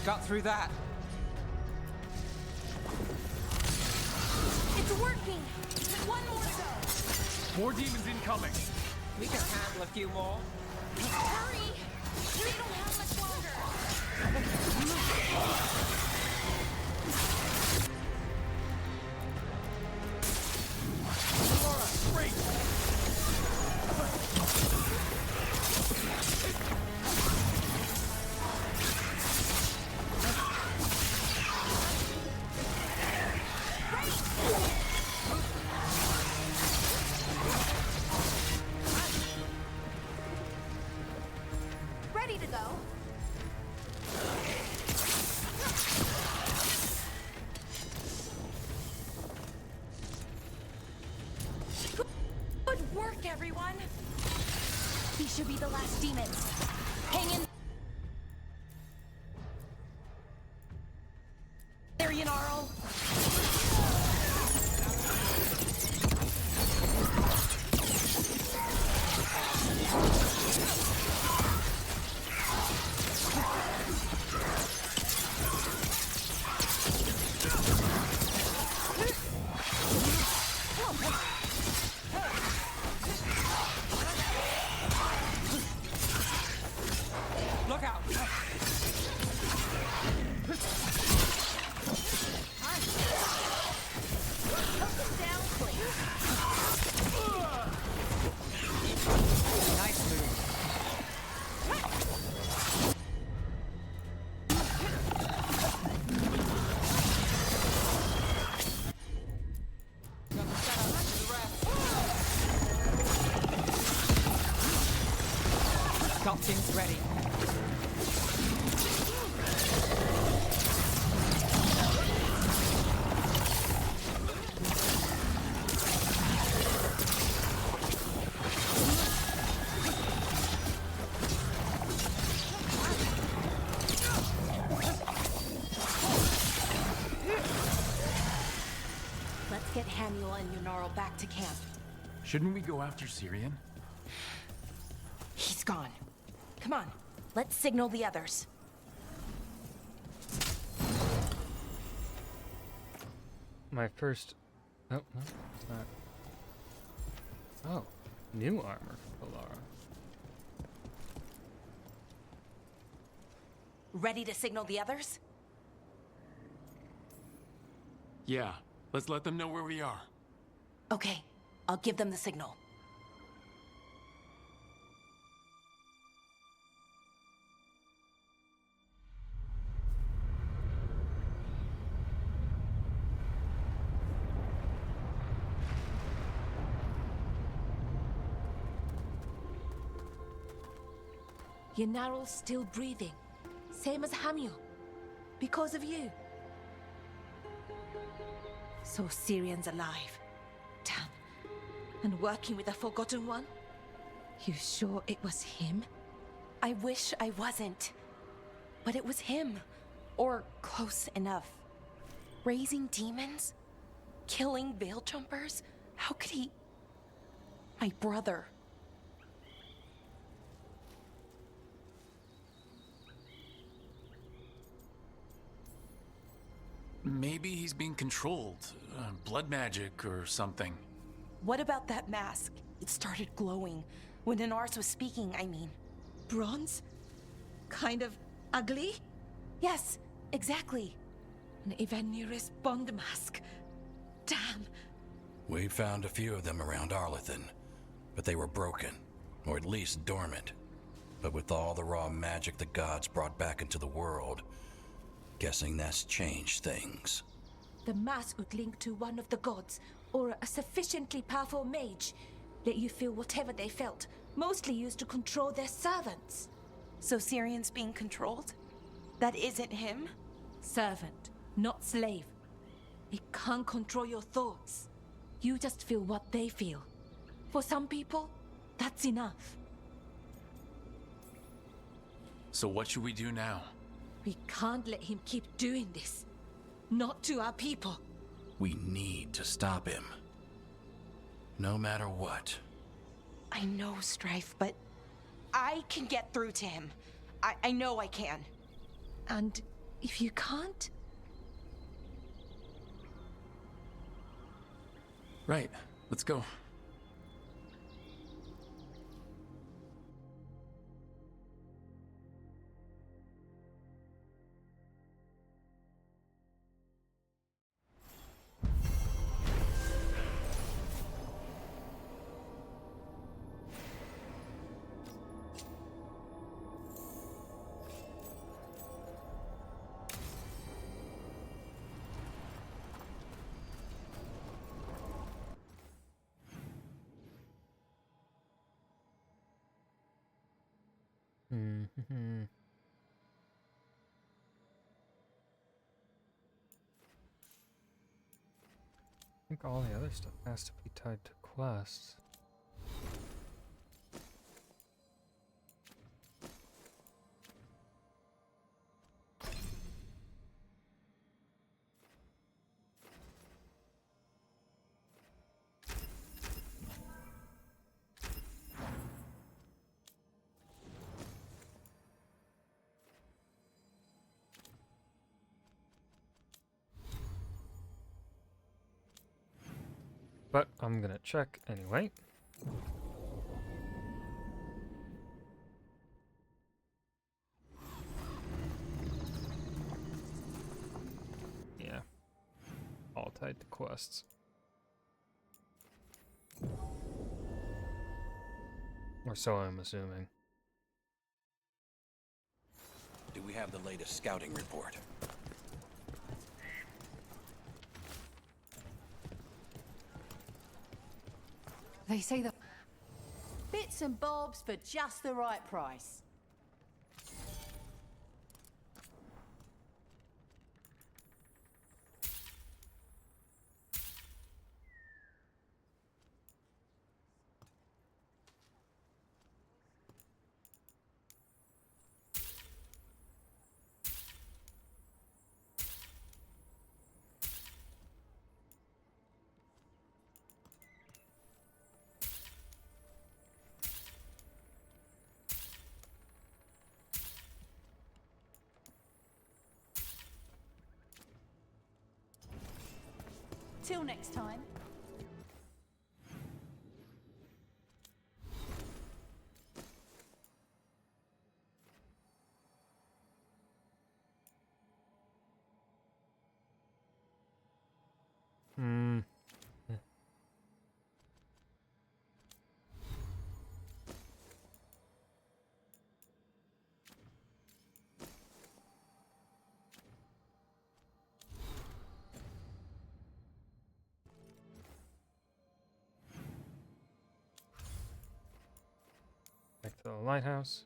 Got through that. It's working! One more so! More demons incoming. We can handle a few more. Hurry! We don't have much longer! Laura, great! Ready to go. Good work, everyone. These should be the last demons. Hang in there, Yanarl. Look out! Down, please. Nice move. Got things ready. Let's get Hamuel and Yanarl back to camp. Shouldn't we go after Syrian? He's gone. Come on, let's signal the others. My first... Oh, no, it's not. Oh, new armor for Lara. Ready to signal the others? Yeah, let's let them know where we are. Okay, I'll give them the signal. Yanaral's still breathing. Same as Hamiel. Because of you. So Syrian's alive. Damn. And working with the Forgotten One? You sure it was him? I wish I wasn't. But it was him. Or close enough. Raising demons? Killing veil jumpers? How could he... My brother. Maybe he's being controlled. Blood magic or something. What about that mask? It started glowing. When Inars was speaking, I mean. Bronze? Kind of ugly? Yes, exactly. An Evanuris Bond mask. Damn. We found a few of them around Arlethan, but they were broken, or at least dormant. But with all the raw magic the gods brought back into the world, guessing that's changed things. The mask would link to one of the gods, or a sufficiently powerful mage. Let you feel whatever they felt, mostly used to control their servants. So Syrian's being controlled? That isn't him? Servant, not slave. It can't control your thoughts. You just feel what they feel. For some people, that's enough. So what should we do now? We can't let him keep doing this. Not to our people. We need to stop him. No matter what. I know, Strife, but I can get through to him. I know I can. And if you can't... Right, let's go. Mm-hmm. I think all the other stuff has to be tied to quests. But I'm gonna check anyway. Yeah. All tied to quests. Or so I'm assuming. Do we have the latest scouting report? They say the bits and bobs for just the right price. Till next time. lighthouse.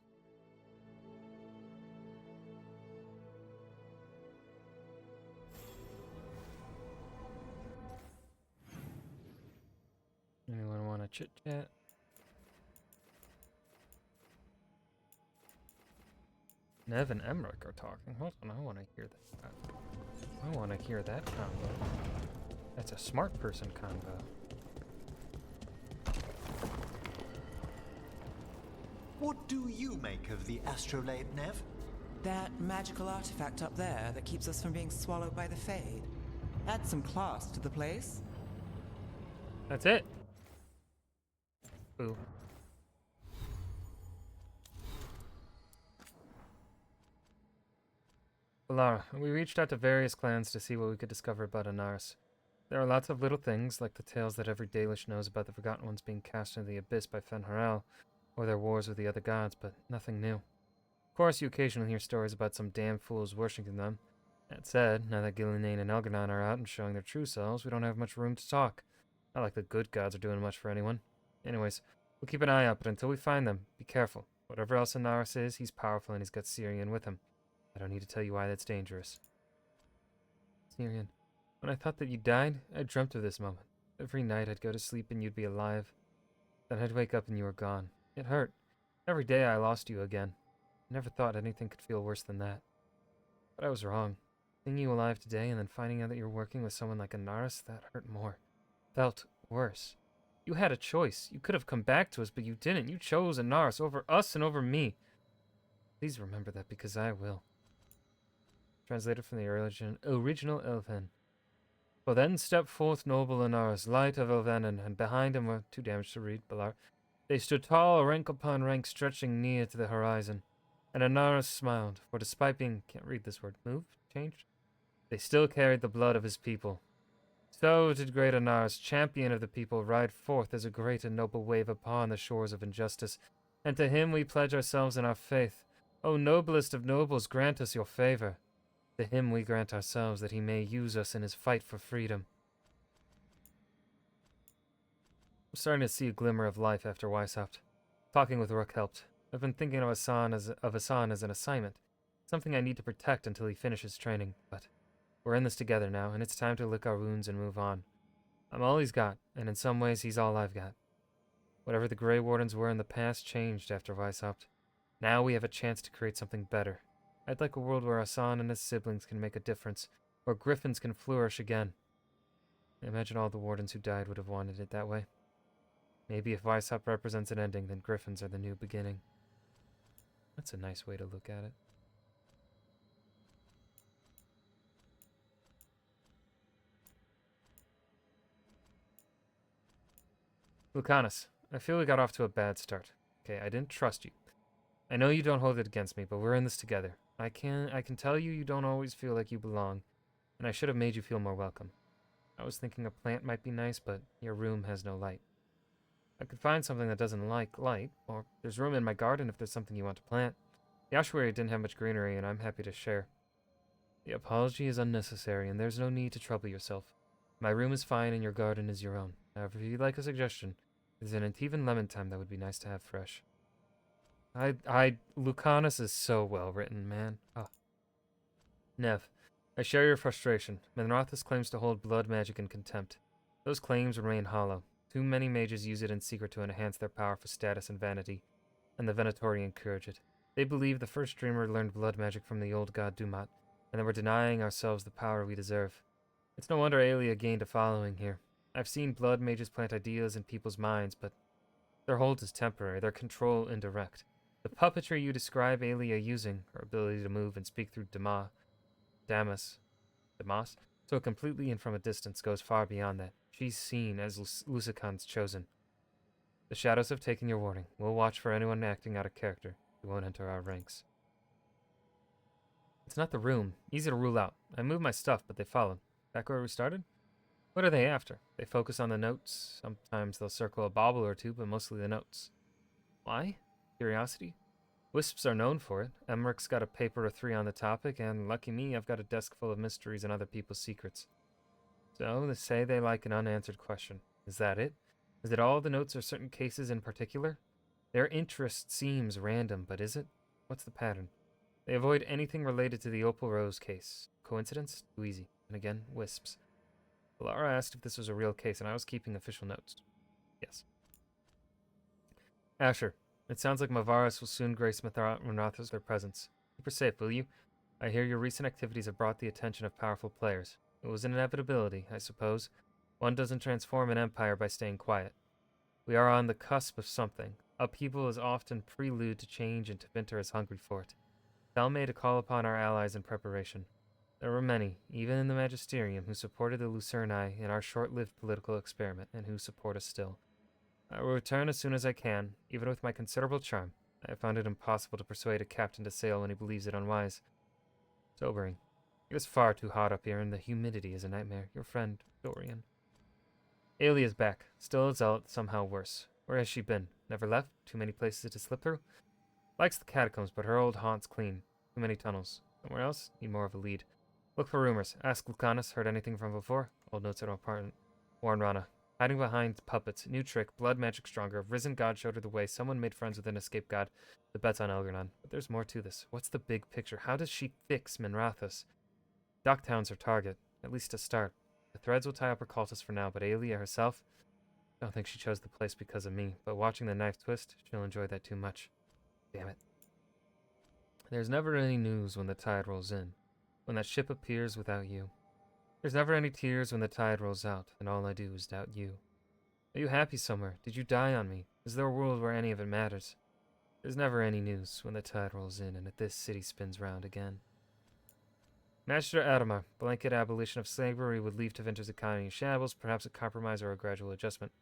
Anyone want to chit-chat? Nev and Emmerich are talking. Hold on, I want to hear that. I want to hear that combo. That's a smart person combo. What do you make of the astrolabe, Nev? That magical artifact up there that keeps us from being swallowed by the Fade. Adds some class to the place. That's it. Ooh. Valara, we reached out to various clans to see what we could discover about Anaris. There are lots of little things, like the tales that every Dalish knows about the Forgotten Ones being cast into the abyss by Fen'Harel, or their wars with the other gods, but nothing new. Of course, you occasionally hear stories about some damn fools worshipping them. That said, now that Gillian and Elganon are out and showing their true selves, we don't have much room to talk. Not like the good gods are doing much for anyone. Anyways, we'll keep an eye out, but until we find them, be careful. Whatever else Anaris is, he's powerful and he's got Syrian with him. I don't need to tell you why that's dangerous. Syrian, when I thought that you died, I dreamt of this moment. Every night I'd go to sleep and you'd be alive. Then I'd wake up and you were gone. It hurt. Every day I lost you again. I never thought anything could feel worse than that. But I was wrong. Seeing you alive today and then finding out that you're working with someone like Anaris, that hurt more. Felt worse. You had a choice. You could have come back to us, but you didn't. You chose Anaris over us and over me. Please remember that, because I will. Translated from the original Elven. Well then stepped forth noble Anaris, light of Elvenin, and behind him were, too damaged to read, Balar. They stood tall, rank upon rank, stretching near to the horizon. And Anaris smiled, for despite being, can't read this word, moved, changed? They still carried the blood of his people. So did great Anaris, champion of the people, ride forth as a great and noble wave upon the shores of injustice. And to him we pledge ourselves in our faith. O noblest of nobles, grant us your favor. To him we grant ourselves that he may use us in his fight for freedom. I'm starting to see a glimmer of life after Weishaupt. Talking with Rook helped. I've been thinking of Hassan as an assignment. Something I need to protect until he finishes training, but we're in this together now, and it's time to lick our wounds and move on. I'm all he's got, and in some ways he's all I've got. Whatever the Grey Wardens were in the past changed after Weishaupt. Now we have a chance to create something better. I'd like a world where Hassan and his siblings can make a difference, where griffins can flourish again. I imagine all the Wardens who died would have wanted it that way. Maybe if Weishaupt represents an ending, then griffins are the new beginning. That's a nice way to look at it. Lucanus, I feel we got off to a bad start. Okay, I didn't trust you. I know you don't hold it against me, but we're in this together. I can tell you don't always feel like you belong, and I should have made you feel more welcome. I was thinking a plant might be nice, but your room has no light. I could find something that doesn't like light, or there's room in my garden if there's something you want to plant. The ossuary didn't have much greenery, and I'm happy to share. The apology is unnecessary, and there's no need to trouble yourself. My room is fine, and your garden is your own. However, if you'd like a suggestion, there's an Antivan lemon thyme that would be nice to have fresh. Lucanus is so well written, man. Oh. Nev, I share your frustration. Menrothus claims to hold blood magic in contempt. Those claims remain hollow. Too many mages use it in secret to enhance their power for status and vanity, and the Venatori encourage it. They believe the first dreamer learned blood magic from the old god Dumat, and that we're denying ourselves the power we deserve. It's no wonder Aelia gained a following here. I've seen blood mages plant ideas in people's minds, but their hold is temporary, their control indirect. The puppetry you describe Aelia using, her ability to move and speak through Damas, so completely and from a distance, goes far beyond that. She's seen as Lusican's chosen. The shadows have taken your warning. We'll watch for anyone acting out of character who won't enter our ranks. It's not the room. Easy to rule out. I moved my stuff, but they followed. Back where we started? What are they after? They focus on the notes. Sometimes they'll circle a bauble or two, but mostly the notes. Why? Curiosity? Wisps are known for it. Emmerich's got a paper or three on the topic, and lucky me, I've got a desk full of mysteries and other people's secrets. So, they say they like an unanswered question. Is that it? Is it all the notes or certain cases in particular? Their interest seems random, but is it? What's the pattern? They avoid anything related to the Opal Rose case. Coincidence? Too easy. And again, wisps. Lara asked if this was a real case, and I was keeping official notes. Yes. Asher, it sounds like Mavaris will soon grace Minrathos with their presence. Keep her safe, will you? I hear your recent activities have brought the attention of powerful players. It was an inevitability, I suppose. One doesn't transform an empire by staying quiet. We are on the cusp of something. Upheaval is often prelude to change, and Tevinter is hungry for it. Tell May to call upon our allies in preparation. There were many, even in the Magisterium, who supported the Lucerni in our short-lived political experiment, and who support us still. I will return as soon as I can, even with my considerable charm. I have found it impossible to persuade a captain to sail when he believes it unwise. Sobering. It is far too hot up here, and the humidity is a nightmare. Your friend, Dorian. Ailey is back. Still a zealot, somehow worse. Where has she been? Never left? Too many places to slip through? Likes the catacombs, but her old haunt's clean. Too many tunnels. Somewhere else? Need more of a lead. Look for rumors. Ask Lucanus. Heard anything from before? Old notes are important. Warn Rana. Hiding behind puppets. New trick. Blood magic stronger. Risen god showed her the way. Someone made friends with an escaped god. The bet's on Elgarnon. But there's more to this. What's the big picture? How does she fix Minrathos? Docktown's her target. At least to start. The threads will tie up her cultists for now, but Aelia herself? I don't think she chose the place because of me, but watching the knife twist, she'll enjoy that too much. Damn it. There's never any news when the tide rolls in, when that ship appears without you. There's never any tears when the tide rolls out, and all I do is doubt you. Are you happy somewhere? Did you die on me? Is there a world where any of it matters? There's never any news when the tide rolls in and this city spins round again. Master Adama, blanket abolition of slavery would leave Tevinter's economy in shambles, perhaps a compromise or a gradual adjustment.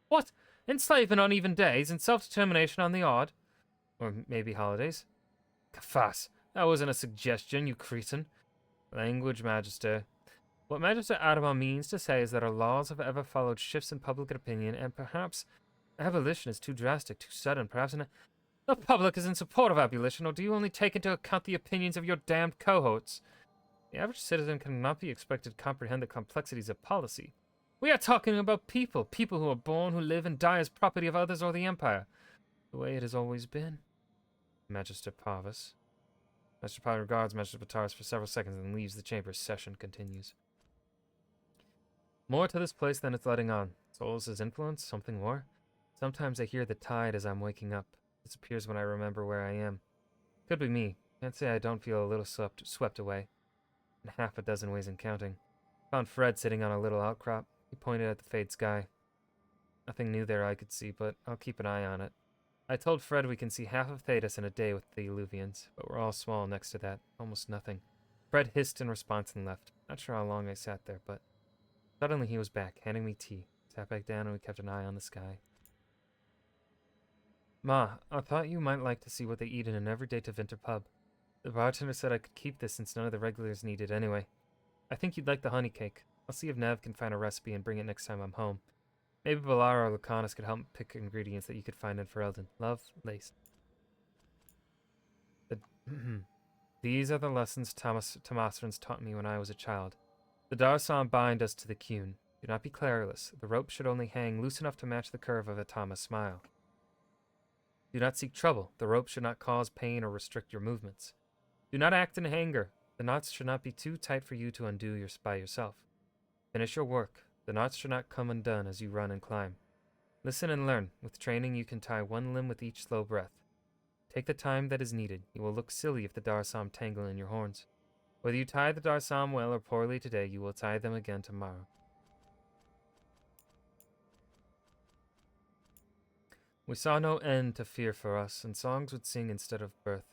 What? Enslavement on even days and self-determination on the odd? Or maybe holidays? Kafas, that wasn't a suggestion, you cretin. Language, Magister. What Magister Adama means to say is that our laws have ever followed shifts in public opinion, and perhaps abolition is too drastic, too sudden, perhaps the public is in support of abolition, or do you only take into account the opinions of your damned cohorts? The average citizen cannot be expected to comprehend the complexities of policy. We are talking about people who are born, who live and die as property of others or the Empire. The way it has always been. Magister Parvis. Master Parvis regards Magister Bataris for several seconds and leaves the chamber. Session continues. More to this place than it's letting on. Solus' influence? Something more? Sometimes I hear the tide as I'm waking up. It disappears when I remember where I am. Could be me. Can't say I don't feel a little swept away. In half a dozen ways and counting. Found Fred sitting on a little outcrop. He pointed at the fade sky. Nothing new there I could see, but I'll keep an eye on it. I told Fred we can see half of Thedas in a day with the Eluvians, but we're all small next to that. Almost nothing. Fred hissed in response and left. Not sure how long I sat there, but suddenly he was back, handing me tea. Sat back down and we kept an eye on the sky. Ma, I thought you might like to see what they eat in an everyday Tevinter pub. The bartender said I could keep this since none of the regulars need it anyway. I think you'd like the honey cake. I'll see if Nev can find a recipe and bring it next time I'm home. Maybe Balara or Lucanus could help pick ingredients that you could find in Ferelden. Love, Lace. These are the lessons Tomasrans taught me when I was a child. The Darsam bind us to the Cune. Do not be careless. The rope should only hang loose enough to match the curve of Atama's smile. Do not seek trouble. The rope should not cause pain or restrict your movements. Do not act in anger. The knots should not be too tight for you to undo by yourself. Finish your work. The knots should not come undone as you run and climb. Listen and learn. With training, you can tie one limb with each slow breath. Take the time that is needed. You will look silly if the Darsam tangle in your horns. Whether you tie the Darsam well or poorly today, you will tie them again tomorrow. We saw no end to fear for us, and songs would sing instead of birth.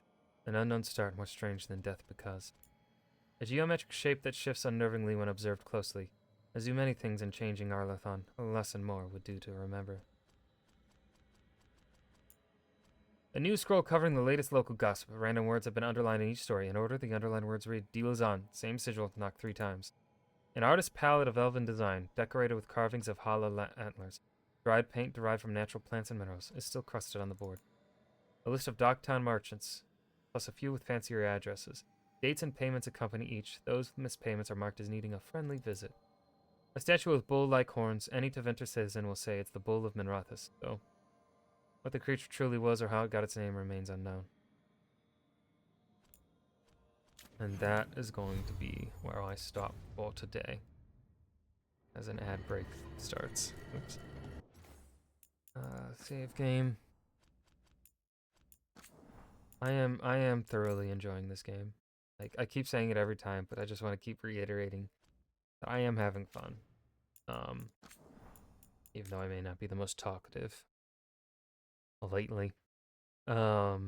An unknown start more strange than death because. A geometric shape that shifts unnervingly when observed closely. As do many things in changing Arlathon, a lesson more would do to remember. A new scroll covering the latest local gossip. Random words have been underlined in each story. In order, the underlined words read, Deal is on. Same sigil, knocked 3 times. An artist's palette of elven design, decorated with carvings of hala antlers. Dried paint derived from natural plants and minerals, is still crusted on the board. A list of Docktown merchants, plus a few with fancier addresses. Dates and payments accompany each. Those with missed payments are marked as needing a friendly visit. A statue with bull-like horns. Any Tevinter citizen will say it's the Bull of Minrathos, though What the creature truly was or how it got its name remains unknown. And that is going to be where I stop for today. As an ad break starts. Oops. Save game. I am thoroughly enjoying this game. Like, I keep saying it every time, but I just want to keep reiterating that I am having fun. Even though I may not be the most talkative lately. Yeah.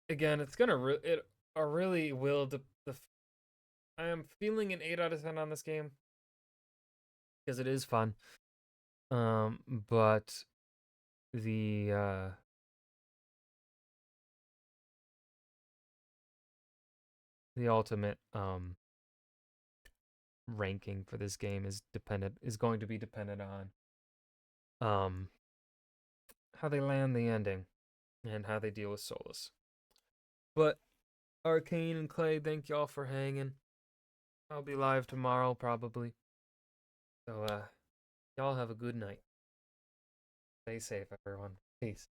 Again, it's gonna really will I am feeling an 8 out of 10 on this game because it is fun. But the ultimate ranking for this game is going to be dependent on how they land the ending and how they deal with Solus. But Arcane and Clay, thank y'all for hanging. I'll be live tomorrow probably. So y'all have a good night. Stay safe, everyone. Peace.